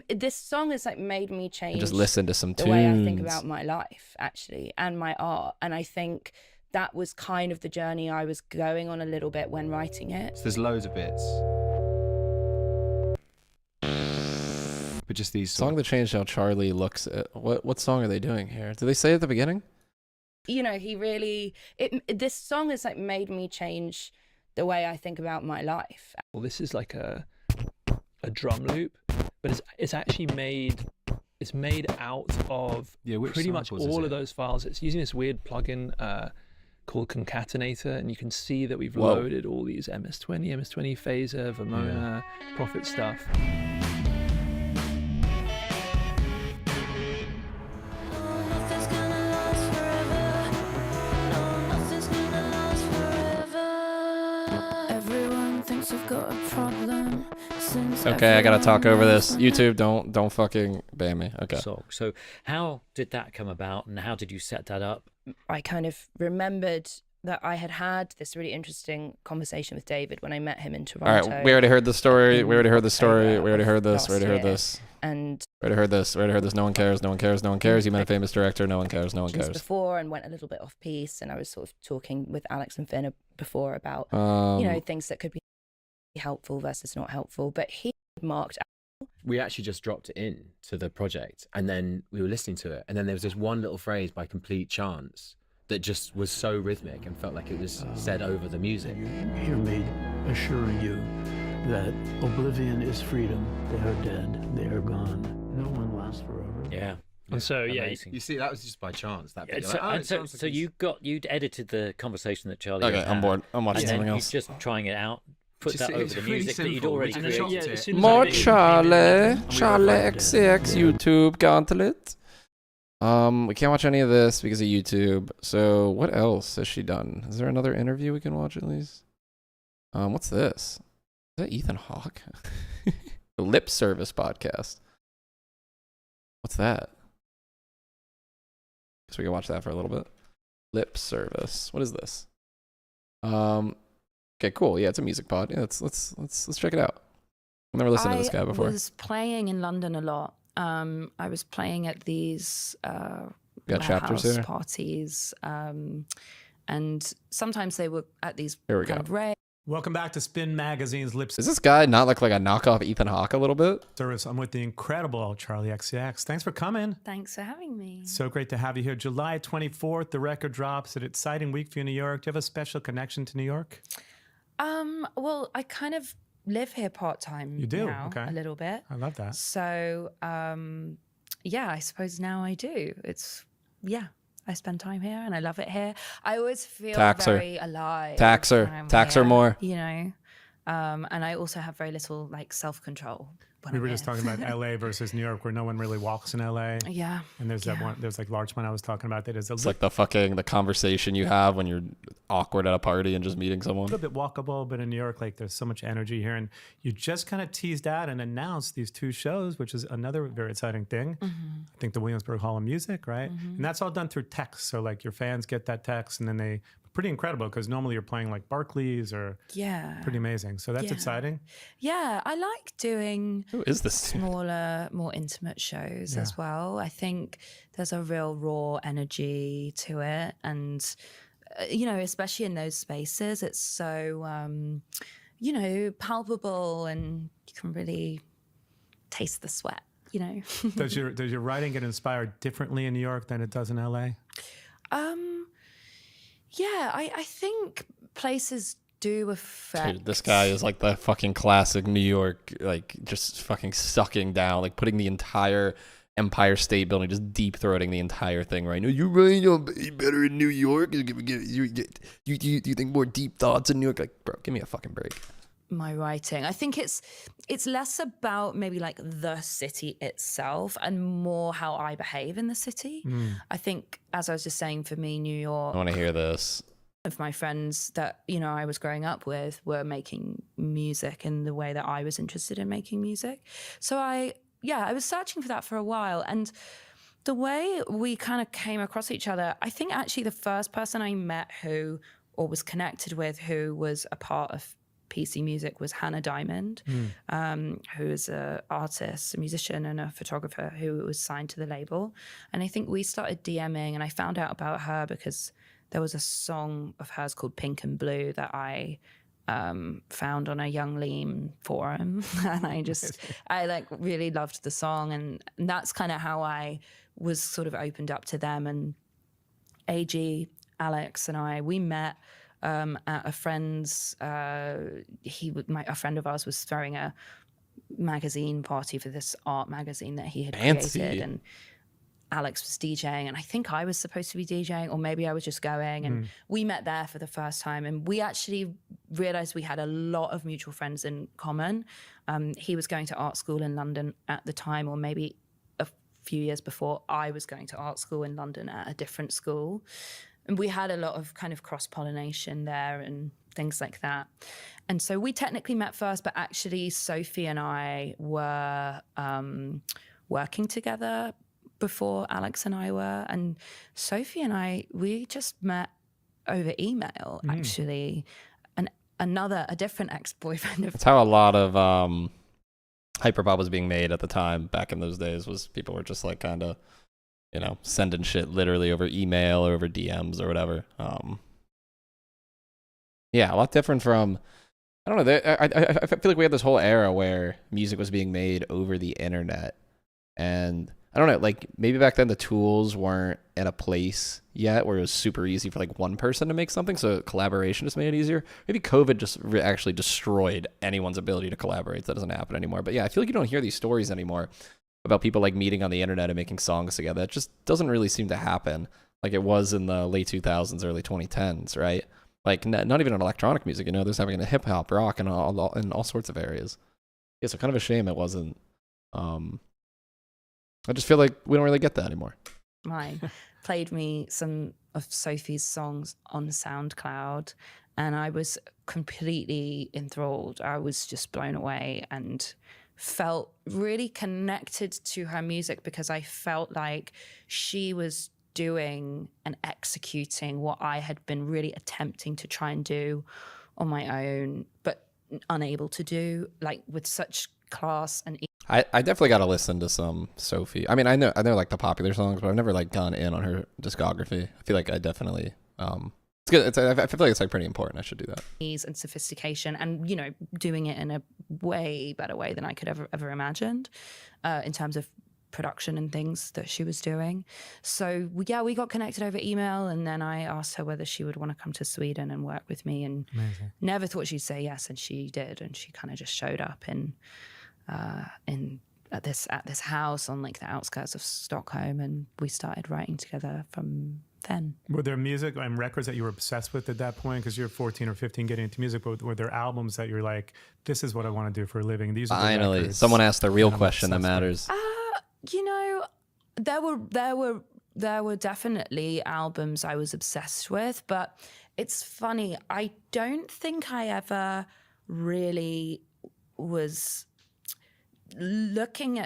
This song has like made me change And just listen to some the tunes. way I think about my life, actually, and my art. And I think that was kind of the journey I was going on a little bit when writing it. So there's loads of bits. But just these Song that changed how Charli looks at... What song are they doing here? Did they say at the beginning? You know, he really... This song has like made me change the way I think about my life. Well, this is like a drum loop, but it's actually made out of pretty much all of those files. It's using this weird plugin called Concatenator, and you can see that we've loaded all these MS-20 phaser, Vermona, Prophet stuff. Okay, I gotta talk over this. YouTube, don't fucking ban me. Okay. So how did that come about, and how did you set that up? I kind of remembered that I had this really interesting conversation with David when I met him in Toronto. All right, we already heard the story. We already heard the story. We already heard this. We already heard this. And we already heard this. We already heard this. No one cares. No one cares. No one cares. You met a famous director. No one cares. No one cares. Before, and went a little bit off piece, and I was sort of talking with Alex and Finn before about things that could be helpful versus not helpful. But he marked out. We actually just dropped it in to the project, and then we were listening to it, and then there was this one little phrase by complete chance that just was so rhythmic and felt like it was said over the music. Hear me assuring you that oblivion is freedom. They are dead. They are gone. No one lasts forever. Yeah. And so, amazing. You see, that was just by chance. That video. So you'd edited the conversation that Charli. Okay, I'm bored. I'm watching something else. Just trying it out. Put that over the music that you'd already created. More Charli XCX YouTube gauntlet. We can't watch any of this because of YouTube. So what else has she done? Is there another interview we can watch at least? What's this? Is that Ethan Hawke? The Lip Service podcast. What's that? Guess we can watch that for a little bit. Lip Service. What is this? Okay, cool. Yeah, it's a music pod. Yeah, let's check it out. I've never listened to this guy before. I was playing in London a lot. I was playing at these chapters parties, and sometimes they were at these Here we kind go. of rare. Welcome back to Spin Magazine's Lip Does this guy not look like a knockoff Ethan Hawke a little bit? Service. I'm with the incredible Charli XCX. Thanks for coming. Thanks for having me. So great to have you here. July 24th, the record drops. An exciting week for you in New York. Do you have a special connection to New York? Well, I kind of live here part-time. You do? now, Okay. a little bit. I love that. So, yeah, I suppose now I do. I spend time here and I love it here. I always feel very alive. Tax her more. You know, and I also have very little like self-control. We were just talking about LA versus New York, where no one really walks in LA. Yeah. And there's that one, there's like Larchmont I was talking about that is It's like the conversation you have when you're awkward at a party and just meeting someone. a little bit walkable, but in New York, like there's so much energy here. And you just kind of teased out and announced these 2 shows, which is another very exciting thing. Mm-hmm. I think the Williamsburg Hall of Music, right? And that's all done through text. So like your fans get that text and then pretty incredible because normally you're playing like Barclays or pretty amazing. So that's exciting. Yeah, I like doing Who is this? smaller, more intimate shows as well. I think there's a real raw energy to it, and you know, especially in those spaces, it's so, you know, palpable, and you can really taste the sweat, you know. Does your writing get inspired differently in New York than it does in LA? Yeah, I think places do affect. Dude, this guy is like the fucking classic New York, like just fucking sucking down, like putting the entire Empire State Building, just deep throating the entire thing right now. You're right, better in New York. You think more deep thoughts in New York? Like, bro, give me a fucking break. My writing, I think it's less about maybe like the city itself and more how I behave in the city. I think, as I was just saying, for me, New York, I want to hear this. Of my friends that, you know, I was growing up with were making music in the way that I was interested in making music. So I was searching for that for a while. And the way we kind of came across each other, I think actually the first person I met who, or was connected with, who was a part of PC Music was Hannah Diamond, who is an artist, a musician and a photographer who was signed to the label. And I think we started DMing, and I found out about her because there was a song of hers called Pink and Blue that I found on a Young Lean forum. And I like really loved the song. And that's kind of how I was sort of opened up to them. And AG, Alex and we met at a friend's, a friend of ours was throwing a magazine party for this art magazine that he had created. And Alex was DJing, and I think I was supposed to be DJing, or maybe I was just going. And we met there for the first time, and we actually realized we had a lot of mutual friends in common. He was going to art school in London at the time, or maybe a few years before. I was going to art school in London at a different school. And we had a lot of kind of cross-pollination there and things like that. And so we technically met first, but actually Sophie and I were working together before Alex and I were. And Sophie and we just met over email, actually. And a different ex-boyfriend of... That's how a lot of hyperpop was being made at the time, back in those days, was people were just like kind of, you know, sending shit literally over email or over DMs or whatever. Yeah, a lot different from, I don't know, I feel like we had this whole era where music was being made over the internet. And I don't know, like maybe back then the tools weren't in a place yet where it was super easy for like one person to make something, so collaboration just made it easier. Maybe COVID just actually destroyed anyone's ability to collaborate. That doesn't happen anymore. But yeah, I feel like you don't hear these stories anymore about people like meeting on the internet and making songs together. It just doesn't really seem to happen like it was in the late 2000s, early 2010s, right? Like not even in electronic music, you know, there's having a hip hop, rock, and all sorts of areas. Yeah, so kind of a shame it wasn't. I just feel like we don't really get that anymore. Played me some of Sophie's songs on SoundCloud, and I was completely enthralled. I was just blown away and felt really connected to her music because I felt like she was doing and executing what I had been really attempting to try and do on my own, but unable to do, like with such class and I definitely got to listen to some Sophie. I mean, I know like the popular songs, but I've never like gone in on her discography. I feel like I definitely it's good. I feel like it's like pretty important. I should do that. Ease and sophistication, and you know, doing it in a way better way than I could ever imagined, in terms of production and things that she was doing. So yeah, we got connected over email, and then I asked her whether she would want to come to Sweden and work with me, and never thought she'd say yes, and she did, and she kind of just showed up at this house on like the outskirts of Stockholm, and we started writing together from then. Were there music and records that you were obsessed with at that point? Because you're 14 or 15 getting into music, but were there albums that you're like, this is what I want to do for a living? These are the finally records someone asked the real question that matters. You know, there were definitely albums I was obsessed with, but it's funny, I don't think I ever really was listening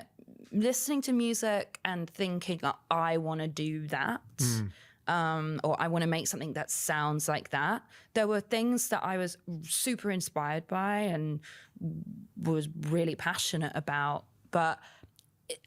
to music and thinking, I want to do that, or I want to make something that sounds like that. There were things that I was super inspired by and was really passionate about, but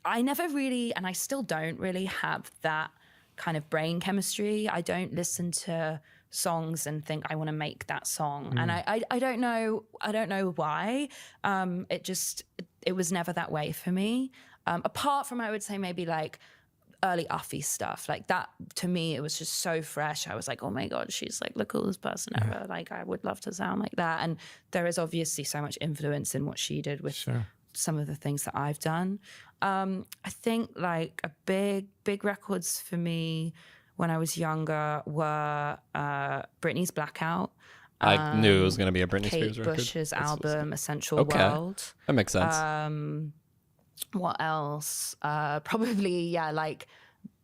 I never really, and I still don't really have that kind of brain chemistry. I don't listen to songs and think I want to make that song. And I don't know why. It was never that way for me. Apart from, I would say, maybe like early Uffy stuff like that. To me, it was just so fresh. I was like, oh my God, she's like the coolest person ever. Like, I would love to sound like that. And there is obviously so much influence in what she did with some of the things that I've done. I think like a big records for me when I was younger were Britney's Blackout. I knew it was going to be a Britney Spears record. Kate Bush's album, Essential World. That makes sense. What else? Probably, like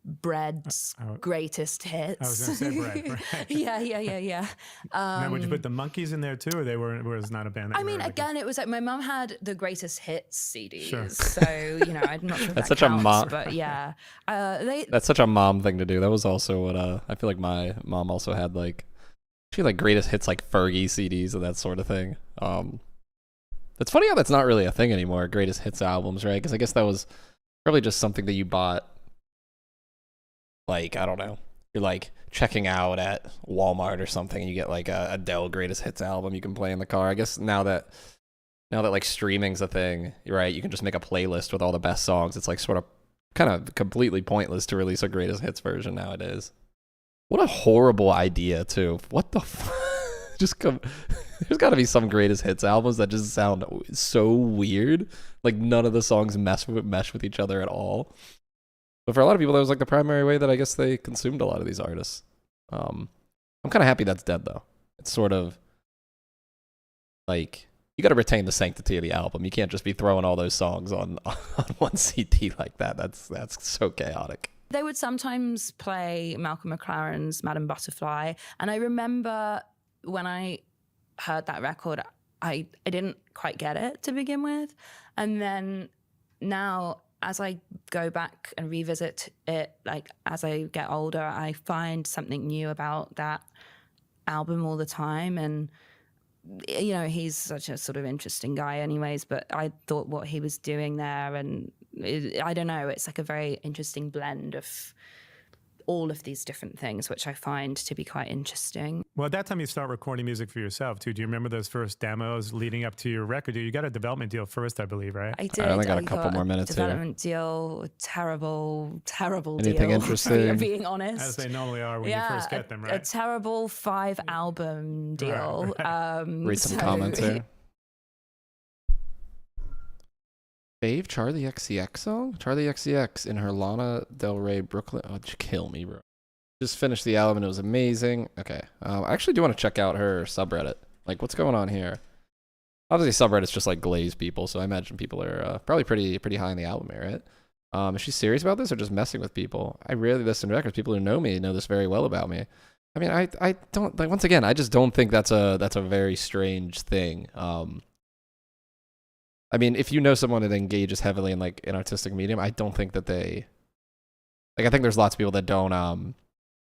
Bread's greatest hits. I was going to say Bread. Right? Yeah. Now, would you put the Monkeys in there too, or they was not a band? That I mean, again, it was like my mum had the greatest hits CDs, Sure. so I'm not sure if That's that such a counts, mom. but yeah, That's such a mom thing to do. That was also what I feel like my mom also had like. She had like greatest hits like Fergie CDs and that sort of thing. It's funny how that's not really a thing anymore. Greatest hits albums, right? Because I guess that was probably just something that you bought. Like, I don't know, you're like checking out at Walmart or something, and you get like a Adele greatest hits album you can play in the car. I guess now that like streaming's a thing, right? You can just make a playlist with all the best songs. It's like sort of kind of completely pointless to release a greatest hits version nowadays. What a horrible idea, too. What the there's got to be some greatest hits albums that just sound so weird. Like none of the songs mesh with each other at all. But for a lot of people, that was like the primary way that I guess they consumed a lot of these artists. I'm kind of happy that's dead, though. It's sort of like you got to retain the sanctity of the album. You can't just be throwing all those songs on one CD like that. That's so chaotic. They would sometimes play Malcolm McLaren's Madame Butterfly. And I remember when I heard that record, I didn't quite get it to begin with. And then now, as I go back and revisit it, like as I get older, I find something new about that album all the time. And, he's such a sort of interesting guy anyways, but I thought what he was doing there, and I don't know, it's like a very interesting blend of all of these different things, which I find to be quite interesting. Well, at that time you start recording music for yourself too. Do you remember those first demos leading up to your record? You got a development deal first, I believe, right? I did. I only got a couple more minutes here. Development deal, terrible Anything deal. interesting? Being honest, As they normally are when you first get them, right? A terrible 5-album deal. Right. Read some comments here. Fave Charli XCX song? Charli XCX in her Lana Del Rey Brooklyn. Oh, you kill me, bro. Just finished the album and it was amazing. Okay. I actually do want to check out her subreddit. Like, what's going on here? Obviously, subreddit's just like glazed people, so I imagine people are probably pretty high on the album here, right? Is she serious about this or just messing with people? I rarely listen to records. People who know me know this very well about me. I mean, I don't, like, once again, I just don't think that's a very strange thing. I mean, if you know someone that engages heavily in like an artistic medium, I don't think that they, like, I think there's lots of people that don't,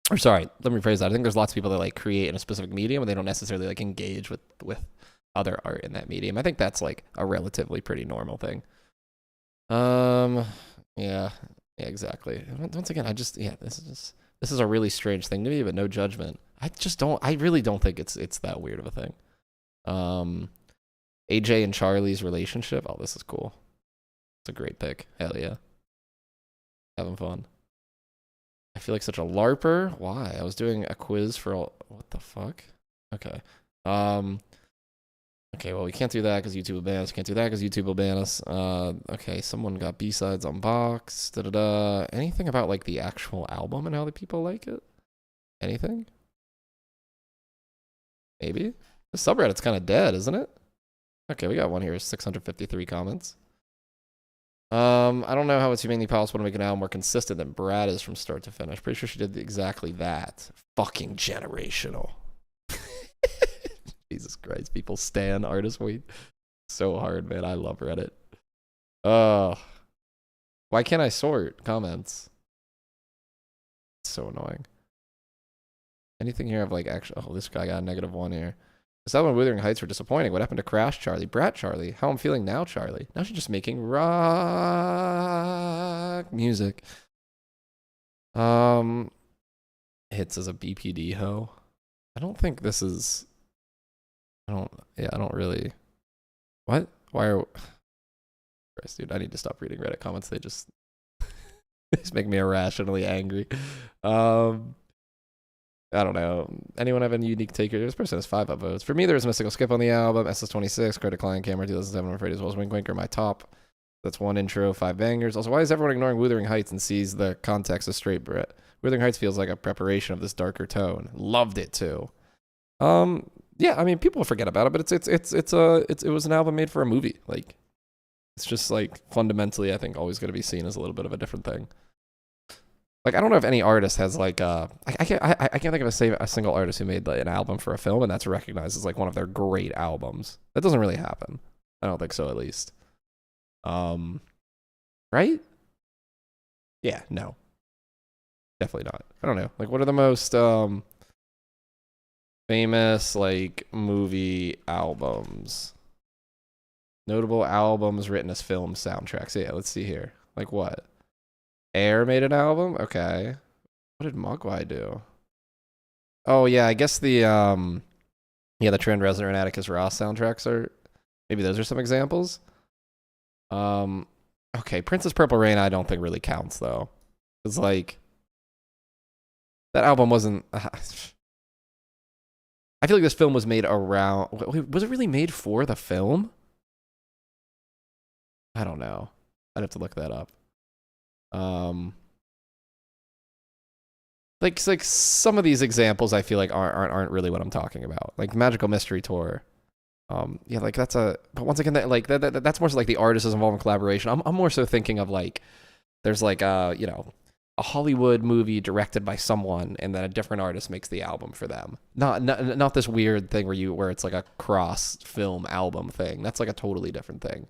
or sorry, let me rephrase that. I think there's lots of people that like create in a specific medium and they don't necessarily like engage with other art in that medium. I think that's like a relatively pretty normal thing. Yeah, exactly. Once again, this is a really strange thing to me, but no judgment. I really don't think it's that weird of a thing. AJ and Charli's relationship. Oh, this is cool. It's a great pick. Hell yeah. Having fun. I feel like such a LARPer. Why? I was doing a quiz for all. What the fuck? Okay. Okay, well, we can't do that because YouTube will ban us. Can't do that because YouTube will ban us. Okay, someone got B-sides on box. Anything about like the actual album and how the people like it? Anything? Maybe? The subreddit's kind of dead, isn't it? Okay, we got one here. 653 comments. I don't know how it's humanly possible to make an album more consistent than Brad is from start to finish. Pretty sure she did exactly that. Fucking generational. Jesus Christ, people stan artist weed so hard, man. I love Reddit. Why can't I sort comments? It's so annoying. Anything here of like actual? Oh, this guy got a -1 here. This album Wuthering Heights were disappointing. What happened to Crash Charlie? Brat Charlie? How I'm feeling now, Charlie? Now she's just making rock music. Hits as a BPD hoe. I don't think this is. I don't really. What? Why are? Christ, dude, I need to stop reading Reddit comments. They just make me irrationally angry. I don't know. Anyone have any unique take here? This person has 5 upvotes. For me, there was a Mystical Skip on the album. SS26, Credit Client Camera 2007, I'm afraid as well as Wink Wink are my top. That's 1 intro, 5 bangers. Also, why is everyone ignoring Wuthering Heights and sees the context of Straight Brit? Wuthering Heights feels like a preparation of this darker tone. Loved it too. Yeah, I mean, people forget about it, but it was an album made for a movie. Like, it's just like fundamentally, I think, always going to be seen as a little bit of a different thing. Like, I don't know if any artist has like I can't think of a single artist who made like, an album for a film and that's recognized as like one of their great albums. That doesn't really happen. I don't think so, at least. Right? Yeah, no. Definitely not. I don't know. Like, what are the most famous like movie albums? Notable albums written as film soundtracks. Yeah, let's see here. Like what? Air made an album? Okay. What did Mogwai do? Oh yeah, I guess the the Trent Reznor and Atticus Ross soundtracks are maybe those are some examples. Okay, Princess Purple Rain I don't think really counts though. It's like that album wasn't I feel like this film was made around was it really made for the film? I don't know. I'd have to look that up. Like some of these examples I feel like aren't really what I'm talking about. Like Magical Mystery Tour. Yeah, like that's but once again that's more so like the artist is involved in collaboration. I'm more so thinking of like there's like a Hollywood movie directed by someone and then a different artist makes the album for them. Not this weird thing where it's like a cross film album thing. That's like a totally different thing.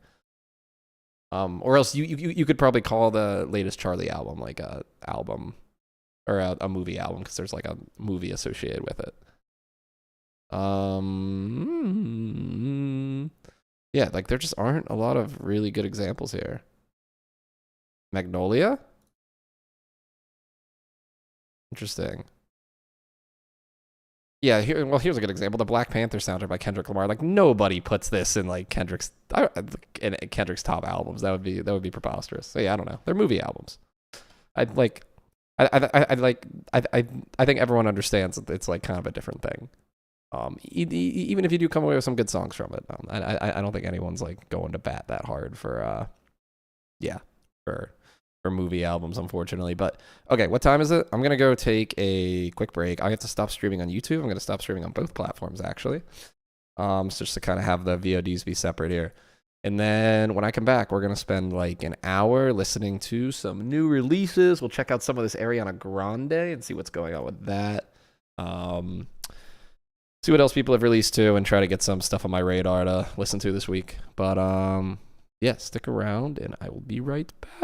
Or else you could probably call the latest Charli album like a album or a movie album because there's like a movie associated with it. Yeah, like there just aren't a lot of really good examples here. Magnolia? Interesting. Yeah, here's a good example. The Black Panther soundtrack by Kendrick Lamar. Like nobody puts this in like Kendrick's top albums. That would be preposterous. So yeah, I don't know. They're movie albums. I think everyone understands that it's like kind of a different thing. Even if you do come away with some good songs from it, I don't think anyone's like going to bat that hard for movie albums, unfortunately. But okay, what time is it? I'm gonna go take a quick break. I have to stop streaming on YouTube. I'm gonna stop streaming on both platforms actually. So just to kind of have the VODs be separate here. And then when I come back, we're gonna spend like an hour listening to some new releases. We'll check out some of this Ariana Grande and see what's going on with that. See what else people have released too, and try to get some stuff on my radar to listen to this week. But yeah, stick around and I will be right back.